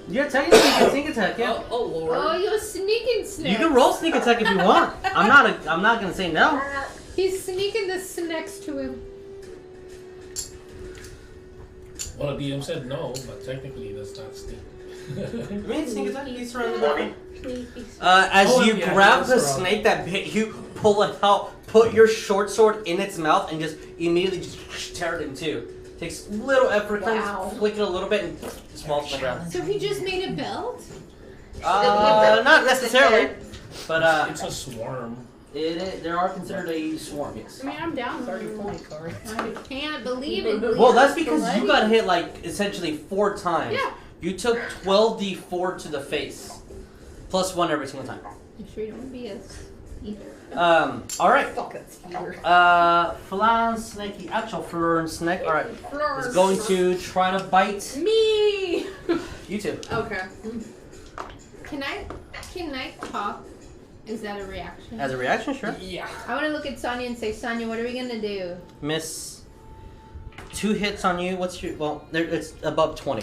Speaker 1: Yeah, technically sneak attack. Yeah.
Speaker 3: Oh Lord.
Speaker 2: Oh, you're sneaking snakes.
Speaker 1: You can roll sneak attack if you want. I'm not gonna say no.
Speaker 2: He's sneaking the snacks to him.
Speaker 6: Well, the DM said no, but technically that's not sneak.
Speaker 1: I mean, sneak attack. He's surrounded.
Speaker 7: 20.
Speaker 1: As
Speaker 3: Oh,
Speaker 1: you
Speaker 3: yeah,
Speaker 1: grab
Speaker 3: that's
Speaker 1: the
Speaker 3: wrong.
Speaker 1: snake that bit you, pull it out, put your short sword in its mouth, and just immediately just tear it in two. Takes little effort, kind
Speaker 2: Wow.
Speaker 1: of flick it a little bit, and just falls to the ground.
Speaker 2: So he just made a belt?
Speaker 1: Not necessarily, but
Speaker 6: It's a swarm.
Speaker 1: they are considered a swarm, yes.
Speaker 4: I mean, I'm down 30 points already.
Speaker 2: I can't believe it.
Speaker 1: Well, that's because you got hit like essentially 4 times.
Speaker 4: Yeah.
Speaker 1: You took 12d4 to the face, plus 1 every single time.
Speaker 2: I'm sure you don't be a either.
Speaker 1: All right.
Speaker 4: Fuck, that's weird.
Speaker 1: Flan Snakey, actual Fleur snake. All right, is going to try to bite
Speaker 4: Me!
Speaker 1: you two.
Speaker 4: Okay.
Speaker 2: Can I talk? Is that a reaction?
Speaker 1: As a reaction, sure.
Speaker 3: Yeah.
Speaker 2: I want to look at Sonya and say, Sonya, what are we gonna do?
Speaker 1: Miss 2 hits on you. What's your it's above 20,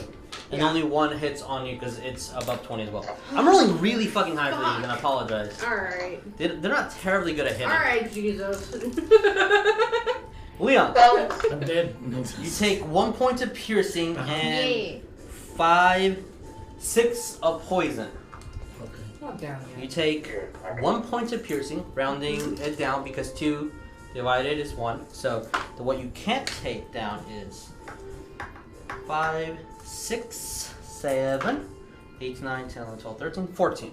Speaker 1: and
Speaker 4: Yeah.
Speaker 1: only 1 hits on you because it's above 20 as well. I'm rolling really fucking high for these, and I apologize.
Speaker 4: Alright.
Speaker 1: They're not terribly good at hitting.
Speaker 4: Alright, Jesus.
Speaker 1: Leon,
Speaker 6: I'm dead.
Speaker 1: you take 1 point of piercing and
Speaker 2: Yay.
Speaker 1: 6 of poison.
Speaker 6: Okay.
Speaker 3: Not down
Speaker 1: You
Speaker 3: yet.
Speaker 1: take 1 point of piercing, rounding it down because 2 divided is 1. So what you can't take down is 5, 6, 7, 8, 9, 10, 11, 12, 13, 14.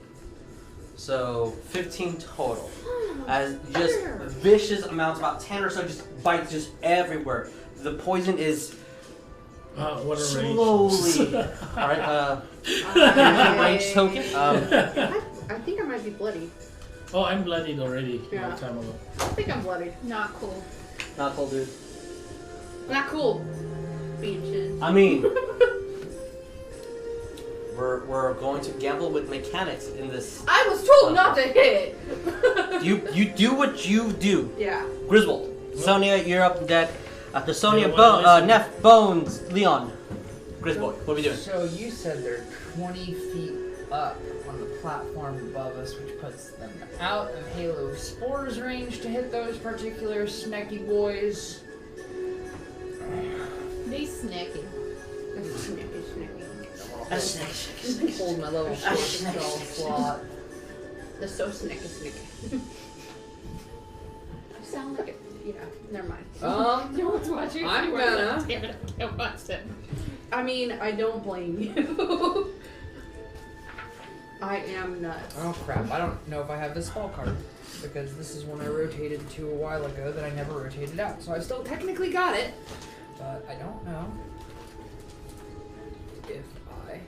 Speaker 1: So 15 total. As just vicious amounts, about 10 or so, just bites just everywhere. The poison is
Speaker 6: What a
Speaker 1: slowly.
Speaker 6: rage.
Speaker 1: Alright, here's your range token.
Speaker 4: I think I might be bloody.
Speaker 6: Oh, I'm bloodied already.
Speaker 4: Yeah.
Speaker 6: Long time ago.
Speaker 4: I think I'm bloody.
Speaker 2: Not cool.
Speaker 1: Not cool, dude.
Speaker 4: Not cool. Beaches.
Speaker 1: I mean, we're going to gamble with mechanics in this.
Speaker 4: I was told not to hit.
Speaker 1: You do what you do.
Speaker 4: Yeah.
Speaker 1: Griswold, Sonya, you're up dead. After Sonya,
Speaker 6: Yeah, what am I
Speaker 1: Neff, Bones, Leon, Griswold. What are we doing?
Speaker 3: So you said they're 20 feet up on the platform above us, which puts them out of Halo Spore's range to hit those particular snacky boys.
Speaker 2: They snacky.
Speaker 3: Hold my level 4 spell slot.
Speaker 4: They're so snicky. You sound like it. Yeah, never mind.
Speaker 3: No one's watching. I'm gonna.
Speaker 2: Damn it, I can't watch it.
Speaker 4: I mean, I don't blame you. I am nuts.
Speaker 3: Oh crap! I don't know if I have this spell card because this is one I rotated to a while ago that I never rotated out. So I still technically got it, but I don't know if I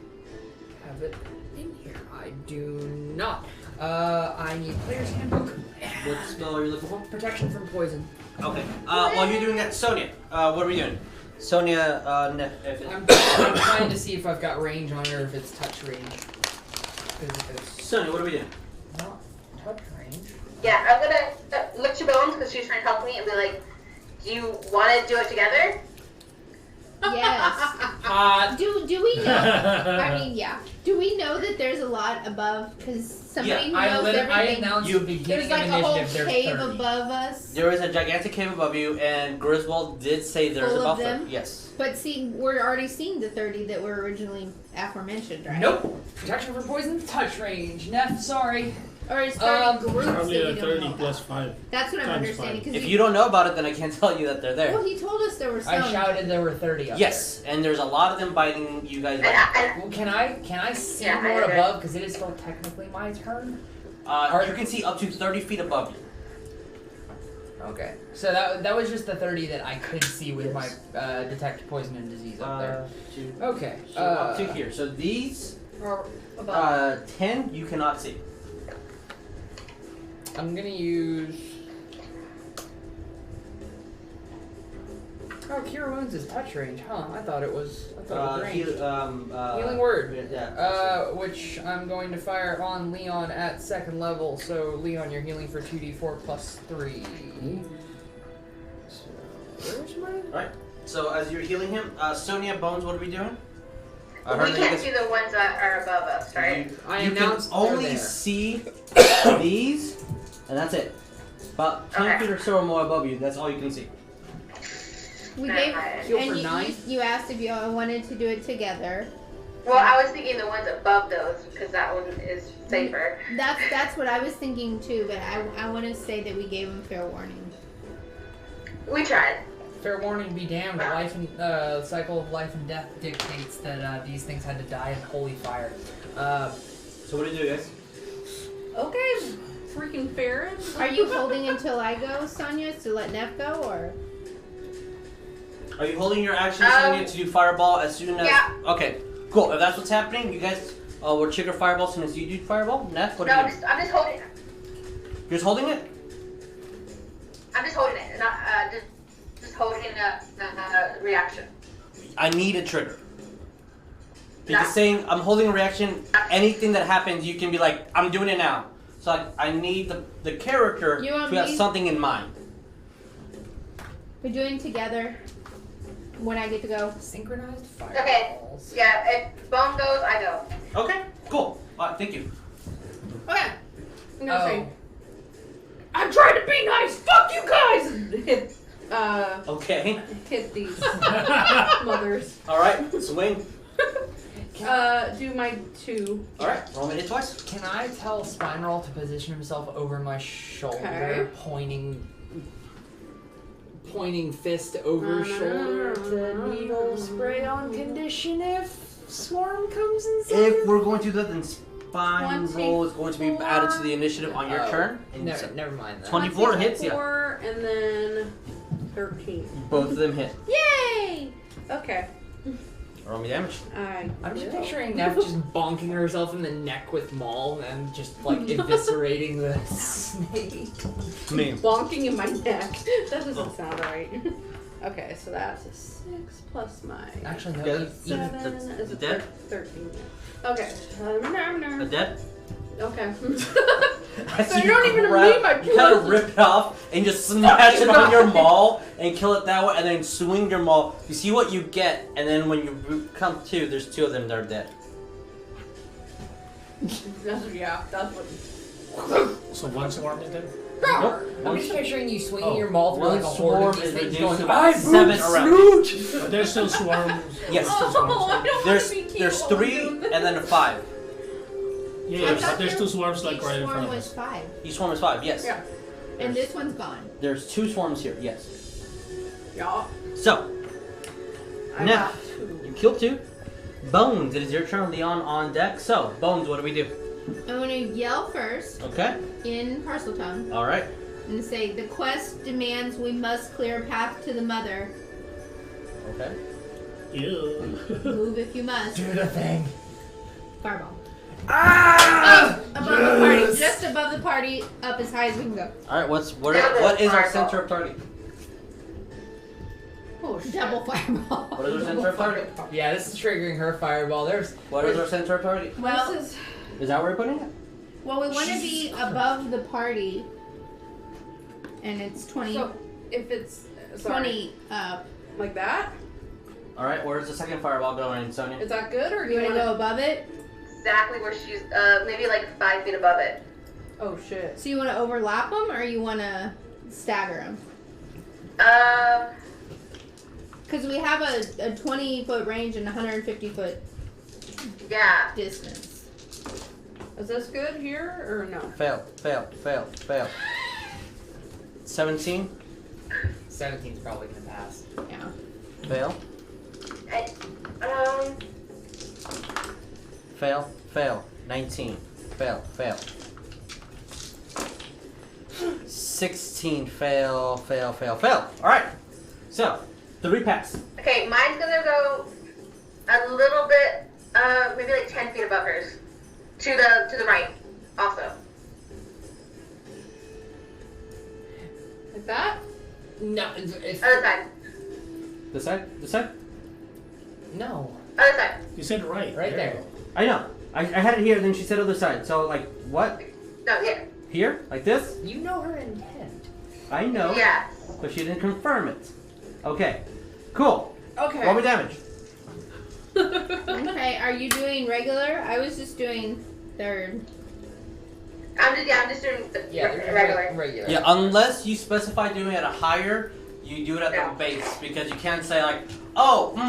Speaker 3: have it in here. I do not. I need player's handbook.
Speaker 1: What spell are you looking for?
Speaker 3: Protection from poison.
Speaker 1: Okay. While you're doing that, Sonya, what are we doing? Sonya, Neff.
Speaker 3: I'm trying to see if I've got range on it or if it's touch range. Because if it's
Speaker 1: Sonya, what are we doing?
Speaker 3: not touch range.
Speaker 5: Yeah, I'm gonna look to Bones because she's trying to help me and be like, do you want to do it together?
Speaker 2: Yes. Do we know? I mean, yeah. Do we know that there's a lot above? Because somebody who knows
Speaker 3: I
Speaker 2: everything.
Speaker 3: announced
Speaker 1: You-
Speaker 3: at the beginning
Speaker 2: There's like
Speaker 3: of
Speaker 2: a whole
Speaker 3: initiative.
Speaker 2: cave
Speaker 3: There's 30.
Speaker 2: above us.
Speaker 1: There is a gigantic cave above you, and Griswold did say there's
Speaker 2: Full of
Speaker 1: above
Speaker 2: them?
Speaker 1: them. Yes.
Speaker 2: But see, we're already seeing the 30 that were originally aforementioned, right?
Speaker 3: Nope. Protection from poison, touch range. Neff, sorry.
Speaker 2: Or is 30 groups
Speaker 6: Probably
Speaker 2: that
Speaker 6: a
Speaker 2: we
Speaker 6: 30
Speaker 2: don't know
Speaker 6: plus
Speaker 2: about?
Speaker 6: 5.
Speaker 2: That's what I'm
Speaker 6: times
Speaker 2: understanding.
Speaker 6: five.
Speaker 1: If you don't know about it, then I can't tell you that they're there.
Speaker 2: Well, he told us there were some.
Speaker 3: I shouted there were 30 up
Speaker 1: Yes, and there's a lot of them biting you guys.
Speaker 5: And
Speaker 3: there. Well, can I see
Speaker 5: Yeah, I
Speaker 3: more
Speaker 5: agree.
Speaker 3: above? Because it is still technically my turn.
Speaker 1: You can see up to 30 feet above you.
Speaker 3: Okay. So that was just the 30 that I could see with my detect poison and disease up there. Okay.
Speaker 1: So up to here. So these
Speaker 4: Or above.
Speaker 1: 10 you cannot see.
Speaker 3: I'm gonna use. Oh, Cure Wounds is touch range, huh? I thought it was range. Healing Word.
Speaker 1: Yeah.
Speaker 3: Which I'm going to fire on Leon at 2nd level. So Leon, you're healing for 2d4 plus 3. So where's my?
Speaker 1: Right. So as you're healing him, Sonya, Bones, what are we doing?
Speaker 5: we can't see the ones that are above us, right?
Speaker 1: You can
Speaker 3: announced they're
Speaker 1: only
Speaker 3: there.
Speaker 1: see these, and that's it. About 10 feet or so or more above you, that's all you can see.
Speaker 2: We gave,
Speaker 3: Heal
Speaker 2: and
Speaker 3: for 9?
Speaker 2: you asked if you all wanted to do it together.
Speaker 5: Well, I was thinking the ones above those because that one is safer.
Speaker 2: That's what I was thinking too, but I want to say that we gave him fair warning.
Speaker 5: We tried.
Speaker 3: Fair warning, be damned. Life and cycle of life and death dictates that these things had to die in holy fire.
Speaker 1: So what do you do, guys?
Speaker 4: Okay, freaking Farron.
Speaker 2: Are you holding until I go, Sonya, to let Neff go, or?
Speaker 1: Are you holding your action, Sonya, to do fireball as soon as?
Speaker 5: Yeah.
Speaker 1: Okay, cool. If that's what's happening, you guys will trigger fireball as soon as you do fireball. Neff, what
Speaker 5: No,
Speaker 1: are
Speaker 5: I'm
Speaker 1: you doing?
Speaker 5: just holding it.
Speaker 1: You're just holding it?
Speaker 5: I'm just holding it, not just holding a reaction.
Speaker 1: I need a trigger. Because
Speaker 5: No.
Speaker 1: saying I'm holding a reaction, anything that happens, you can be like, I'm doing it now. So I need the character
Speaker 2: You
Speaker 1: to
Speaker 2: want
Speaker 1: have
Speaker 2: me?
Speaker 1: something in mind.
Speaker 2: We're doing together when I get to go.
Speaker 3: Synchronized fireballs.
Speaker 5: Okay. Yeah, if Bone goes, I go.
Speaker 1: Okay, cool. All right, thank you.
Speaker 4: Okay. I'm gonna
Speaker 3: Oh.
Speaker 4: say, I'm trying to be nice. Fuck you guys. And hit,
Speaker 1: Okay.
Speaker 4: hit these mothers.
Speaker 1: All right, swing.
Speaker 4: Do my 2.
Speaker 1: All right, roll me hit twice.
Speaker 3: Can I tell Spineroll to position himself over my shoulder,
Speaker 4: Okay.
Speaker 3: pointing fist over shoulder to needle spray on condition if swarm comes inside?
Speaker 1: If we're going to do that, then spine
Speaker 4: 24.
Speaker 1: roll is going to be added to the initiative on your
Speaker 3: Oh.
Speaker 1: turn. And
Speaker 3: Never mind that.
Speaker 1: 24 hits ya.
Speaker 4: 4 and then 13.
Speaker 1: Both of them hit.
Speaker 2: Yay!
Speaker 4: Okay.
Speaker 1: Roll me damage.
Speaker 3: I'm just picturing Neff just bonking herself in the neck with Maul and just like eviscerating the snake.
Speaker 1: Me.
Speaker 4: Bonking in my neck. That doesn't sound right. Okay, so that's a 6 plus my
Speaker 3: Actually, no.
Speaker 1: Yeah,
Speaker 4: 7 is
Speaker 1: the
Speaker 4: a
Speaker 1: dead?
Speaker 4: 13. Okay.
Speaker 1: The dead?
Speaker 4: Okay.
Speaker 1: So
Speaker 4: you don't even read my
Speaker 1: You kind of rip it off and just smash it on your maul and kill it that way, and then swing your maul. You see what you get, and then when you come to, there's 2 of them that are dead.
Speaker 4: That's what.
Speaker 6: So one swarm is dead?
Speaker 1: Nope.
Speaker 3: I'm just picturing you swinging your maul through
Speaker 1: One
Speaker 3: like a
Speaker 1: swarm
Speaker 3: horde of
Speaker 1: is
Speaker 3: these things
Speaker 1: reduced to
Speaker 3: going,
Speaker 1: about
Speaker 3: I
Speaker 1: 7 around.
Speaker 6: But there's still swarms.
Speaker 1: Yes.
Speaker 6: There's still
Speaker 4: Oh, I
Speaker 6: swarms.
Speaker 4: don't
Speaker 1: There's
Speaker 4: want to be
Speaker 1: there's
Speaker 4: killed.
Speaker 1: 3 and then a 5.
Speaker 6: Yeah, but there's 2 swarms like right in
Speaker 2: Each
Speaker 6: front
Speaker 2: swarm
Speaker 6: of
Speaker 2: was
Speaker 6: us.
Speaker 2: 5.
Speaker 1: Each swarm is 5. Yes.
Speaker 4: Yeah.
Speaker 2: And this one's gone.
Speaker 1: There's 2 swarms here. Yes.
Speaker 4: Yeah.
Speaker 1: So
Speaker 4: I
Speaker 1: now
Speaker 4: got 2.
Speaker 1: you killed 2. Bones, it is your turn. Leon on deck. So Bones, what do we do?
Speaker 2: I'm gonna yell first
Speaker 1: Okay.
Speaker 2: in Parseltongue
Speaker 1: All right.
Speaker 2: and say, "The quest demands we must clear a path to the mother.
Speaker 1: Okay.
Speaker 6: Ew.
Speaker 2: Move if you must."
Speaker 3: do the thing.
Speaker 2: Fireball.
Speaker 3: Ah!
Speaker 2: Above the party, just above the party, up as high as we can go.
Speaker 1: All right. What is our center of target?
Speaker 4: Oh, shit.
Speaker 2: Double fireball.
Speaker 1: What is our center of target?
Speaker 3: Yeah, this is triggering her fireball. There's
Speaker 1: What is our center of target?
Speaker 2: Well,
Speaker 4: This is.
Speaker 1: Is that where we're putting it?
Speaker 2: well, we want to be above the party, and it's 20,
Speaker 4: So, if it's.
Speaker 2: 20 up.
Speaker 4: Like that?
Speaker 1: All right. Where's the second fireball going, Sonya?
Speaker 4: Is that good, or do
Speaker 2: You
Speaker 4: you
Speaker 2: want to
Speaker 4: want
Speaker 2: go above it?
Speaker 5: Exactly where she's, maybe like 5 feet above it.
Speaker 4: Oh, shit.
Speaker 2: So you want to overlap them, or you want to stagger them? Because we have a 20-foot range and a 150-foot
Speaker 5: Yeah.
Speaker 2: distance.
Speaker 4: Is this good here, or no?
Speaker 1: Fail. 17.
Speaker 3: 17's probably gonna pass.
Speaker 2: Yeah.
Speaker 1: Fail. Fail. 19. Fail. 16. Fail. All right. So 3 pass.
Speaker 5: Okay, mine's gonna go a little bit, maybe like 10 feet above hers. To the right, also.
Speaker 4: Like that?
Speaker 3: No, if
Speaker 5: Other side.
Speaker 1: This side.
Speaker 3: no,
Speaker 5: Other side.
Speaker 6: You said right.
Speaker 3: Right there.
Speaker 1: I know. I had it here, then she said other side. So like what?
Speaker 5: No, yeah.
Speaker 1: Here? Like this?
Speaker 3: You know her intent.
Speaker 1: I know.
Speaker 5: Yeah.
Speaker 1: But she didn't confirm it. Okay. Cool.
Speaker 4: Okay.
Speaker 1: Roll me damage.
Speaker 2: Okay, are you doing regular? I was just doing third.
Speaker 5: I'm just doing the
Speaker 3: Yeah,
Speaker 5: regular.
Speaker 3: regular.
Speaker 1: Yeah, unless you specify doing it at a higher, you do it at
Speaker 5: Yeah.
Speaker 1: the base because you can't say like, oh, I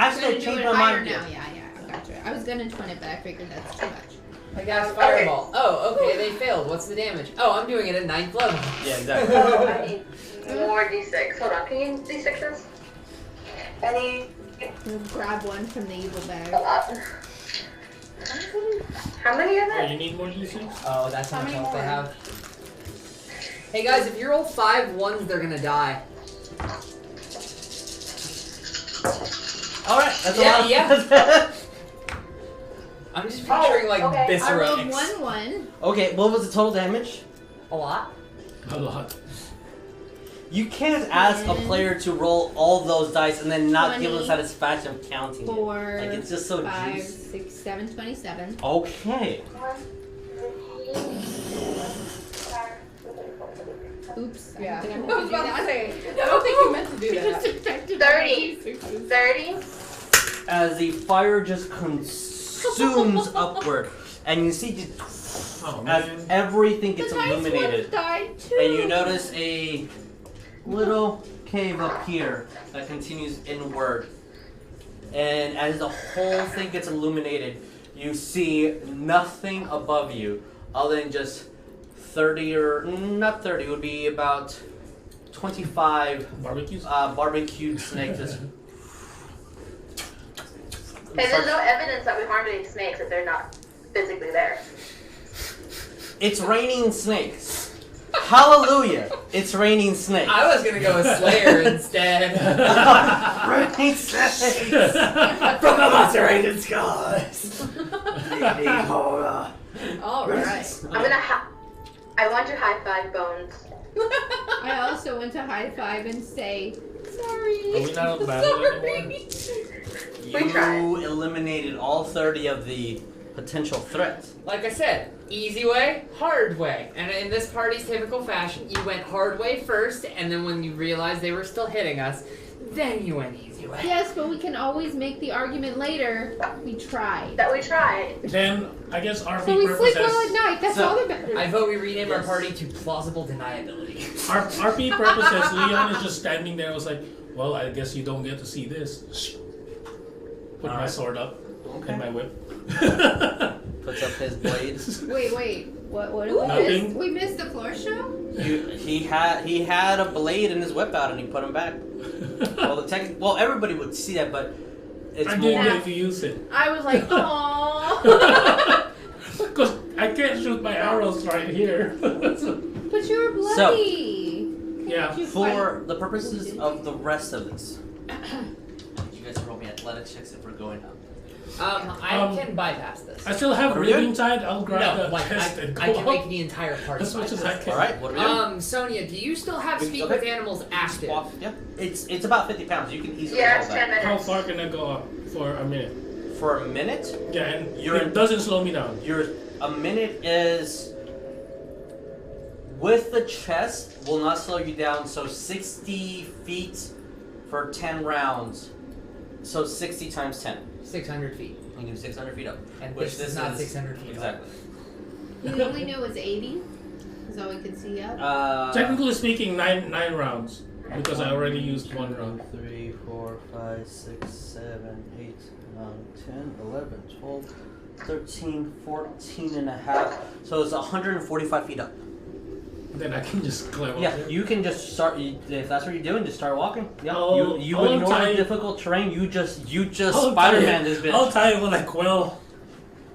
Speaker 2: I'm
Speaker 1: should
Speaker 2: gonna
Speaker 1: have
Speaker 2: do
Speaker 1: changed
Speaker 2: it
Speaker 1: my
Speaker 2: higher
Speaker 1: mind.
Speaker 2: now. Yeah, I got you. I was gonna 20, but I figured that's too much.
Speaker 3: I got a fireball. Oh, okay, they failed. What's the damage? Oh, I'm doing it at 9th level.
Speaker 1: Yeah, exactly.
Speaker 5: Oh, I need more d6. Hold on, can you d6s? I need
Speaker 2: We'll grab one from the evil
Speaker 5: a
Speaker 2: bag.
Speaker 5: lot. How many are
Speaker 6: Oh,
Speaker 5: there?
Speaker 6: you need more d6?
Speaker 3: Oh, that's how
Speaker 4: How
Speaker 3: much
Speaker 4: many
Speaker 3: health they
Speaker 4: more?
Speaker 3: have. Hey guys, if you roll 5 ones, they're gonna die.
Speaker 1: Alright, that's
Speaker 3: Yeah,
Speaker 1: a lot.
Speaker 3: yeah. I'm just picturing like
Speaker 5: okay.
Speaker 2: I
Speaker 3: viscera.
Speaker 2: rolled 1-1.
Speaker 1: Okay, what was the total damage?
Speaker 3: A lot.
Speaker 6: A lot.
Speaker 1: You can't ask a player to roll all those dice and then not give them
Speaker 2: 20,
Speaker 1: satisfaction of counting it.
Speaker 2: 4,
Speaker 1: Like, it's just so
Speaker 2: 5,
Speaker 1: juicy.
Speaker 2: 6, 7, 27.
Speaker 1: Okay.
Speaker 2: Oops. I
Speaker 4: Yeah.
Speaker 2: don't think
Speaker 4: I
Speaker 2: I
Speaker 4: was
Speaker 2: meant to do
Speaker 4: about to
Speaker 2: that.
Speaker 4: say, I don't think you meant to do
Speaker 2: Just
Speaker 4: that.
Speaker 2: affected
Speaker 5: 30.
Speaker 2: my d6s.
Speaker 5: 30?
Speaker 1: As the fire just consumes upward, and you see just
Speaker 6: Oh,
Speaker 1: as
Speaker 6: man.
Speaker 1: everything
Speaker 2: The
Speaker 1: gets
Speaker 2: nice ones
Speaker 1: illuminated.
Speaker 2: died too.
Speaker 1: And you notice a little cave up here that continues inward. And as the whole thing gets illuminated, you see nothing above you other than just 30 or not 30, it would be about 25
Speaker 6: Barbecues?
Speaker 1: barbecued snakes just
Speaker 5: And there's no evidence that we harmed any snakes if they're not physically there.
Speaker 1: It's raining snakes. Hallelujah! It's raining snakes.
Speaker 3: I was gonna go with Slayer instead.
Speaker 1: Raining snakes from the lacerated skies. Horror.
Speaker 4: All right.
Speaker 5: I want to high five Bones.
Speaker 2: I also want to high five and say sorry.
Speaker 6: Are we not on battle anymore?
Speaker 1: You eliminated all 30 of the potential threats.
Speaker 3: Like I said, easy way, hard way. And in this party's typical fashion, you went hard way first, and then when you realized they were still hitting us, then you went easy way.
Speaker 2: Yes, but we can always make the argument later. We tried.
Speaker 5: That we tried.
Speaker 6: Then I guess RP
Speaker 2: So we sleep
Speaker 6: purposes.
Speaker 2: well at night. That's all that matters.
Speaker 3: I vote we rename our
Speaker 1: Yes.
Speaker 3: party to Plausible Deniability.
Speaker 6: RP purposes. Leon is just standing there. I was like, well, I guess you don't get to see this. Put my
Speaker 1: Alright.
Speaker 6: sword up
Speaker 1: Okay.
Speaker 6: and my whip.
Speaker 1: Puts up his blades.
Speaker 2: Wait. What did we
Speaker 6: Nothing.
Speaker 2: miss? We missed the floor show?
Speaker 1: He had a blade and his whip out, and he put him back. Well, everybody would see that, but it's
Speaker 6: I
Speaker 1: more.
Speaker 6: didn't get to use it.
Speaker 4: I was like, aww.
Speaker 6: Because I can't shoot my arrows right here.
Speaker 2: But you were bloody.
Speaker 6: Yeah.
Speaker 2: Can't you
Speaker 1: For the purposes of the rest of this, you guys roll me athletics checks if we're going up.
Speaker 3: I can bypass this.
Speaker 6: I still have
Speaker 1: What are we doing?
Speaker 6: reading tide. I'll grab
Speaker 3: No,
Speaker 6: the
Speaker 3: like
Speaker 6: chest and go
Speaker 3: I can make
Speaker 6: up
Speaker 3: the entire party
Speaker 6: as much as I
Speaker 3: bypass.
Speaker 6: can.
Speaker 1: All right, what are we doing?
Speaker 3: Sonya, do you still have Speak
Speaker 1: Okay.
Speaker 3: with Animals active?
Speaker 1: Walk. Yeah, it's about 50 pounds. You can easily
Speaker 5: Yeah,
Speaker 1: roll
Speaker 5: it's
Speaker 1: that
Speaker 5: 10 minutes.
Speaker 6: How far can I go up for a minute?
Speaker 1: for a minute.
Speaker 6: Yeah, and
Speaker 1: You're-
Speaker 6: it doesn't slow me down.
Speaker 1: A minute is with the chest will not slow you down. So 60 feet for 10 rounds. So 60 times 10.
Speaker 3: 600 feet.
Speaker 1: You can do 600 feet up.
Speaker 3: And
Speaker 1: Which
Speaker 3: this is not 600 feet.
Speaker 1: Exactly.
Speaker 2: We only know it's 80. Is all we could see up.
Speaker 6: Technically speaking, nine rounds because I already used one round.
Speaker 1: 3, 4, 5, 6, 7, 8, 9, 10, 11, 12, 13, 14 and a half. So it's 145 feet up.
Speaker 6: Then I can just climb up
Speaker 1: Yeah,
Speaker 6: there.
Speaker 1: you can just start. If that's what you're doing, just start walking. Yeah,
Speaker 6: I'll-
Speaker 1: you
Speaker 6: I'll
Speaker 1: ignore
Speaker 6: tie-
Speaker 1: the difficult terrain. You just
Speaker 6: I'll
Speaker 1: Spider-Man
Speaker 6: tie-
Speaker 1: this bitch.
Speaker 6: I'll tie it with like, well,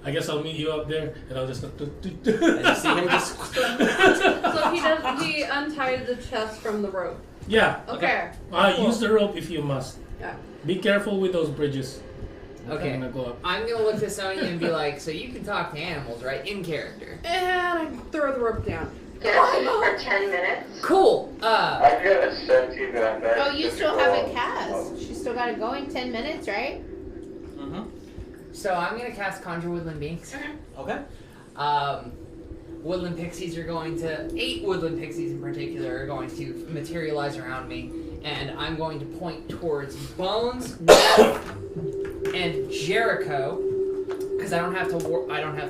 Speaker 6: I guess I'll meet you up there, and I'll just.
Speaker 1: And you see him just.
Speaker 4: So he untied the chest from the rope.
Speaker 6: Yeah.
Speaker 4: Okay.
Speaker 6: Use
Speaker 4: Cool.
Speaker 6: the rope if you must.
Speaker 4: Yeah.
Speaker 6: Be careful with those bridges.
Speaker 3: Okay.
Speaker 6: I'm gonna go up.
Speaker 3: I'm gonna look to Sonya and be like, so you can talk to animals, right? In character.
Speaker 4: And I throw the rope down.
Speaker 5: Yes, for 10 minutes.
Speaker 3: Cool.
Speaker 7: I get a 17 that night.
Speaker 2: Oh, you still haven't cast. She still got it going 10 minutes, right?
Speaker 1: Mm-hmm.
Speaker 3: So I'm gonna cast Conjure Woodland Beings.
Speaker 1: Okay.
Speaker 3: Woodland Pixies are going to, 8 Woodland Pixies in particular are going to materialize around me, and I'm going to point towards Bones, Neff, and Jericho, because I don't have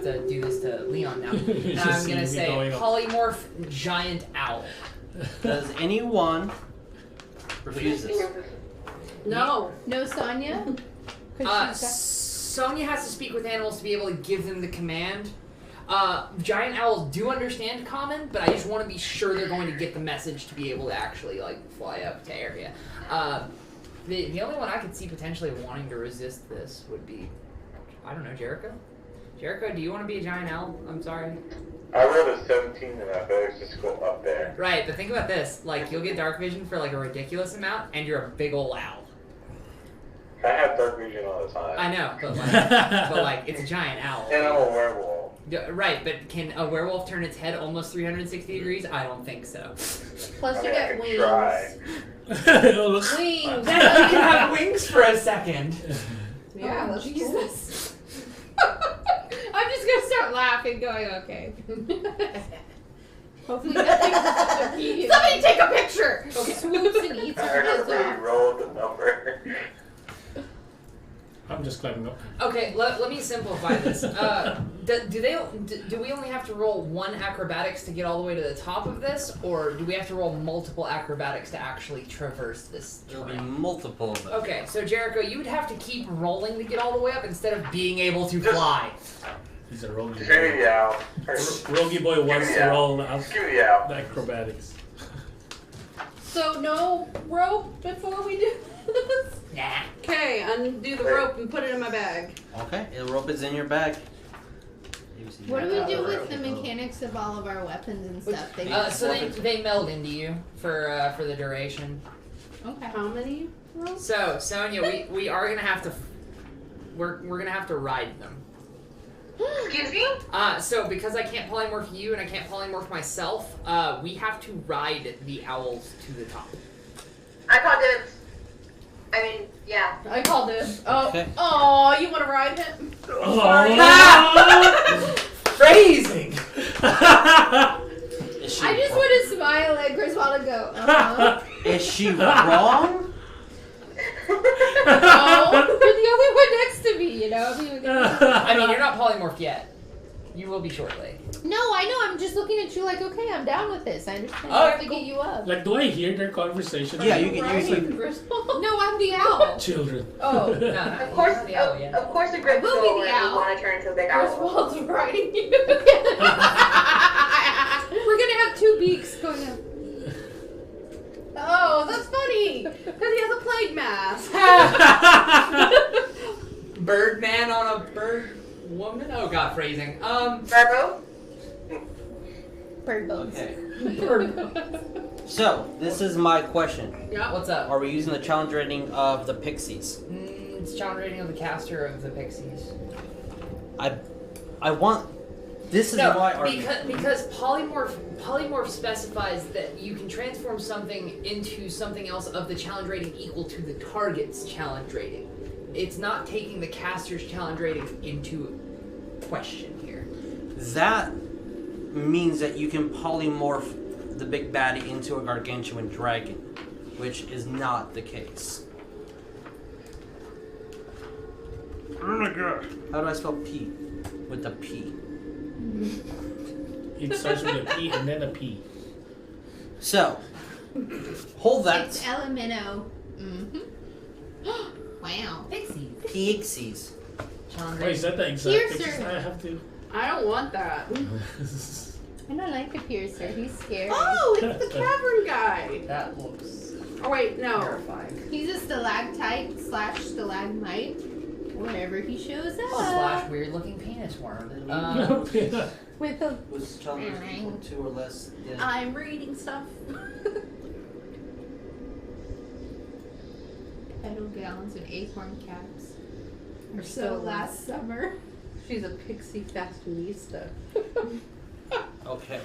Speaker 3: to do this to Leon now. And
Speaker 6: Just
Speaker 3: I'm
Speaker 6: see
Speaker 3: gonna
Speaker 6: me
Speaker 3: say
Speaker 6: going up.
Speaker 3: polymorph giant owl.
Speaker 1: Does anyone refuse this?
Speaker 4: No.
Speaker 2: No, Sonya? 'Cause she's
Speaker 3: Sonya has to speak with animals to be able to give them the command. Giant owls do understand common, but I just want to be sure they're going to get the message to be able to actually like fly up to area. The only one I could see potentially wanting to resist this would be, I don't know, Jericho. Jericho, do you want to be a giant owl? I'm sorry.
Speaker 7: I rolled a 17 and I better just go up there.
Speaker 3: Right, but think about this: like you'll get dark vision for like a ridiculous amount, and you're a big old owl.
Speaker 7: I have dark vision all the time.
Speaker 3: I know, but like it's a giant owl.
Speaker 7: And I'm a werewolf.
Speaker 3: Yeah, right, but can a werewolf turn its head almost 360 degrees? I don't think so.
Speaker 4: Plus
Speaker 7: I
Speaker 4: you
Speaker 7: mean, I
Speaker 4: get
Speaker 7: can
Speaker 4: wings.
Speaker 7: try.
Speaker 4: Wings.
Speaker 3: Then you can have wings for a second.
Speaker 4: Yeah,
Speaker 2: Oh,
Speaker 4: that's
Speaker 2: Jesus. I'm just gonna start laughing, going, okay. Hopefully nothing immediately
Speaker 4: Somebody take a picture.
Speaker 2: swoops and eats
Speaker 7: I
Speaker 2: her
Speaker 7: heard
Speaker 2: heads
Speaker 7: somebody
Speaker 2: off.
Speaker 7: rolled the number.
Speaker 6: I'm just climbing up.
Speaker 3: Okay, let me simplify this. Do we only have to roll 1 acrobatics to get all the way to the top of this, or do we have to roll multiple acrobatics to actually traverse this
Speaker 1: There'll be
Speaker 3: terrain?
Speaker 1: multiple of them.
Speaker 3: Okay, so Jericho, you would have to keep rolling to get all the way up instead of being able to fly.
Speaker 6: He's a roguey
Speaker 7: Just give me
Speaker 6: boy.
Speaker 7: the owl.
Speaker 6: Roguey boy wants to
Speaker 7: Yeah.
Speaker 6: roll the
Speaker 7: Just give me the owl.
Speaker 6: acrobatics.
Speaker 4: So no rope before we do this?
Speaker 3: Nah.
Speaker 4: Okay, undo the rope and put it in my bag.
Speaker 1: Okay, the rope is in your bag.
Speaker 2: What do we do with the mechanics of all of our weapons and stuff?
Speaker 3: So they meld into you for the duration.
Speaker 2: Okay.
Speaker 4: How many?
Speaker 3: So Sonya, we are gonna have to we're gonna have to ride them.
Speaker 5: Excuse me?
Speaker 3: So because I can't polymorph you and I can't polymorph myself, we have to ride the owls to the top.
Speaker 5: I call dibs. I mean, yeah.
Speaker 4: I call this. Oh,
Speaker 1: Okay.
Speaker 4: oh, you want to ride him?
Speaker 3: Phrasing.
Speaker 1: Is she
Speaker 2: I just want to smile at Griswold and go,
Speaker 1: Is she wrong?
Speaker 2: oh, you're the only one next to me, you know?
Speaker 3: I mean, you're not polymorphed yet. You will be shortly.
Speaker 2: No, I know. I'm just looking at you like, okay, I'm down with this. I understand. I
Speaker 3: Alright,
Speaker 2: have to get you up.
Speaker 6: Like, do I hear their conversation?
Speaker 1: Yeah, you can
Speaker 4: Riding
Speaker 1: use
Speaker 4: Griswold?
Speaker 2: No, I'm the owl.
Speaker 6: Children.
Speaker 4: Oh,
Speaker 5: Of course, of course, a grip
Speaker 2: will be
Speaker 5: will
Speaker 2: the
Speaker 5: and
Speaker 2: owl.
Speaker 5: you want to turn into a big owl.
Speaker 4: Griswold's riding you.
Speaker 2: We're gonna have two beaks going up.
Speaker 4: Oh, that's funny. Because he has a plague mask.
Speaker 3: Birdman on a bird woman? Oh god, phrasing.
Speaker 5: Verbo?
Speaker 2: Bird bones.
Speaker 1: Okay. So, this is my question.
Speaker 4: Yeah.
Speaker 3: What's up?
Speaker 1: Are we using the challenge rating of the pixies?
Speaker 3: It's challenge rating of the caster of the pixies.
Speaker 1: I want... This is
Speaker 3: No,
Speaker 1: why... Are you-
Speaker 3: because polymorph specifies that you can transform something into something else of the challenge rating equal to the target's challenge rating. It's not taking the caster's challenge rating into question here.
Speaker 1: That means that you can polymorph the big baddie into a gargantuan dragon, which is not the case.
Speaker 6: Oh my god.
Speaker 1: How do I spell P? With the P.
Speaker 6: It starts with a P and then a P.
Speaker 1: So, hold
Speaker 2: It's
Speaker 1: that.
Speaker 2: Elemento. Mm-hmm. Wow.
Speaker 3: Pixies.
Speaker 1: Pixies.
Speaker 3: Challenge
Speaker 6: Wait, is
Speaker 3: rating.
Speaker 6: that the exact
Speaker 2: Piercer.
Speaker 6: pictures I have to?
Speaker 4: I don't want that.
Speaker 2: I don't like the piercer. He's scary.
Speaker 4: Oh, it's the cavern guy.
Speaker 3: That looks
Speaker 4: Oh, wait, no.
Speaker 3: terrifying.
Speaker 2: He's a stalactite / stalagmite. Wherever he shows up.
Speaker 3: Slash weird looking penis worm.
Speaker 2: With a
Speaker 1: Was challenge rating equal to or less than...
Speaker 4: I'm reading stuff.
Speaker 2: pedal gallons and acorn caps. Or so last summer.
Speaker 4: She's a pixie fashionista.
Speaker 1: Okay.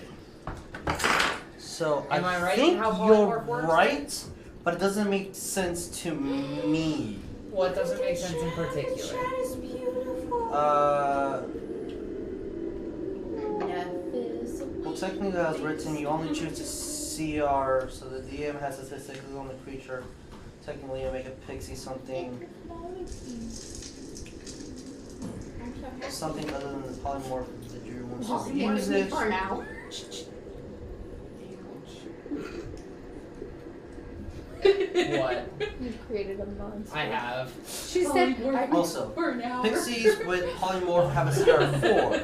Speaker 1: So,
Speaker 3: Am I right in
Speaker 1: think
Speaker 3: how
Speaker 1: you're
Speaker 3: polymorph works?
Speaker 1: right, but it doesn't make sense to me.
Speaker 3: What doesn't make sense in particular?
Speaker 2: is beautiful.
Speaker 1: Well, technically as written, you only choose to CR, so the DM has statistics on the creature. Technically, you make a pixie something other than the polymorph that you want to use it.
Speaker 2: now.
Speaker 3: What?
Speaker 2: You created a monster.
Speaker 3: I have.
Speaker 2: She said,
Speaker 1: Also,
Speaker 2: for an hour.
Speaker 1: pixies with polymorph have a CR 4.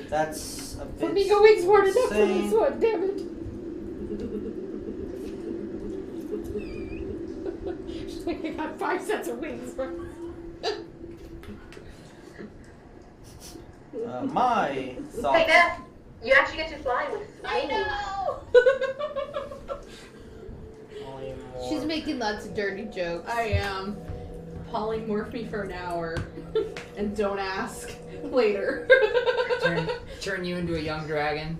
Speaker 1: That's a bit
Speaker 2: Flamingo wings weren't enough for
Speaker 1: insane.
Speaker 2: this one, damn it. She's like, I got 5 sets of wings for
Speaker 1: My
Speaker 5: Hey,
Speaker 1: thought.
Speaker 5: Beth, you actually get to fly with wings.
Speaker 1: Polymorph.
Speaker 2: She's making lots of dirty jokes.
Speaker 4: I am. Polymorph me for an hour. And don't ask later.
Speaker 3: Turn you into a young dragon.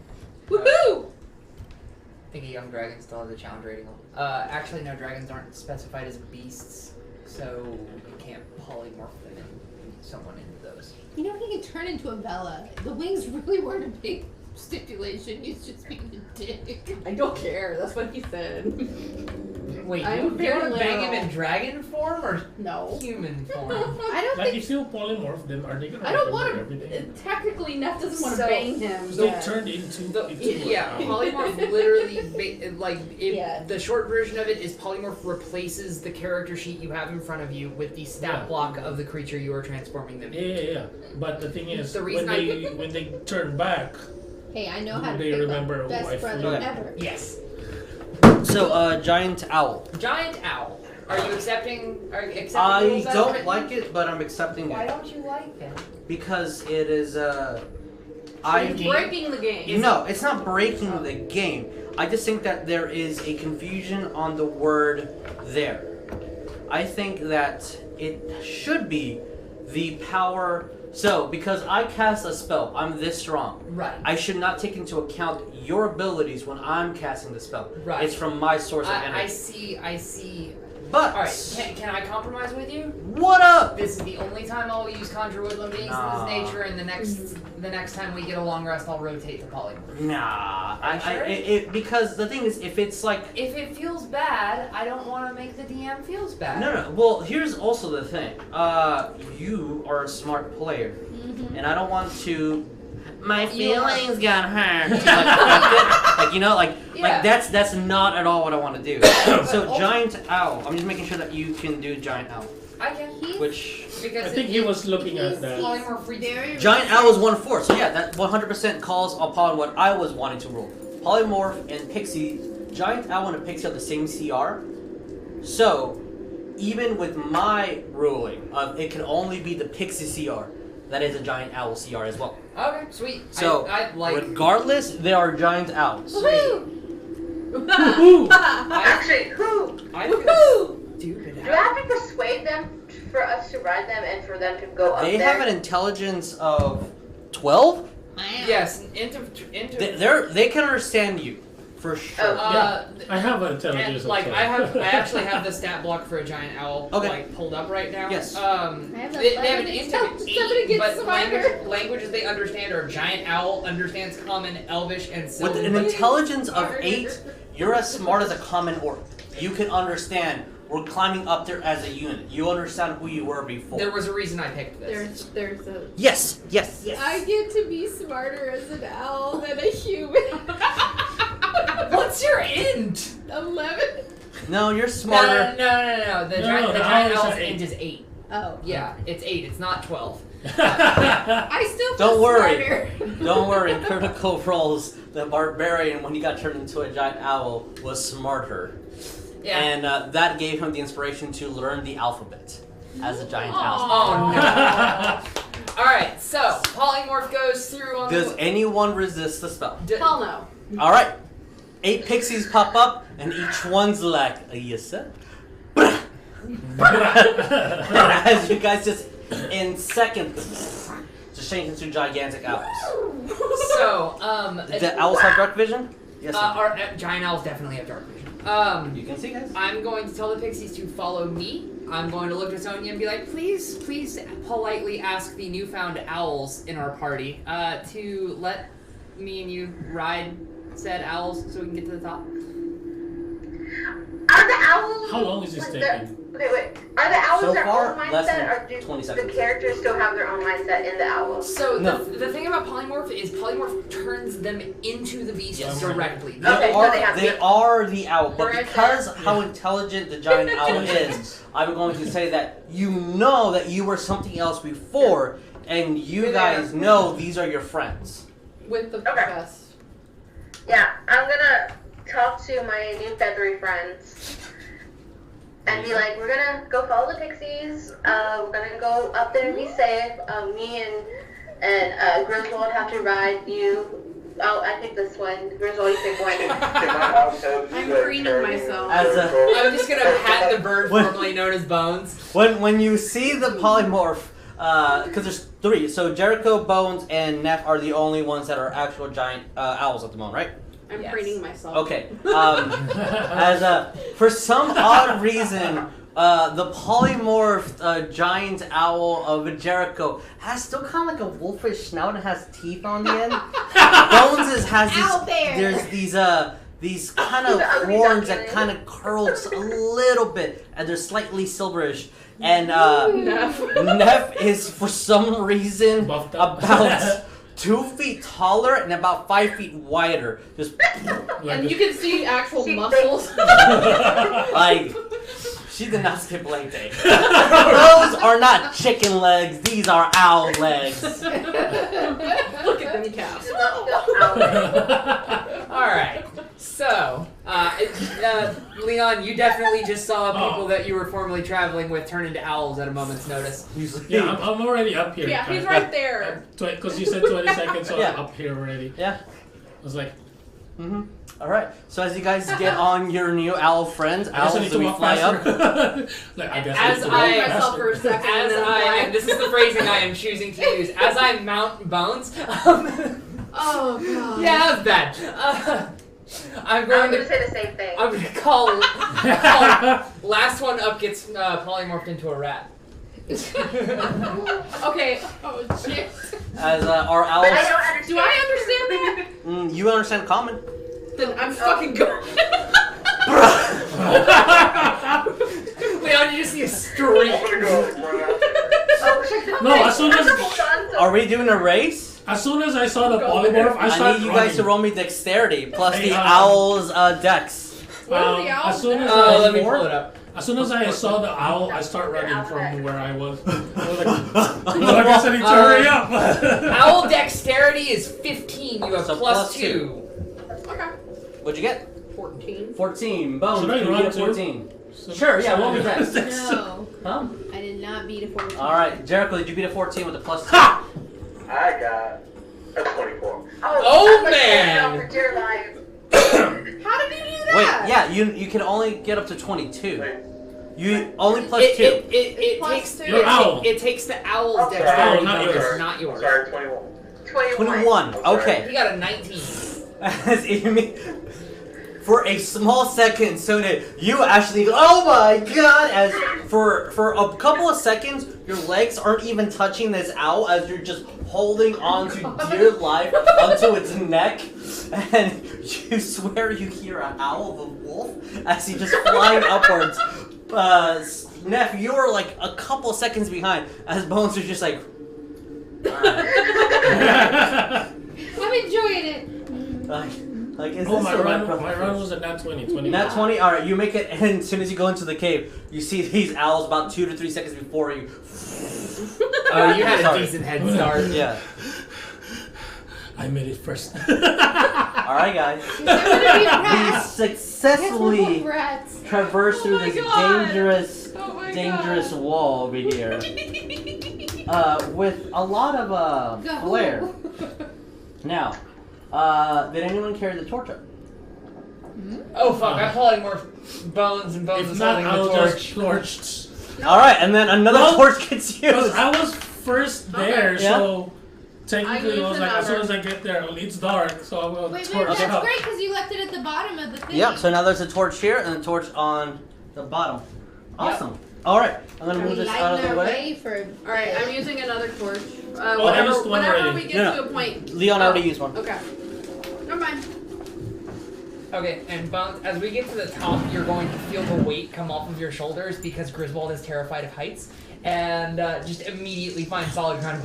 Speaker 4: Woohoo!
Speaker 3: I think a young dragon still has a challenge rating. Actually, no, dragons aren't specified as beasts, so you can't polymorph them and someone into those.
Speaker 2: You know, he can turn into a Bella. The wings really weren't a big stipulation. He's just being a dick.
Speaker 4: I don't care. That's what he said.
Speaker 3: Wait,
Speaker 4: I'm
Speaker 3: you
Speaker 4: very
Speaker 3: want to bang him
Speaker 4: literal.
Speaker 3: in dragon form or
Speaker 4: No.
Speaker 3: human form?
Speaker 2: I don't
Speaker 6: Like,
Speaker 2: think.
Speaker 6: if you polymorph, then are they gonna
Speaker 4: I don't
Speaker 6: remember
Speaker 4: want to.
Speaker 6: everything?
Speaker 4: Technically, Neff doesn't want to
Speaker 3: So-
Speaker 4: bang him.
Speaker 6: So
Speaker 4: yet.
Speaker 6: turned into
Speaker 3: Yeah,
Speaker 6: an owl.
Speaker 3: polymorph literally,
Speaker 4: Yeah.
Speaker 3: the short version of it is polymorph replaces the character sheet you have in front of you with the stat
Speaker 6: Yeah.
Speaker 3: block of the creature you are transforming them into.
Speaker 6: Yeah. But the thing is,
Speaker 3: The
Speaker 6: when
Speaker 3: reason
Speaker 6: they turn back,
Speaker 2: Hey, I know how to
Speaker 6: They
Speaker 2: pick
Speaker 6: remember
Speaker 2: up.
Speaker 6: who I
Speaker 2: Best brother
Speaker 6: flew.
Speaker 2: ever.
Speaker 3: Yes.
Speaker 1: So, giant owl.
Speaker 3: Giant owl. Are you accepting? Are you accepting?
Speaker 1: I
Speaker 3: rules as
Speaker 1: don't
Speaker 3: written?
Speaker 1: like it, but I'm accepting
Speaker 3: Why
Speaker 1: it
Speaker 3: don't you like it?
Speaker 1: because it is
Speaker 4: It's breaking the game.
Speaker 1: No, it's not breaking the game. I just think that there is a confusion on the word there. I think that it should be the power. So, because I cast a spell, I'm this strong.
Speaker 3: Right.
Speaker 1: I should not take into account your abilities when I'm casting the spell.
Speaker 3: Right.
Speaker 1: It's from my source of energy.
Speaker 3: I see.
Speaker 1: But
Speaker 3: Alright, can I compromise with you?
Speaker 1: what up?
Speaker 3: This is the only time I'll use Conjure Woodland Beings in this nature, and the next time we get a long rest, I'll rotate to polymorph.
Speaker 1: Nah.
Speaker 3: Sure?
Speaker 1: Because the thing is, if it's like...
Speaker 3: If it feels bad, I don't want to make the DM feels bad.
Speaker 1: No. Well, here's also the thing. You are a smart player, and I don't want to. My feelings got hurt. Like that's not at all what I want to do. So giant owl. I'm just making sure that you can do giant owl.
Speaker 3: I can.
Speaker 6: I think he was looking at that.
Speaker 1: Giant owl is 1/4. So yeah, that 100% calls upon what I was wanting to roll. Polymorph and pixie. Giant owl and a pixie have the same CR. So even with my ruling of it can only be the pixie CR, that is a giant owl CR as well.
Speaker 3: Okay, sweet.
Speaker 1: So, regardless, there are giant owls.
Speaker 5: Actually, who?
Speaker 3: Stupid.
Speaker 5: Do I have to persuade them for us to ride them and for them to go up
Speaker 1: They
Speaker 5: there?
Speaker 1: have an intelligence of 12?
Speaker 3: Yes,
Speaker 1: They can understand you, for sure.
Speaker 6: Yeah. I have an intelligence
Speaker 3: and,
Speaker 6: of 12.
Speaker 3: I actually have the stat block for a giant owl pulled up right now.
Speaker 1: Yes.
Speaker 3: They have an int of 8, but languages they understand are giant owl understands common, elvish, and
Speaker 1: With
Speaker 3: sylvan.
Speaker 1: an intelligence of 8, you're as smart as a common orc. You can understand we're climbing up there as a unit. You understand who you were before.
Speaker 3: There was a reason I picked this.
Speaker 4: There's a.
Speaker 1: Yes.
Speaker 2: I get to be smarter as an owl than a human.
Speaker 3: What's your int?
Speaker 2: 11.
Speaker 1: No, you're smarter.
Speaker 3: No. The giant owl's int is 8.
Speaker 2: Oh.
Speaker 3: Yeah, it's 8. It's not 12.
Speaker 2: I still feel
Speaker 1: Don't worry.
Speaker 2: smarter.
Speaker 1: Don't worry. Critical rolls. The barbarian, when he got turned into a giant owl, was smarter.
Speaker 3: Yeah.
Speaker 1: And that gave him the inspiration to learn the alphabet as a giant owl.
Speaker 3: Oh no! Alright, so polymorph goes through on
Speaker 1: Does anyone resist the spell?
Speaker 4: Hell no.
Speaker 1: Alright. 8 pixies pop up, and each one's like, yes, sir. As you guys just, in seconds, just change into gigantic owls.
Speaker 3: So,
Speaker 1: The owls have dark vision? Yes.
Speaker 3: our giant owls definitely have dark vision.
Speaker 1: You can see, guys.
Speaker 3: I'm going to tell the pixies to follow me. I'm going to look at Sonya and be like, please politely ask the newfound owls in our party to let me and you ride said owls so we can get to the top.
Speaker 5: Are the owls...
Speaker 6: How long is this taking?
Speaker 5: Okay, wait. Are the owls
Speaker 1: So
Speaker 5: their
Speaker 1: far,
Speaker 5: own
Speaker 1: less
Speaker 5: mindset,
Speaker 1: than
Speaker 5: or do
Speaker 1: 20
Speaker 5: the
Speaker 1: seconds.
Speaker 5: characters still have their own mindset in the owls?
Speaker 3: So
Speaker 1: No.
Speaker 3: the thing about polymorph is polymorph turns them into the beast
Speaker 1: Yes.
Speaker 3: directly.
Speaker 5: Okay, so they have
Speaker 1: They are the owl, but
Speaker 3: Right
Speaker 1: because
Speaker 3: there.
Speaker 1: how intelligent the giant owl is, I'm going to say that you know that you were something else before, and you guys know these are your friends.
Speaker 4: With the
Speaker 5: Okay.
Speaker 4: best.
Speaker 5: Yeah, I'm gonna talk to my new feathery friends and be like, we're gonna go follow the pixies. We're gonna go up there and be safe. Me and Griswold have to ride you. Oh, I picked this one. Griswold, you pick one.
Speaker 4: I'm preening myself.
Speaker 3: I'm just gonna pat the bird formerly known as Bones.
Speaker 1: When you see the polymorph, because there's 3, so Jericho, Bones, and Neff are the only ones that are actual giant owls at the moment, right?
Speaker 4: I'm
Speaker 3: Yes.
Speaker 4: preening myself.
Speaker 1: Okay. For some odd reason, the polymorphed giant owl of Jericho has still kind of like a wolfish snout and has teeth on the end. Bones has
Speaker 2: Ow, bear.
Speaker 1: there's these kind of horns that kind of curls a little bit, and they're slightly silverish. And Neff is for some reason
Speaker 6: Buffed up.
Speaker 1: about 2 feet taller and about 5 feet wider. Just
Speaker 4: And you can see actual muscles.
Speaker 1: like she did not skip leg day. Those are not chicken legs. These are owl legs.
Speaker 4: Look at them calves.
Speaker 3: Alright, so Leon, you definitely just saw people that you were formerly traveling with turn into owls at a moment's notice.
Speaker 6: Yeah, I'm already up here.
Speaker 4: Yeah, he's right there.
Speaker 6: Because you said 20 seconds, so
Speaker 1: Yeah.
Speaker 6: I'm up here already.
Speaker 1: Yeah.
Speaker 6: I was like,
Speaker 1: All right. So as you guys get on your new owl friends,
Speaker 6: I guess I
Speaker 1: owls
Speaker 6: need to
Speaker 1: will
Speaker 6: walk
Speaker 1: fly up.
Speaker 6: faster. Like, I guess
Speaker 3: As
Speaker 6: I need to
Speaker 3: I-
Speaker 6: walk
Speaker 4: myself for a
Speaker 6: faster.
Speaker 4: second.
Speaker 3: As and this is the phrasing I am choosing to use, as I mount Bones.
Speaker 4: Oh god.
Speaker 3: Yeah, that was bad. I'm
Speaker 5: I'm
Speaker 3: going
Speaker 5: gonna
Speaker 3: to.
Speaker 5: say the same thing.
Speaker 3: I'm gonna call last one up gets polymorphed into a rat.
Speaker 4: Okay. Oh shit.
Speaker 1: As our
Speaker 5: But I
Speaker 1: owls,
Speaker 5: don't understand.
Speaker 4: Do I understand that?
Speaker 1: you understand common.
Speaker 4: Then I'm fucking going.
Speaker 3: Leon, you just see a streak.
Speaker 7: I'm gonna go run out.
Speaker 5: Oh,
Speaker 6: No, as soon as-
Speaker 1: Are we doing a race?
Speaker 6: As soon as I saw the polymorph, I
Speaker 1: I
Speaker 6: started
Speaker 1: need you guys to
Speaker 6: running.
Speaker 1: roll me dexterity plus
Speaker 6: Hey,
Speaker 1: the owl's dex.
Speaker 4: What are the owls?
Speaker 6: As soon as
Speaker 3: Let me
Speaker 1: Four?
Speaker 3: pull it up.
Speaker 6: As soon as I saw the owl, I start running from where I was. I was like, well, I guess I need to hurry up.
Speaker 3: Owl dexterity is 15. You have
Speaker 1: So
Speaker 3: plus
Speaker 1: plus
Speaker 3: 2.
Speaker 4: Okay.
Speaker 1: What'd you get?
Speaker 4: 14.
Speaker 1: 14. Bones.
Speaker 6: Should I
Speaker 1: Can you
Speaker 6: run
Speaker 1: get a
Speaker 6: too?
Speaker 1: 14? Sure, yeah, roll me dex.
Speaker 2: No,
Speaker 1: Huh?
Speaker 2: I did not beat a 14.
Speaker 1: Alright, Jericho, did you beat a 14 with a plus 2?
Speaker 6: Ha!
Speaker 7: I got a 24.
Speaker 3: Oh,
Speaker 5: I'm like,
Speaker 3: man.
Speaker 5: for dear life.
Speaker 4: How did you do
Speaker 1: Wait,
Speaker 4: that?
Speaker 1: yeah, you can only get up to 22.
Speaker 7: Wait,
Speaker 1: You only plus
Speaker 3: It
Speaker 1: 2.
Speaker 4: Plus
Speaker 3: takes
Speaker 4: two.
Speaker 6: Your owl.
Speaker 3: it takes the owl's
Speaker 7: Oh,
Speaker 3: dexterity
Speaker 6: not
Speaker 3: bonus,
Speaker 6: yours.
Speaker 3: not yours.
Speaker 7: Sorry, 21.
Speaker 1: 21. Okay.
Speaker 3: You got a 19.
Speaker 1: As Amy, for a small second, Sonya, you actually, oh my god, as for a couple of seconds, your legs aren't even touching this owl as you're just holding on to dear life onto its neck, and you swear you hear an owl of a wolf as he just flying upwards. Neff, you were like a couple of seconds behind as Bones was just like,
Speaker 2: I'm enjoying it.
Speaker 1: like is
Speaker 6: Oh,
Speaker 1: this
Speaker 6: my
Speaker 1: the
Speaker 6: run,
Speaker 1: right
Speaker 6: my run was a nat 20. 20.
Speaker 1: Nat 20, alright, you make it, and as soon as you go into the cave, you see these owls about 2 to 3 seconds before you.
Speaker 3: Oh, you had a
Speaker 1: Sorry.
Speaker 3: decent head start.
Speaker 1: Yeah.
Speaker 6: I made it first.
Speaker 1: Alright, guys.
Speaker 2: They're gonna be
Speaker 1: We
Speaker 2: rats.
Speaker 1: successfully
Speaker 2: Rats.
Speaker 1: traverse through
Speaker 4: my
Speaker 1: this
Speaker 4: God.
Speaker 1: dangerous,
Speaker 4: Oh my
Speaker 1: dangerous
Speaker 4: god.
Speaker 1: wall over here. With a lot of,
Speaker 2: Go.
Speaker 1: flair. Now, did anyone carry the torch up?
Speaker 3: Oh fuck! I'm pulling more bones and bones
Speaker 6: If
Speaker 3: is
Speaker 6: not,
Speaker 3: holding
Speaker 6: I'll
Speaker 3: the
Speaker 6: just
Speaker 3: torch.
Speaker 6: torched.
Speaker 1: Alright, and then another
Speaker 6: Well,
Speaker 1: torch gets
Speaker 6: Because
Speaker 1: used.
Speaker 6: I was first there,
Speaker 1: Yeah.
Speaker 6: so technically I
Speaker 4: I
Speaker 6: was
Speaker 4: used
Speaker 6: like, as soon as
Speaker 4: another.
Speaker 6: I get there, it's dark, so I will
Speaker 2: Wait,
Speaker 6: torch
Speaker 2: that's
Speaker 6: up.
Speaker 2: great because you left it at the bottom of the thing.
Speaker 1: Yep, so now there's a torch here and a torch on the bottom. Awesome. Alright, I'm gonna
Speaker 2: Are
Speaker 1: move
Speaker 2: we
Speaker 1: this out of
Speaker 2: lighting
Speaker 1: the
Speaker 2: our
Speaker 1: way.
Speaker 2: for?
Speaker 4: Alright, I'm using another torch.
Speaker 6: I
Speaker 4: Whenever,
Speaker 6: used one
Speaker 4: whenever
Speaker 6: already.
Speaker 4: we get
Speaker 1: No,
Speaker 4: to a point.
Speaker 1: Leon already used one.
Speaker 4: Okay. Never mind.
Speaker 3: Okay, and Bones, as we get to the top, you're going to feel the weight come off of your shoulders because Griswold is terrified of heights, and just immediately find solid ground and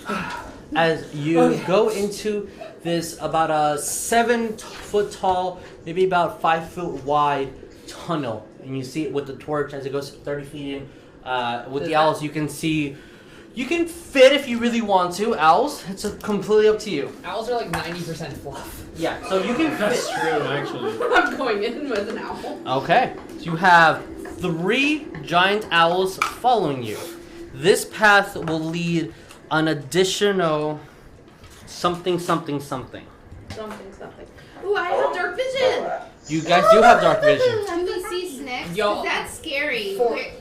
Speaker 3: be like,
Speaker 1: As you go into this about a 7-foot tall, maybe about 5-foot wide tunnel, and you see it with the torch as it goes 30 feet in. With the owls, you can see. You can fit if you really want to. Owls, it's completely up to you.
Speaker 3: owls are like 90% fluff.
Speaker 1: Yeah, so you can
Speaker 6: That's
Speaker 1: fit.
Speaker 6: true, actually.
Speaker 4: I'm going in with an owl.
Speaker 1: Okay, so you have 3 giant owls following you. This path will lead an additional something, something, something.
Speaker 4: Something. Ooh, I have dark vision.
Speaker 1: You guys do have dark vision.
Speaker 2: Do we see snakes?
Speaker 3: Yo.
Speaker 2: 'Cause that's scary.
Speaker 3: For-
Speaker 2: We're-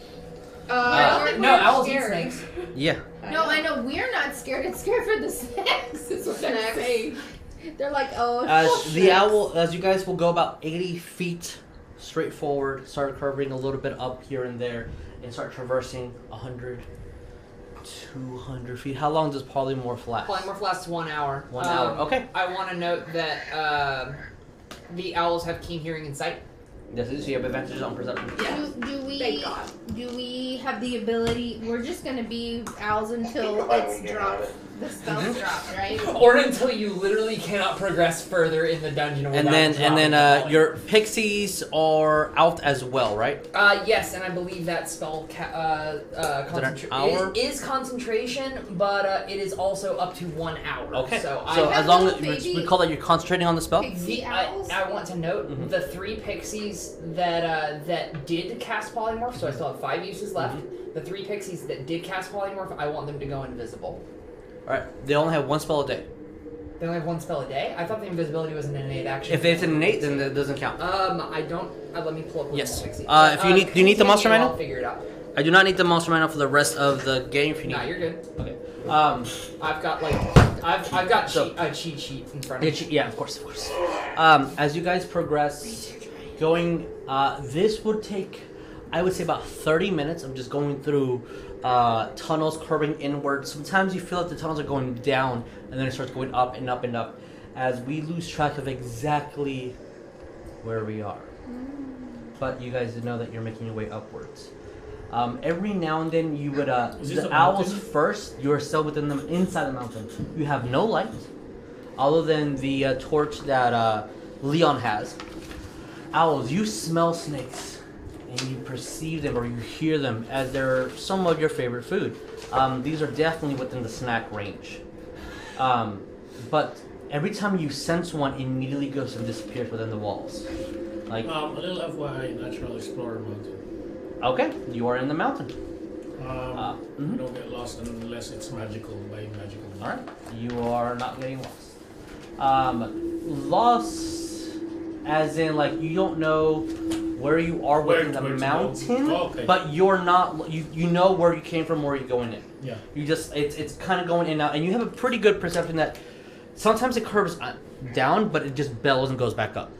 Speaker 4: I don't think
Speaker 3: no,
Speaker 4: we're
Speaker 3: owls eat
Speaker 4: scared.
Speaker 3: snakes.
Speaker 1: Yeah.
Speaker 2: No, I know we're not scared. It's scared for the snakes. Is what I'm
Speaker 4: Snakes.
Speaker 2: saying. They're like, oh,
Speaker 1: As the
Speaker 2: shit.
Speaker 1: owl, as you guys will go about 80 feet straight forward, start curving a little bit up here and there, and start traversing 100, 200 feet. How long does polymorph last?
Speaker 3: Polymorph lasts 1 hour.
Speaker 1: 1 hour. Okay.
Speaker 3: I want to note that the owls have keen hearing and sight.
Speaker 1: Yes, it is. You have advantages on perception.
Speaker 2: Do we?
Speaker 4: Thank God.
Speaker 2: Do we have the ability? We're just gonna be owls until
Speaker 7: I
Speaker 2: it's
Speaker 7: won't get
Speaker 2: dropped. the spells dropped, right?
Speaker 3: Or until you literally cannot progress further in the dungeon.
Speaker 1: And then your pixies are out as well, right?
Speaker 3: Yes, and I believe that spell is concentration, but it is also up to 1 hour.
Speaker 1: Okay.
Speaker 3: So
Speaker 1: as long as we call that you're concentrating on the spell.
Speaker 3: I want to note the 3 pixies that did cast polymorph, so I still have 5 uses left. The 3 pixies that did cast polymorph, I want them to go invisible.
Speaker 1: Alright, they only have 1 spell a day.
Speaker 3: They only have 1 spell a day? I thought the invisibility was an innate action.
Speaker 1: If it's an innate, then it doesn't count.
Speaker 3: I don't. Let me pull up.
Speaker 1: Yes.
Speaker 3: Pixie.
Speaker 1: If you need, do you need the monster
Speaker 3: mana?
Speaker 1: mana?
Speaker 3: I'll figure it out.
Speaker 1: I do not need the monster mana for the rest of the game. If you need.
Speaker 3: Nah, you're good.
Speaker 1: Okay.
Speaker 3: I've got I've got a cheat sheet in front of me.
Speaker 1: Yeah, of course. As you guys progress, going, this would take, I would say, about 30 minutes of just going through tunnels curving inward. Sometimes you feel like the tunnels are going down, and then it starts going up and up and up, as we lose track of exactly where we are. But you guys know that you're making your way upwards. Every now and then you would, the owls first, you're still within them, inside the mountain. You have no light, other than the torch that Leon has. Owls, you smell snakes, and you perceive them or you hear them as they're somewhat your favorite food. These are definitely within the snack range. But every time you sense one, it immediately goes and disappears within the walls. Like
Speaker 6: a little FYI, Natural Explorer Mountain.
Speaker 1: Okay, you are in the mountain.
Speaker 6: You don't get lost unless it's magical, by magical.
Speaker 1: Alright, you are not getting lost. Lost as in, like, you don't know where you are within the mountain, but you're not, you know where you came from, where you're going in.
Speaker 6: Yeah. You
Speaker 1: just, it's kind of going in and out, and you have a pretty good perception that sometimes it curves down, but it just bellows and goes back up.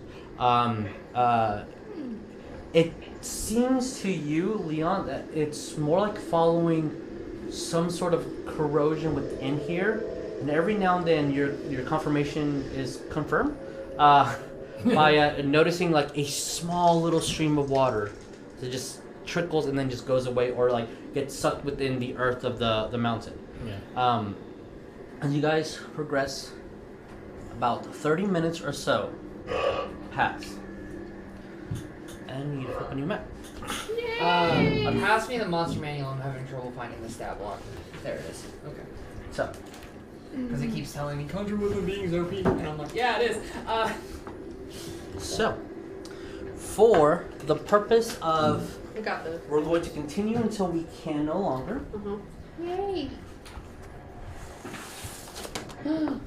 Speaker 1: It seems to you, Leon, that it's more like following some sort of corrosion within here, and every now and then your confirmation is confirmed by noticing like a small little stream of water that just trickles and then just goes away, or like gets sucked within the earth of the mountain.
Speaker 6: Yeah.
Speaker 1: As you guys progress, about 30 minutes or so pass. And you flip a new map.
Speaker 3: Pass me the monster manual. I'm having trouble finding the stat block. There it is. Okay.
Speaker 1: So.
Speaker 3: Because it keeps telling me, conjure with the beings OP. And I'm like, yeah, it is.
Speaker 1: So, for the purpose of...
Speaker 4: I got this.
Speaker 1: We're going to continue until we can no longer.
Speaker 2: Yay. Oh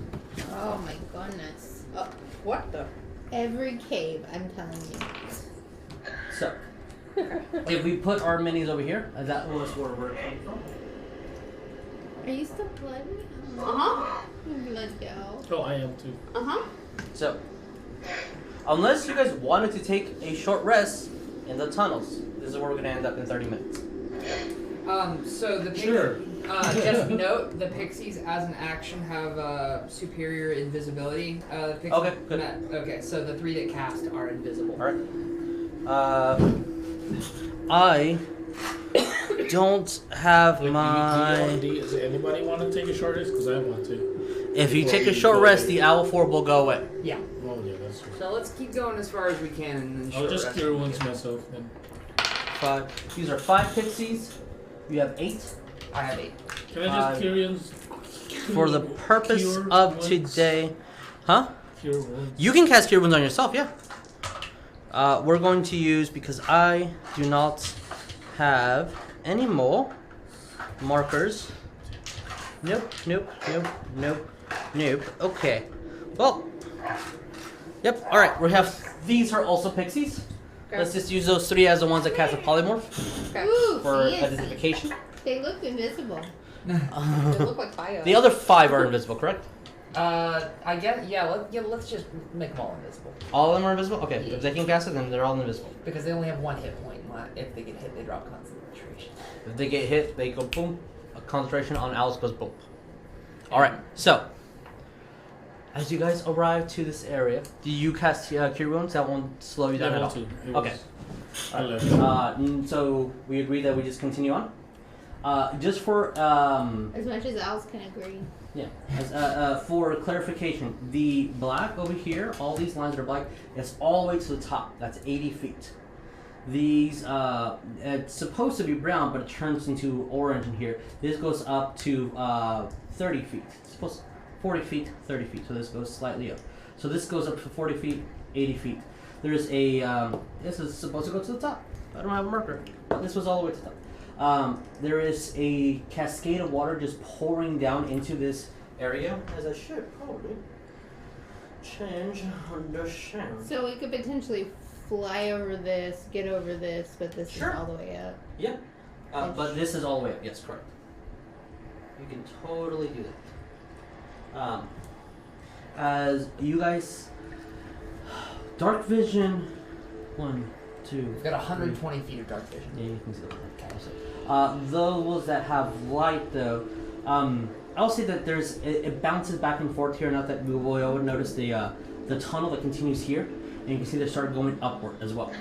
Speaker 2: my goodness.
Speaker 4: What the?
Speaker 2: Every cave, I'm telling you.
Speaker 1: So, if we put our minis over here, that was where we're coming from.
Speaker 2: Are you still bloody? Blood go.
Speaker 6: Oh, I am too.
Speaker 1: So, unless you guys wanted to take a short rest in the tunnels, this is where we're going to end up in 30 minutes.
Speaker 3: So the
Speaker 6: Sure.
Speaker 3: Just note, the pixies as an action have superior invisibility.
Speaker 1: Okay, good.
Speaker 3: Okay, so the 3 that cast are invisible.
Speaker 1: Alright. I don't have my...
Speaker 6: Does anybody want to take a short rest? Because I want to.
Speaker 1: If you take a short rest, the owl form will go away.
Speaker 3: Yeah.
Speaker 6: Oh, yeah, that's true.
Speaker 3: So let's keep going as far as we can. And then
Speaker 6: I'll just cure wounds myself then.
Speaker 1: 5. These are 5 pixies. You have 8.
Speaker 3: I have 8.
Speaker 6: Can I just cure wounds?
Speaker 1: For the purpose of today... Huh?
Speaker 6: Cure wounds.
Speaker 1: You can cast Cure Wounds on yourself, yeah. We're going to use, because I do not have any more markers. Nope. Okay. Well, yep, alright, we have, these are also pixies. Okay. Let's just use those 3 as the ones that cast a polymorph.
Speaker 4: Okay.
Speaker 2: Ooh,
Speaker 1: For
Speaker 2: yes.
Speaker 1: identification.
Speaker 2: They look invisible.
Speaker 4: They look like fire.
Speaker 1: The other 5 are invisible, correct?
Speaker 3: I guess, let's just make them all invisible.
Speaker 1: All of them are invisible? Okay,
Speaker 3: Yeah.
Speaker 1: if they can cast it, then they're all invisible.
Speaker 3: Because they only have 1 hit point. If they get hit, they drop concentration.
Speaker 1: If they get hit, they go boom. A concentration on owls goes boom. Alright, so as you guys arrive to this area, do you cast Cure Wounds? That won't slow you down at all. Okay. Alright. So we agree that we just continue on. Just for
Speaker 2: As much as owls can agree.
Speaker 1: Yeah. For clarification, the black over here, all these lines that are black, it's all the way to the top. That's 80 feet. These, it's supposed to be brown, but it turns into orange in here. This goes up to 30 feet. It's supposed to 40 feet, 30 feet. So this goes slightly up. So this goes up to 40 feet, 80 feet. There's a, this is supposed to go to the top. I don't have a marker, but this was all the way to the top. There is a cascade of water just pouring down into this area, as I should probably change the sound.
Speaker 2: So we could potentially fly over this, get over this, but this
Speaker 1: Sure.
Speaker 2: is all the way up.
Speaker 1: Yeah, but this is all the way up. Yes, correct. You can totally do that. As you guys, dark vision, 1, 2.
Speaker 3: We've got 120 feet of dark vision.
Speaker 1: Yeah, you can see that. Those that have light, though, I'll say that it bounces back and forth here. Not that we will notice the tunnel that continues here, and you can see they start going upward as well.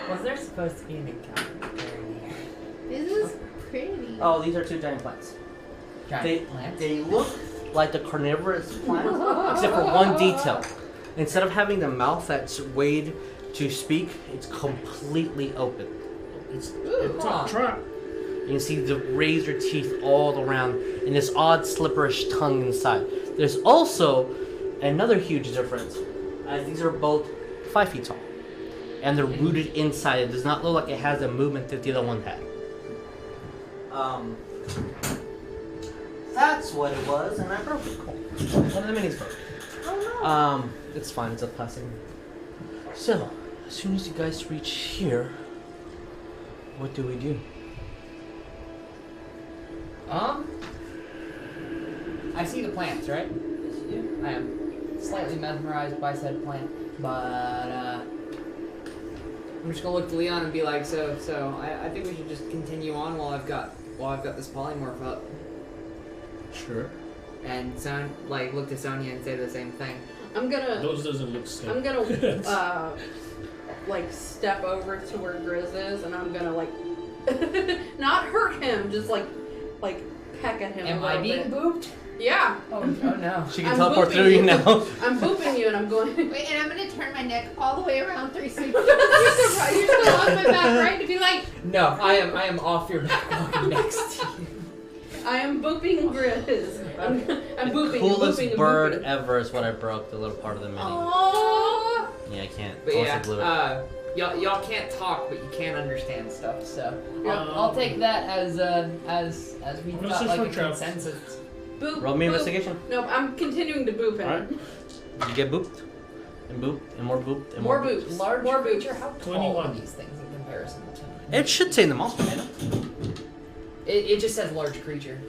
Speaker 3: Was there supposed to be an encounter here?
Speaker 2: This is pretty.
Speaker 1: Oh, these are 2 giant plants.
Speaker 3: Giant plants?
Speaker 1: They look like the carnivorous plants, except for one detail. Instead of having the mouth that's weighed to speak, it's completely open.
Speaker 6: It's a trap.
Speaker 1: You can see the razor teeth all around and this odd slipperish tongue inside. There's also another huge difference, as these are both 5 feet tall. And they're rooted inside. It does not look like it has the movement that the other one had. That's what it was, and I broke it. Cool. One of the minis broke.
Speaker 2: Oh no.
Speaker 1: It's fine, it's a plastic. So, as soon as you guys reach here, what do we do?
Speaker 3: I see the plants, right?
Speaker 1: Yes, you
Speaker 3: I am slightly mesmerized by said plant, but I'm just gonna look to Leon and be like, so I think we should just continue on while I've got this polymorph up.
Speaker 1: Sure.
Speaker 3: And look to Sonya and say the same thing.
Speaker 4: I'm gonna.
Speaker 6: Those doesn't look safe.
Speaker 4: I'm gonna step over to where Grizz is, and I'm gonna not hurt him, just like peck at him.
Speaker 3: Am
Speaker 4: a
Speaker 3: I
Speaker 4: little
Speaker 3: being
Speaker 4: bit.
Speaker 3: booped?
Speaker 4: Yeah.
Speaker 3: Oh no.
Speaker 1: She can
Speaker 4: I'm
Speaker 1: teleport
Speaker 4: booping
Speaker 1: through you now.
Speaker 4: I'm booping you, and I'm going.
Speaker 2: Wait, and I'm gonna turn my neck all the way around 360. You're still on my back, right? To be like.
Speaker 3: No, I am off your back walking next to you.
Speaker 4: I am booping Grizz. I'm booping.
Speaker 1: Coolest
Speaker 4: and booping
Speaker 1: bird
Speaker 4: and booping.
Speaker 1: ever is what I broke, the little part of the mini.
Speaker 4: Aww.
Speaker 1: Yeah, I can't.
Speaker 3: But
Speaker 1: Unless I blew it.
Speaker 3: yeah, y'all can't talk, but you can understand stuff. So I'll take that as we've
Speaker 6: This
Speaker 3: got
Speaker 6: is
Speaker 3: like
Speaker 6: for
Speaker 3: a
Speaker 6: traps.
Speaker 3: consensus.
Speaker 4: Boop.
Speaker 1: Roll me
Speaker 4: boop.
Speaker 1: investigation.
Speaker 4: No, I'm continuing to boop him.
Speaker 1: Alright. You get booped, and booped, and more booped, and
Speaker 4: More boops.
Speaker 3: Large
Speaker 4: More boops.
Speaker 3: creature. How tall
Speaker 6: 21.
Speaker 3: are these things in comparison to?
Speaker 1: It should say in the monster manual.
Speaker 3: It just says large creature.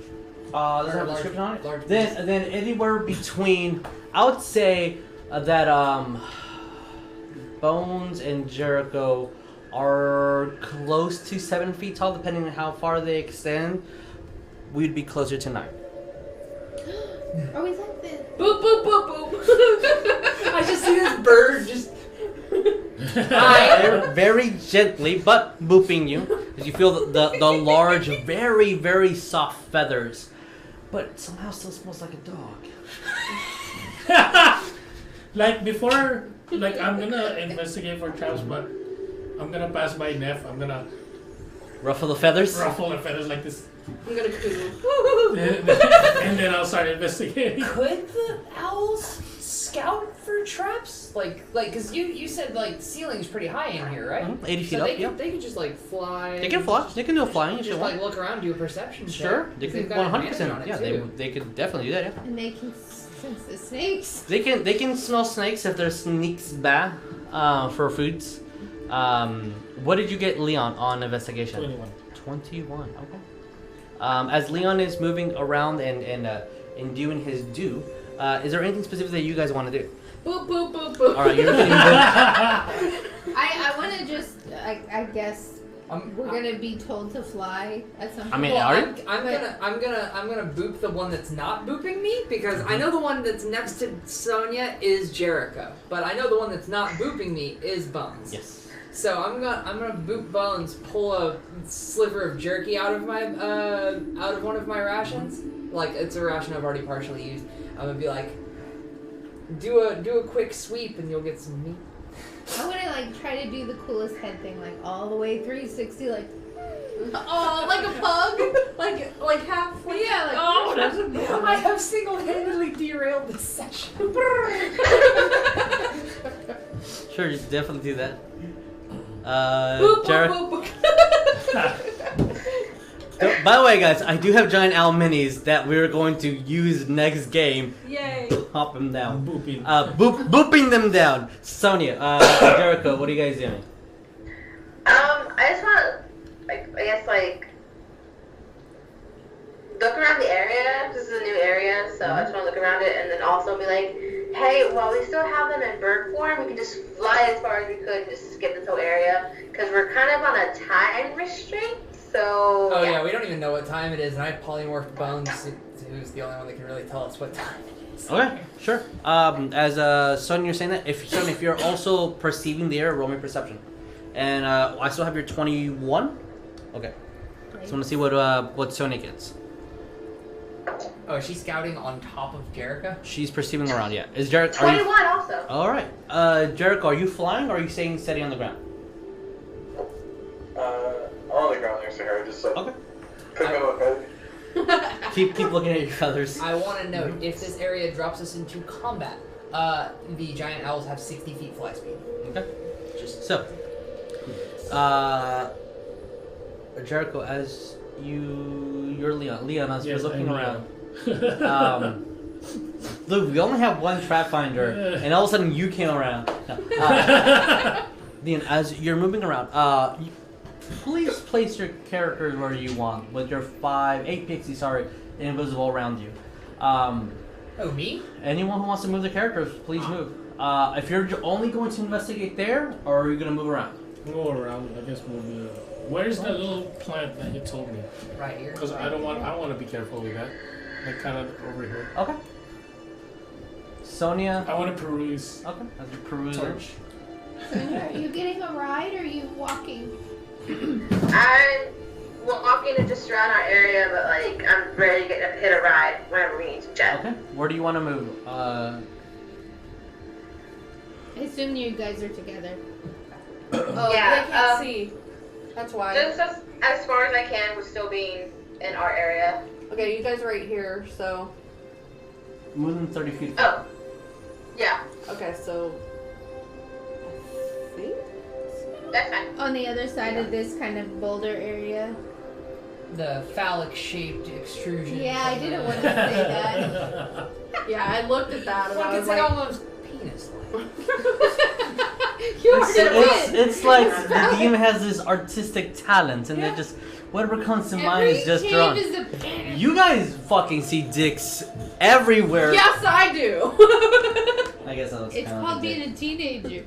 Speaker 1: Does it have a
Speaker 3: Large-
Speaker 1: description on it?
Speaker 3: large
Speaker 1: Then anywhere between, I would say that Bones and Jericho are close to 7 feet tall, depending on how far they extend. We'd be closer to 9.
Speaker 2: Are we like this?
Speaker 4: Boop boop boop boop.
Speaker 3: I just see this bird just.
Speaker 1: They're very gently, but booping you, as you feel the large, very, very soft feathers, but somehow still smells like a dog.
Speaker 6: Before, I'm gonna investigate for traps, but I'm gonna pass by Neff. I'm gonna
Speaker 1: Ruffle the feathers?
Speaker 6: ruffle the feathers like this.
Speaker 4: I'm gonna coo.
Speaker 6: And then I'll start investigating.
Speaker 3: Could the owls scout for traps? Cause you said ceiling's pretty high in here, right?
Speaker 1: 80 feet
Speaker 3: So
Speaker 1: up,
Speaker 3: they
Speaker 1: yeah.
Speaker 3: could, they could just fly.
Speaker 1: They can fly. They can do a flying if they
Speaker 3: Just
Speaker 1: want.
Speaker 3: look around, do a perception check.
Speaker 1: Sure, they
Speaker 3: 'Cause
Speaker 1: can
Speaker 3: they've got advantage
Speaker 1: 100%.
Speaker 3: on it,
Speaker 1: Yeah,
Speaker 3: too.
Speaker 1: they could definitely do that. Yeah,
Speaker 2: And they can sense the snakes.
Speaker 1: they can smell snakes if there's sneaks bad for foods. What did you get, Leon, on investigation?
Speaker 6: 21.
Speaker 1: 21. Okay. As Leon is moving around and doing his do, is there anything specific that you guys want to do?
Speaker 4: Boop boop boop boop.
Speaker 1: All right, you're getting booped.
Speaker 2: I want to just, I guess we're
Speaker 3: I'm
Speaker 2: gonna be told to fly at some point.
Speaker 1: I mean,
Speaker 3: Well,
Speaker 1: are you?
Speaker 3: I'm gonna boop the one that's not booping me because I know the one that's next to Sonya is Jericho, but I know the one that's not booping me is Bones.
Speaker 1: Yes.
Speaker 3: So I'm gonna boot bones, pull a sliver of jerky out of my out of one of my rations. Like it's a ration I've already partially used. I'm gonna be like, do a quick sweep and you'll get some meat.
Speaker 2: I want to like try to do the coolest head thing, like all the way 360, like.
Speaker 4: Oh, like a pug? like half? Like,
Speaker 2: Yeah, like.
Speaker 3: Oh, I have single-handedly derailed this session.
Speaker 1: Sure, you definitely do that.
Speaker 4: boop,
Speaker 1: Jericho.
Speaker 4: boop, boop.
Speaker 1: By the way, guys, I do have giant owl minis that we're going to use next game.
Speaker 4: Yay.
Speaker 1: Pop them down.
Speaker 6: Booping.
Speaker 1: Booping them down. Sonya, Jericho, what are you guys doing?
Speaker 5: I just want to, look around the area. This is a new area, so I just want to look around it and then also be like, hey, while we still have them in bird form, we can just fly as far as we could and just skip this whole area because we're kind of on a time restraint. So.
Speaker 3: Oh yeah, we don't even know what time it is, and I polymorphed Bones, who's the only one that can really tell us what time it is.
Speaker 1: Okay, sure. As Sonya, you're saying that, if you're also perceiving the area, roll me perception. And I still have your 21. Okay. So I want to see what Sonya gets.
Speaker 3: Oh, is she scouting on top of Jericho?
Speaker 1: She's perceiving around. Yeah. Is Jericho?
Speaker 5: 21 also.
Speaker 1: All right. Jericho, are you flying or are you staying steady on the ground?
Speaker 7: On the ground next to her, just like
Speaker 1: Okay.
Speaker 7: pick up a feather.
Speaker 1: Keep looking at your feathers.
Speaker 3: I want to note, if this area drops us into combat, the giant owls have 60 feet fly speed.
Speaker 1: Okay. So, Jericho, as you're Leon, as you're looking around. Look, we only have one trap finder, and all of a sudden you came around. No. Leon, as you're moving around, please place your characters where you want, with your 8 pixies, invisible around you.
Speaker 3: Oh, me?
Speaker 1: Anyone who wants to move their characters, please move. If you're only going to investigate there, or are you going to move around?
Speaker 6: Go around, I guess we'll be. Where's that little plant that you told me?
Speaker 3: Right here.
Speaker 6: Because I want to be careful with that. Like kind of over here.
Speaker 1: Okay. Sonya.
Speaker 6: I want to peruse.
Speaker 1: Okay. As you peruse.
Speaker 6: Torch.
Speaker 2: Sonya, are you getting a ride or are you walking?
Speaker 5: I'm walking to just around our area, but I'm ready to hit a ride whenever we need to jet.
Speaker 1: Okay. Where do you want to move?
Speaker 2: I assume you guys are together.
Speaker 4: Oh,
Speaker 5: Yeah,
Speaker 4: they can't see. That's why.
Speaker 5: Just as far as I can, with still being in our area.
Speaker 4: Okay, you guys are right here, so.
Speaker 1: More than 30 feet.
Speaker 5: Oh. Yeah,
Speaker 4: Okay, so. I think?
Speaker 5: that's fine.
Speaker 2: On the other side of this kind of boulder area.
Speaker 3: The phallic-shaped extrusion.
Speaker 2: Yeah, I didn't want to say that.
Speaker 4: Yeah, I looked at that and
Speaker 3: Look,
Speaker 4: I was
Speaker 3: it's like
Speaker 4: like.
Speaker 3: almost penis-like.
Speaker 2: You already win.
Speaker 1: It's like the demon has this artistic talent, and they just whatever comes to mind is just drawn.
Speaker 2: Every cave is a penis.
Speaker 1: You guys fucking see dicks everywhere.
Speaker 4: Yes, I do.
Speaker 1: I guess that was
Speaker 2: It's
Speaker 1: kind
Speaker 2: called
Speaker 1: of
Speaker 2: being a teenager.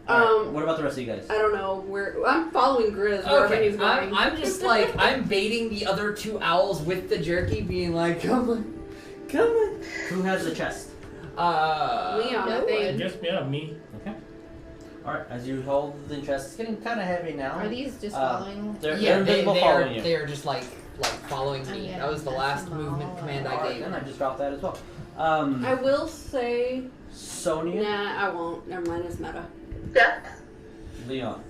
Speaker 1: What about the rest of you guys?
Speaker 4: I don't know where. I'm following Grizz wherever
Speaker 3: Okay,
Speaker 4: he's going.
Speaker 3: I'm just like, I'm baiting the other 2 owls with the jerky, being like, come on.
Speaker 1: Who has the chest?
Speaker 4: Leon, I
Speaker 2: No
Speaker 4: think.
Speaker 6: I guess, yeah, me.
Speaker 1: Okay. Alright, as you hold the chest, it's getting kind of heavy now.
Speaker 2: Are these just following?
Speaker 1: They're
Speaker 3: Yeah,
Speaker 1: invisible following you.
Speaker 3: they are just like following
Speaker 2: Oh,
Speaker 3: me.
Speaker 2: yeah,
Speaker 3: That was the
Speaker 2: that's
Speaker 3: last
Speaker 2: small.
Speaker 3: movement command I
Speaker 1: Alright,
Speaker 3: gave.
Speaker 1: then I just dropped that as well.
Speaker 4: I will say.
Speaker 1: Sonya,
Speaker 4: Nah, I won't. Never mind, it's meta.
Speaker 5: Yeah.
Speaker 1: Leon.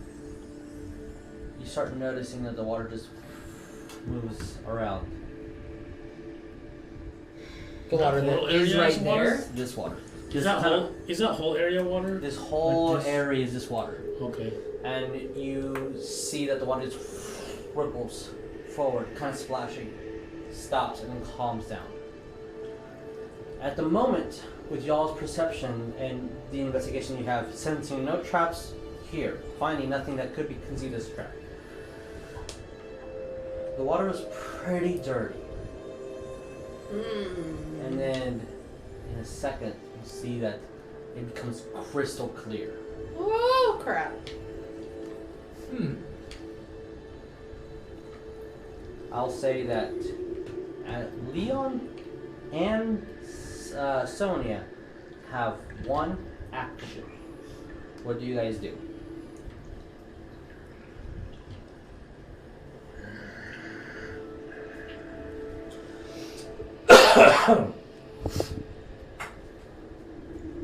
Speaker 1: You start noticing that the water just moves around.
Speaker 3: The water
Speaker 6: That whole
Speaker 3: that is
Speaker 6: area
Speaker 3: right
Speaker 6: is water?
Speaker 3: there.
Speaker 1: This water.
Speaker 6: Is that whole area water?
Speaker 1: This whole
Speaker 6: Like this?
Speaker 1: area is this water.
Speaker 6: Okay.
Speaker 1: And you see that the water just ripples forward, kind of splashing, stops, and then calms down. At the moment, with y'all's perception and the investigation you have, sensing no traps here, finding nothing that could be conceived as a trap. The water is pretty dirty. And then, in a second, you'll see that it becomes crystal clear.
Speaker 4: Oh crap!
Speaker 1: I'll say that Leon and Sonya have one action. What do you guys do?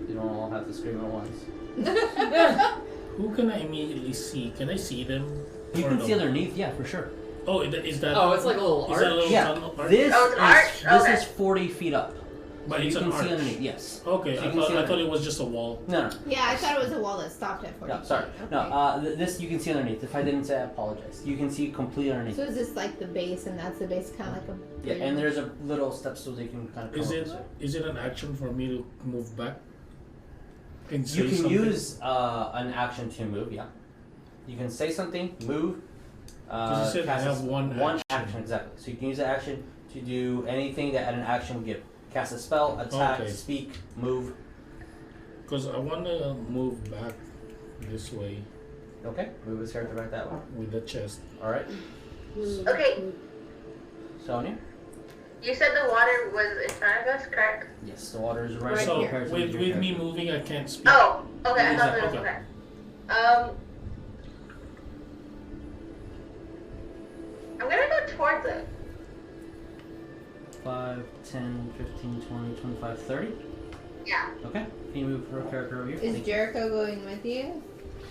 Speaker 1: You don't all have to scream at once.
Speaker 6: Who can I immediately see? Can I see them?
Speaker 1: You
Speaker 6: Or
Speaker 1: can
Speaker 6: no?
Speaker 1: see underneath, yeah, for sure.
Speaker 6: Oh, is that?
Speaker 3: Oh, it's like a little
Speaker 6: Is that a
Speaker 3: arch.
Speaker 6: little
Speaker 1: Yeah,
Speaker 6: tunnel arch?
Speaker 1: this
Speaker 5: Oh, it's an arch?
Speaker 1: this
Speaker 5: Okay.
Speaker 1: is 40 feet up.
Speaker 6: But
Speaker 1: So
Speaker 6: it's
Speaker 1: you
Speaker 6: an
Speaker 1: can see
Speaker 6: arch.
Speaker 1: underneath, yes.
Speaker 6: Okay,
Speaker 1: So you
Speaker 6: I
Speaker 1: can see
Speaker 6: thought
Speaker 1: underneath.
Speaker 6: it was just a wall.
Speaker 1: No, no,
Speaker 2: Yeah, I thought it was a wall that stopped at 40.
Speaker 1: no, sorry.
Speaker 2: Okay.
Speaker 1: No, this you can see underneath. If I didn't say, I apologize. You can see completely underneath.
Speaker 2: So is this like the base, and that's the base, kind of like a.
Speaker 1: Yeah, and there's a little step so they can kind of come
Speaker 6: Is
Speaker 1: up
Speaker 6: it
Speaker 1: this way.
Speaker 6: is it an action for me to move back? And say
Speaker 1: You can
Speaker 6: something?
Speaker 1: use an action to move, yeah. You can say something, move.
Speaker 6: 'Cause you said I
Speaker 1: cast
Speaker 6: have one action.
Speaker 1: exactly. So you can use the action to do anything that an action would give. Cast a spell, attack,
Speaker 6: Okay.
Speaker 1: speak, move.
Speaker 6: Because I want to move back this way
Speaker 1: Okay, move his character back that way.
Speaker 6: with the chest.
Speaker 1: All right,
Speaker 5: Okay,
Speaker 1: Sonya.
Speaker 5: you said the water was in front of us, correct?
Speaker 1: Yes, the water is right,
Speaker 2: Right
Speaker 6: So
Speaker 2: here.
Speaker 6: with me moving, I can't speak.
Speaker 5: Oh, okay, I
Speaker 1: Use
Speaker 5: thought
Speaker 1: that,
Speaker 5: it was
Speaker 6: okay.
Speaker 5: okay. I'm gonna go towards it.
Speaker 1: 5, 10, 15, 20, 25, 30.
Speaker 5: Yeah.
Speaker 1: Okay, can you move her character over here?
Speaker 2: Is
Speaker 1: Thank you.
Speaker 2: Jericho going with you?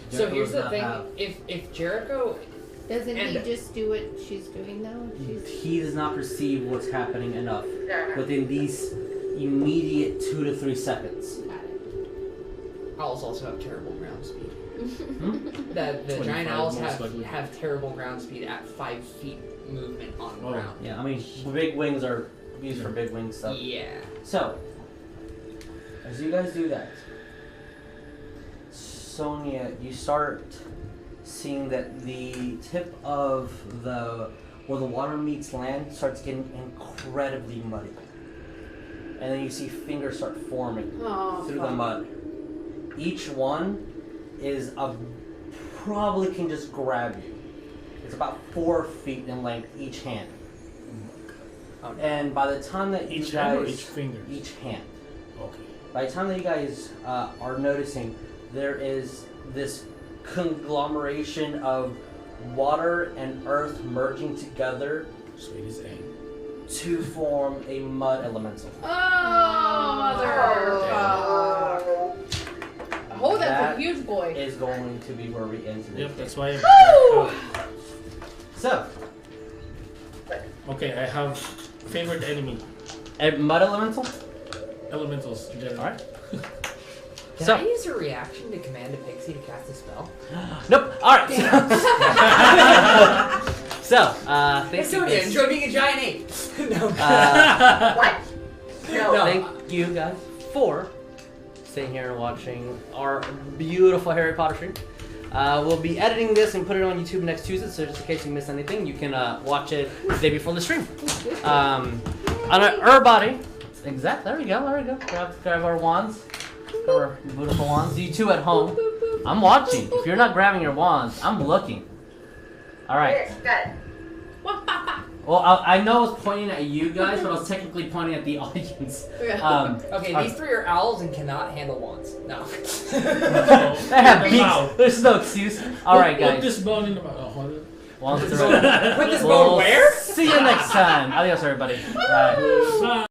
Speaker 3: So
Speaker 1: Jericho
Speaker 3: here's
Speaker 1: does
Speaker 3: the
Speaker 1: not
Speaker 3: thing:
Speaker 1: have-
Speaker 3: if Jericho,
Speaker 2: Doesn't he
Speaker 3: And-
Speaker 2: just do what she's doing though? She's.
Speaker 1: He does not perceive what's happening enough
Speaker 5: Yeah.
Speaker 1: within these immediate 2 to 3 seconds.
Speaker 2: Got it.
Speaker 3: owls also have terrible ground speed.
Speaker 1: Hmm?
Speaker 3: The
Speaker 6: 25
Speaker 3: giant owls
Speaker 6: most likely.
Speaker 3: have terrible ground speed at 5 feet movement on
Speaker 6: Oh.
Speaker 3: ground.
Speaker 1: Yeah, I mean, big wings are used for big wing stuff.
Speaker 3: Yeah.
Speaker 1: So, as you guys do that, Sonya, you start seeing that the tip of where the water meets land starts getting incredibly muddy. And then you see fingers start forming
Speaker 4: Oh,
Speaker 1: through the
Speaker 4: fuck.
Speaker 1: mud. Each one is probably can just grab you. It's about 4 feet in length each hand.
Speaker 3: Oh, no.
Speaker 1: And by the time that you
Speaker 6: Each
Speaker 1: guys,
Speaker 6: hand or each finger?
Speaker 1: each hand.
Speaker 6: Okay.
Speaker 1: By the time that you guys are noticing, there is this conglomeration of water and earth merging together
Speaker 6: So it is aim.
Speaker 1: to form a mud elemental.
Speaker 4: Oh, mother. Oh, that's
Speaker 1: That
Speaker 4: a huge boy.
Speaker 1: is going to be where we end today.
Speaker 6: Yep, that's why.
Speaker 4: Woo!
Speaker 1: So,
Speaker 6: Okay, I have favorite enemy.
Speaker 1: a mud elemental.
Speaker 6: Elementals in general.
Speaker 1: All right.
Speaker 3: Can
Speaker 1: So-
Speaker 3: I use a reaction to command a pixie to cast a spell?
Speaker 1: Nope. All right. So, thank you.
Speaker 3: Sonya,
Speaker 1: guys.
Speaker 3: enjoy being a giant ape. No.
Speaker 5: What?
Speaker 3: No.
Speaker 1: Thank you guys for staying here and watching our beautiful Harry Potter stream. We'll be editing this and put it on YouTube next Tuesday, so just in case you miss anything, you can watch it the day before the stream. On our body. Exactly. There we go. Grab our wands. Grab our beautiful wands. You two at home. I'm watching. If you're not grabbing your wands, I'm looking. All right.
Speaker 5: Here, got it.
Speaker 1: Well, I know I was pointing at you guys, but I was technically pointing at the audience.
Speaker 3: Okay, these 3 are owls and cannot handle wands. No.
Speaker 1: They have beaks.
Speaker 6: Wow.
Speaker 1: There's no excuse. All right,
Speaker 6: Put
Speaker 1: guys.
Speaker 6: this bone in the mouth. Oh, hold it.
Speaker 1: Wands
Speaker 3: Put
Speaker 1: to
Speaker 3: this
Speaker 1: ready.
Speaker 3: Put this
Speaker 1: We'll
Speaker 3: bone where?
Speaker 1: See you next time. Adios, everybody. Bye.
Speaker 6: Bye.